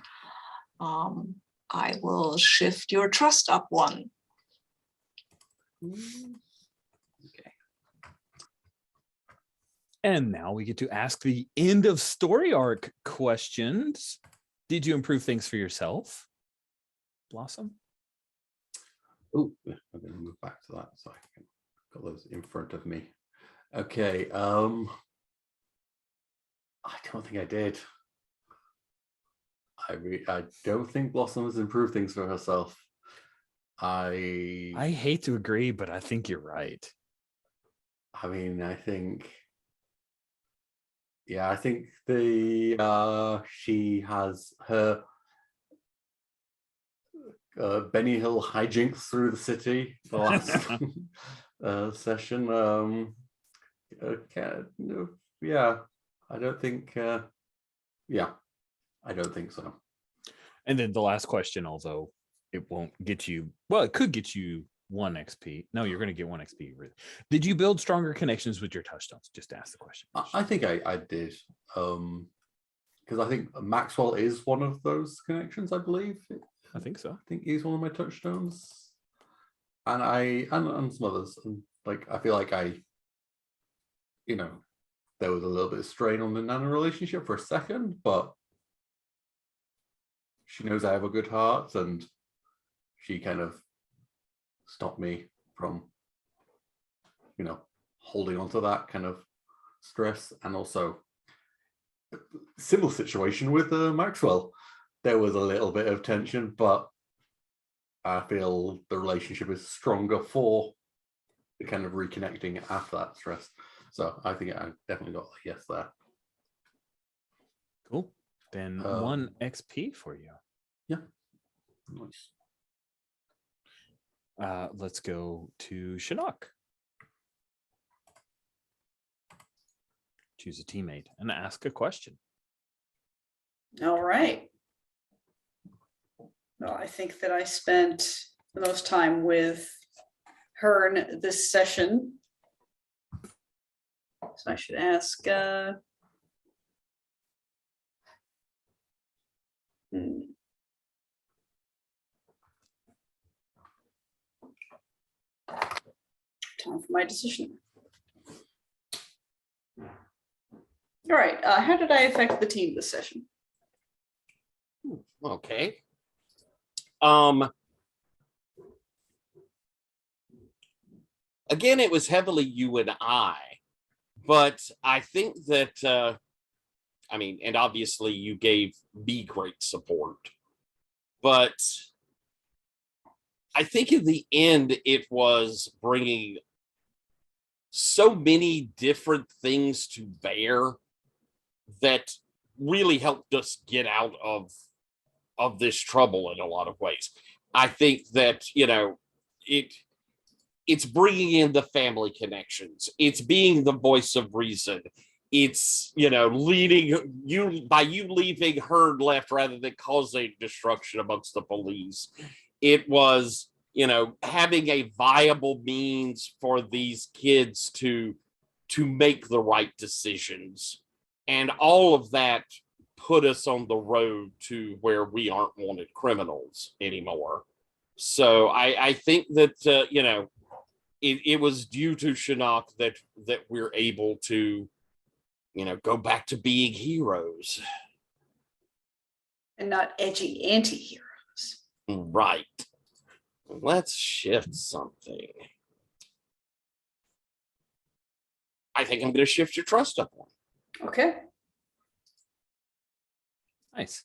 S2: I will shift your trust up 1.
S3: Okay.
S1: And now we get to ask the end of story arc questions. Did you improve things for yourself, Blossom?
S3: Oh, I'm going to move back to that so I can got those in front of me. Okay. I don't think I did. I don't think Blossom has improved things for herself.
S1: I hate to agree, but I think you're right.
S3: I mean, I think the she has her Benny Hill hijinks through the city the last session. Yeah, I don't think. I don't think so.
S1: And then the last question, although it won't get you, well, it could get you 1 XP. No, you're going to get 1 XP. Did you build stronger connections with your touchstones? Just ask the question.
S3: I think I did. Because I think Maxwell is one of those connections, I believe.
S1: I think so.
S3: I think he's one of my touchstones. And some others. And like I feel like there was a little bit of strain on the Nana relationship for a second, but she knows I have a good heart, and she kind of stopped me from, holding on to that kind of stress. And also, similar situation with Maxwell. There was a little bit of tension, but I feel the relationship is stronger for the kind of reconnecting after that stress. So I think I definitely got a yes there.
S1: Cool. Then 1 XP for you.
S3: Yeah. Nice.
S1: Let's go to Shinnok. Choose a teammate and ask a question.
S5: All right. Well, I think that I spent the most time with Hearn this session. So I should ask, time for my decision. All right, how did I affect the team this session?
S4: Okay. Again, it was heavily you and I, but I think that, and obviously you gave me great support, but I think in the end, it was bringing so many different things to bear that really helped us get out of this trouble in a lot of ways. I think that, it's bringing in the family connections. It's being the voice of reason. It's, leading you by you leaving Hearn left rather than causing destruction amongst the police. It was, having a viable means for these kids to make the right decisions. And all of that put us on the road to where we aren't wanted criminals anymore. So I think that, it was due to Shinnok that we're able to, go back to being heroes.
S5: And not edgy anti-heroes.
S4: Right. Let's shift something. I think I'm going to shift your trust up one.
S5: Okay.
S1: Nice.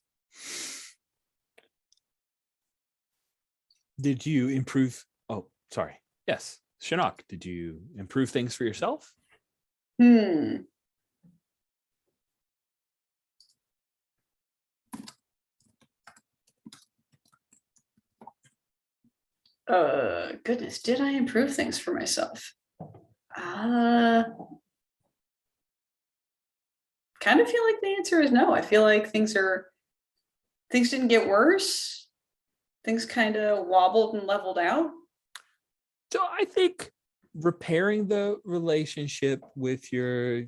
S1: Did you improve? Oh, sorry. Yes. Shinnok, did you improve things for yourself?
S5: Goodness, did I improve things for myself? Kind of feel like the answer is no. I feel like things didn't get worse. Things kind of wobbled and leveled out.
S1: So I think repairing the relationship with your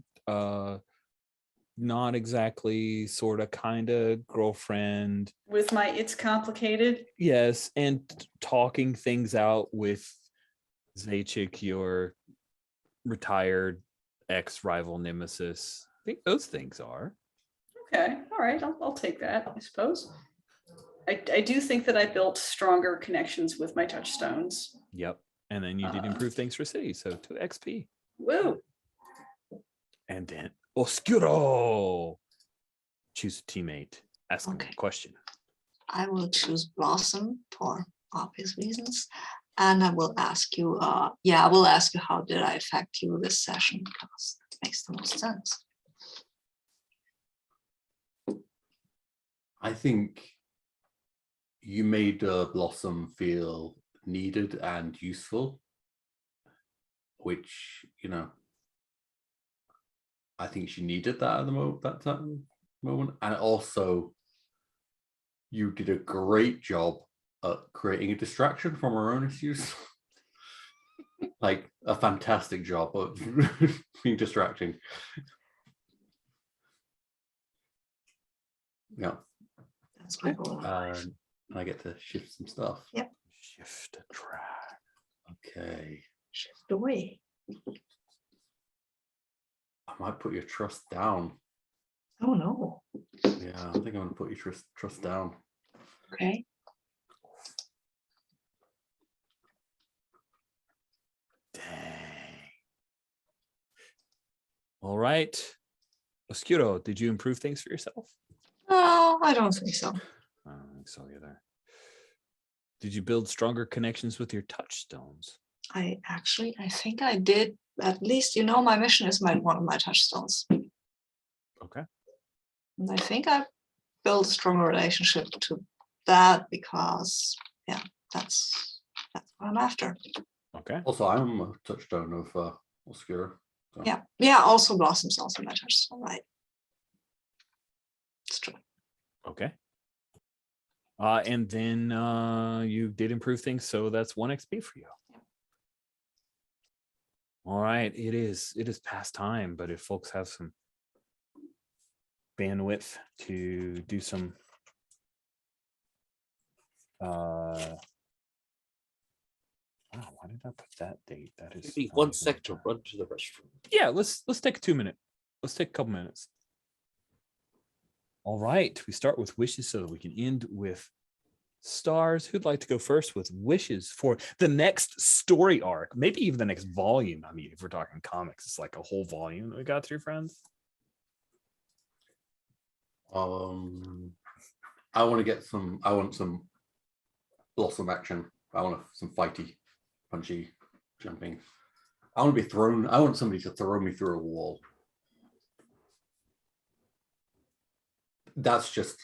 S1: not exactly sort of kind of girlfriend.
S5: With my it's complicated.
S1: Yes, and talking things out with Zaychik, your retired ex-rival nemesis. I think those things are.
S5: Okay, all right, I'll take that, I suppose. I do think that I built stronger connections with my touchstones.
S1: Yep. And then you did improve things for City, so 2 XP.
S5: Woo!
S1: And then Oscuro. Choose a teammate. Ask him
S2: Okay.
S1: a question.
S2: I will choose Blossom for obvious reasons. And I will ask you, I will ask you how did I affect you this session, because it makes the most sense.
S3: I think you made Blossom feel needed and useful, which, you know, I think she needed that at the moment. And also, you did a great job at creating a distraction from her own issues. Like a fantastic job of being distracting. Yeah.
S2: That's my goal in life.
S3: And I get to shift some stuff.
S2: Yep.
S1: Shift a track.
S3: Okay.
S2: Shift away.
S3: I might put your trust down.
S2: Oh no.
S3: Yeah, I think I'm gonna put your trust down.
S2: Okay.
S1: Dang. All right. Oscuro, did you improve things for yourself?
S2: No, I don't think so.
S1: I don't think so either. Did you build stronger connections with your touchstones?
S2: I think I did. At least, my mission is one of my touchstones.
S1: Okay.
S2: And I think I built a stronger relationship to that because, that's what I'm after.
S1: Okay.
S3: Also, I'm a touchstone of Oscuro. So.
S2: Yeah. Also, Blossom's also my touchstone, right? It's true.
S1: Okay. And then you did improve things, so that's 1 XP for you. All right, it is past time, but if folks have some bandwidth to do some why did I put that date? That is
S4: Maybe 1 sec to run to the restroom.
S1: Yeah, let's take 2 minutes. Let's take a couple minutes. All right, we start with wishes so that we can end with stars. Who'd like to go first with wishes for the next story arc? Maybe even the next volume. I mean, if we're talking comics, it's like a whole volume that we got through, friends.
S3: I want some Blossom action. I want some fighty, punchy, jumping. I want somebody to throw me through a wall. That's just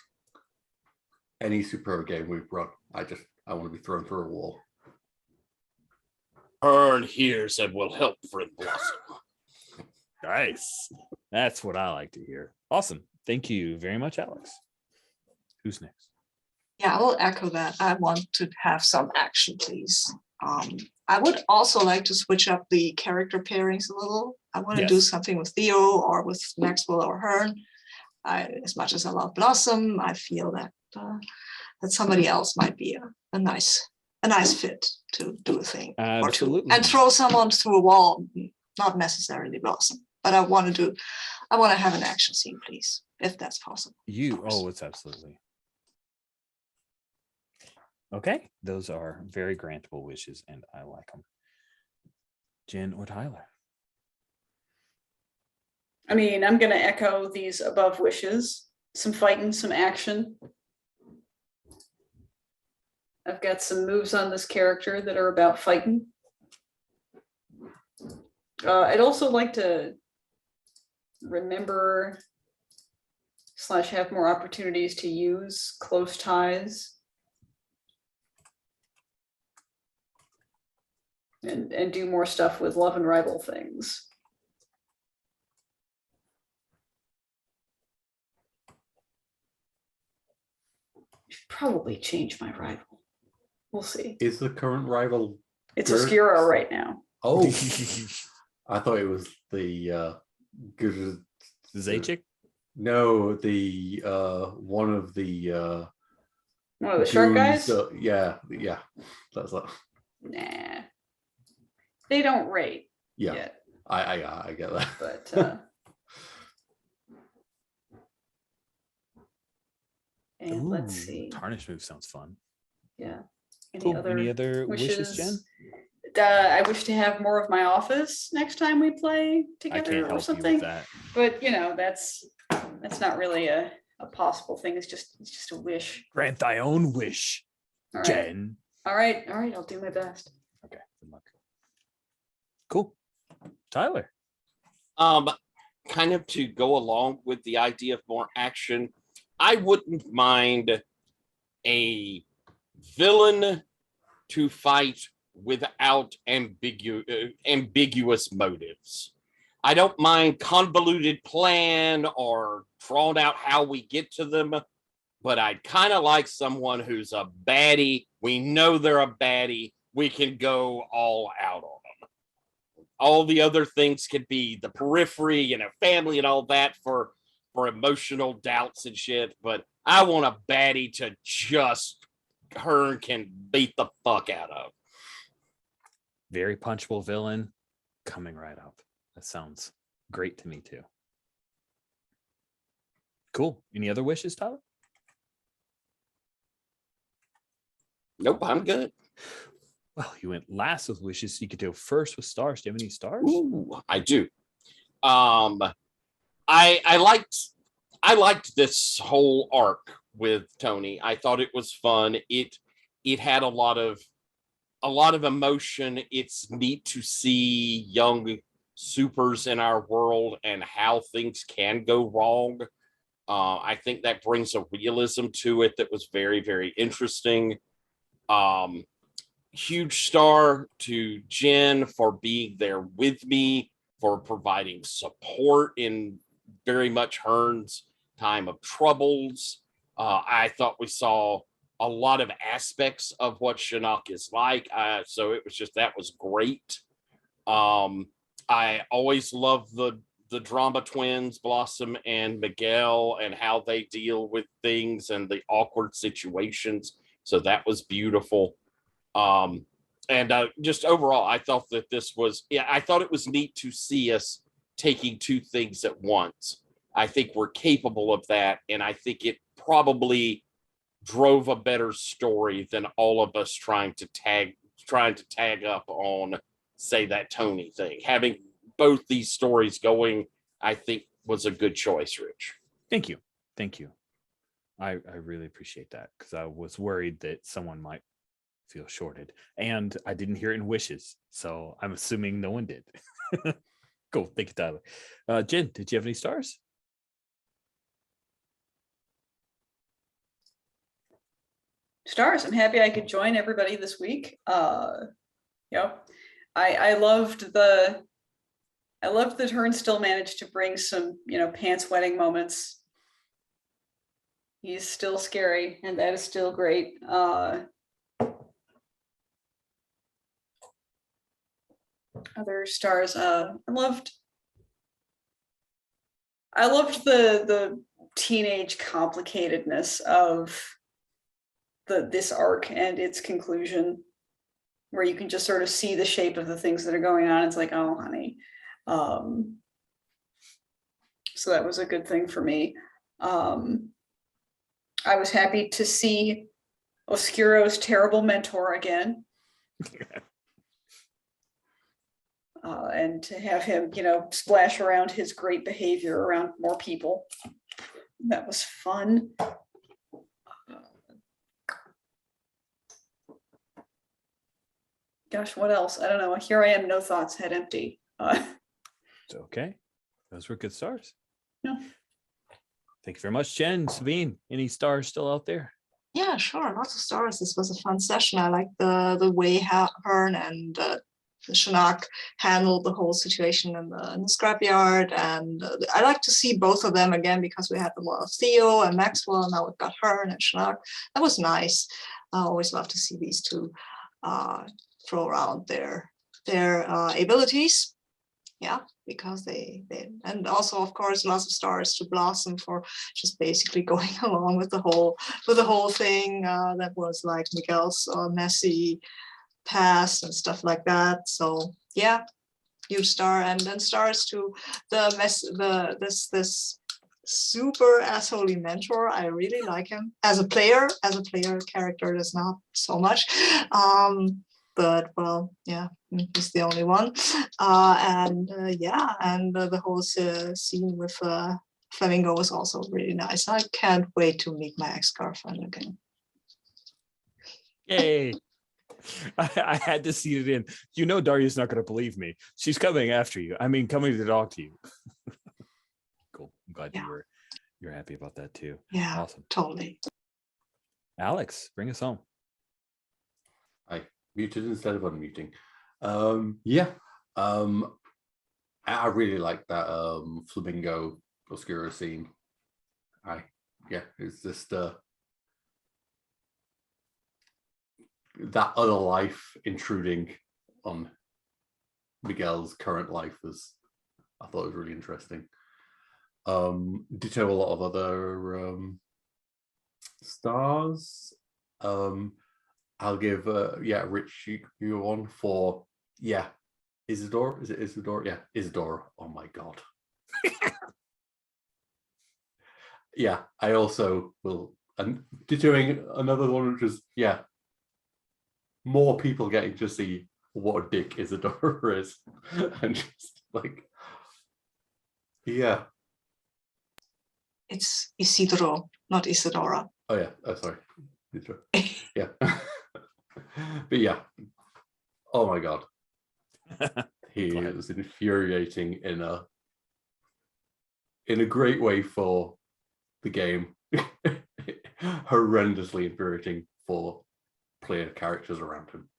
S3: any superhero game we've run. I want to be thrown through a wall.
S4: Hearn hears and will help friend Blossom.
S1: Nice. That's what I like to hear. Awesome. Thank you very much, Alex. Who's next?
S2: Yeah, I will echo that. I want to have some action, please. I would also like to switch up the character pairings a little. I want to do something with Theo or with Maxwell or Hearn. As much as I love Blossom, I feel that that somebody else might be a nice fit to do a thing.
S1: Absolutely.
S2: And throw someone through a wall, not necessarily Blossom. But I want to have an action scene, please, if that's possible.
S1: It's absolutely. Okay, those are very grantable wishes, and I like them. Jen or Tyler?
S5: I mean, I'm going to echo these above wishes. Some fighting, some action. I've got some moves on this character that are about fighting. I'd also like to remember / have more opportunities to use close ties. And do more stuff with love and rival things. Should probably change my rival. We'll see.
S3: Is the current rival?
S5: It's
S3: Gert?
S5: Oscuro right now.
S3: Oh, I thought it was the good.
S1: Zajic?
S3: No, the one of the
S5: One of the shark
S3: goons,
S5: guys?
S3: yeah, that's that.
S5: Nah. They don't rate
S3: Yeah,
S5: yet.
S3: I get that.
S5: But and let's see.
S1: Tarnish move sounds fun.
S5: Yeah.
S1: Cool. Any other wishes, Jen?
S5: I wish to have more of my office next time we play
S1: I
S5: together
S1: can't
S5: or
S1: help
S5: something.
S1: you with that.
S5: But you know, that's not really a possible thing. It's just a wish.
S1: Grant thy own wish,
S5: All right.
S1: Jen.
S5: All right. I'll do my best.
S1: Okay, good luck. Cool. Tyler.
S4: Kind of to go along with the idea of more action, I wouldn't mind a villain to fight without ambiguous motives. I don't mind convoluted plan or drawn out how we get to them, but I'd kind of like someone who's a baddie. We know they're a baddie. We can go all out on them. All the other things could be the periphery, you know, family and all that for emotional doubts and shit. But I want a baddie to just Hearn can beat the fuck out of.
S1: Very punchable villain coming right up. That sounds great to me too. Cool. Any other wishes, Tyler?
S4: Nope, I'm good.
S1: Well, you went last with wishes. So you could go first with stars. Do you have any stars?
S4: Ooh, I do. I liked this whole arc with Toni. I thought it was fun. It had a lot of emotion. It's neat to see young supers in our world and how things can go wrong. I think that brings a realism to it that was very, very interesting. Huge star to Jen for being there with me, for providing support in very much Hearn's time of troubles. I thought we saw a lot of aspects of what Shinnok is like. So it was just, that was great. I always love the drama twins, Blossom and Miguel, and how they deal with things and the awkward situations. So that was beautiful. And just overall, I thought that this was, I thought it was neat to see us taking two things at once. I think we're capable of that. And I think it probably drove a better story than all of us trying to tag up on, say, that Toni thing. Having both these stories going, I think was a good choice, Rich.
S1: Thank you. I really appreciate that, because I was worried that someone might feel shorted, and I didn't hear it in wishes, so I'm assuming no one did. Cool. Thank you, Tyler. Jen, did you have any stars?
S5: Stars. I'm happy I could join everybody this week. I loved that Hearn still managed to bring some, pants wetting moments. He's still scary, and that is still great. Other stars. I loved the teenage complicatedness of this arc and its conclusion, where you can just sort of see the shape of the things that are going on. It's like, oh, honey. So that was a good thing for me. I was happy to see Oscuro's terrible mentor again. And to have him, splash around his great behavior around more people. That was fun. Gosh, what else? I don't know. Here I am, no thoughts, head empty.
S1: It's okay. Those were good stars.
S5: Yeah.
S1: Thank you very much, Jen. Sabine, any stars still out there?
S2: Yeah, sure. Lots of stars. This was a fun session. I like the way Hearn and Shinnok handled the whole situation in the scrapyard. And I like to see both of them again because we had a lot of Theo and Maxwell. And now we've got Hearn and Shinnok. That was nice. I always love to see these two throw around their abilities. Yeah, because they and also of course lots of stars to Blossom for just basically going along with the whole thing that was like Miguel's messy past and stuff like that. So yeah, huge star. And then stars to this super assholey mentor. I really like him as a player character is not so much. But well, yeah, he's the only one. And the whole scene with Flamingo was also really nice. I can't wait to meet my ex-girlfriend again.
S1: Yay. I had to see it in. Daria's not going to believe me. She's coming after you. I mean, coming to talk to you. Cool. I'm glad you're happy about that too.
S2: Yeah,
S1: awesome.
S2: Totally.
S1: Alex, bring us home.
S3: Muted instead of unmuting. I really like that Flamingo Oscuro scene. It's just that other life intruding on Miguel's current life I thought was really interesting. Ditto a lot of other stars. I'll give Rich you one for Isidore. Is it Isidore? Yeah, Isidore. Oh my god. Yeah, I also will, and dittoing another one, which is more people getting to see what a dick Isidore is, and just like
S2: It's Isidro, not Isadora.
S3: Oh yeah, sorry, Isidore. Yeah. But yeah, oh my god, he is infuriating in a great way for the game. Horrendously infuriating for player characters around him.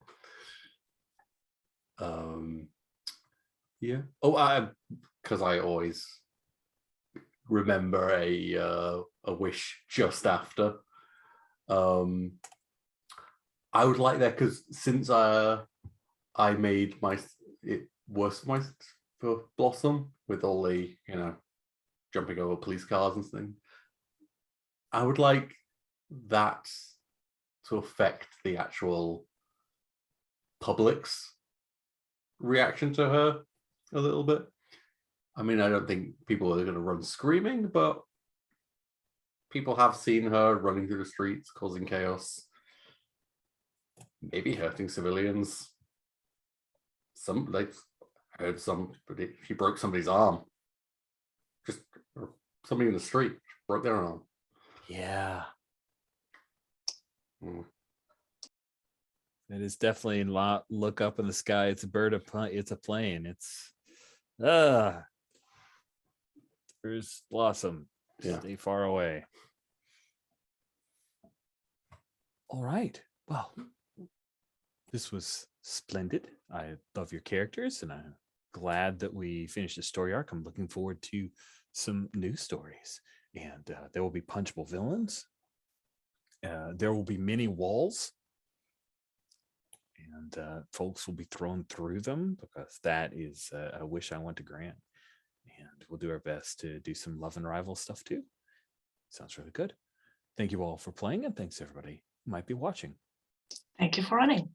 S3: Because I always remember a wish just after. I would like that because since I made for Blossom with all the jumping over police cars and things, I would like that to affect the actual public's reaction to her a little bit. I mean, I don't think people are going to run screaming, but people have seen her running through the streets, causing chaos. Maybe hurting civilians. I heard she broke somebody's arm. Or somebody in the street broke their arm.
S1: Yeah. It is definitely look up in the sky. It's a bird. It's a plane. It's there's Blossom. Stay far away. All right. Well, this was splendid. I love your characters, and I'm glad that we finished the story arc. I'm looking forward to some new stories, and there will be punchable villains. There will be many walls, and folks will be thrown through them, because that is a wish I want to grant. And we'll do our best to do some love and rival stuff too. Sounds really good. Thank you all for playing, and thanks everybody who might be watching.
S2: Thank you for running.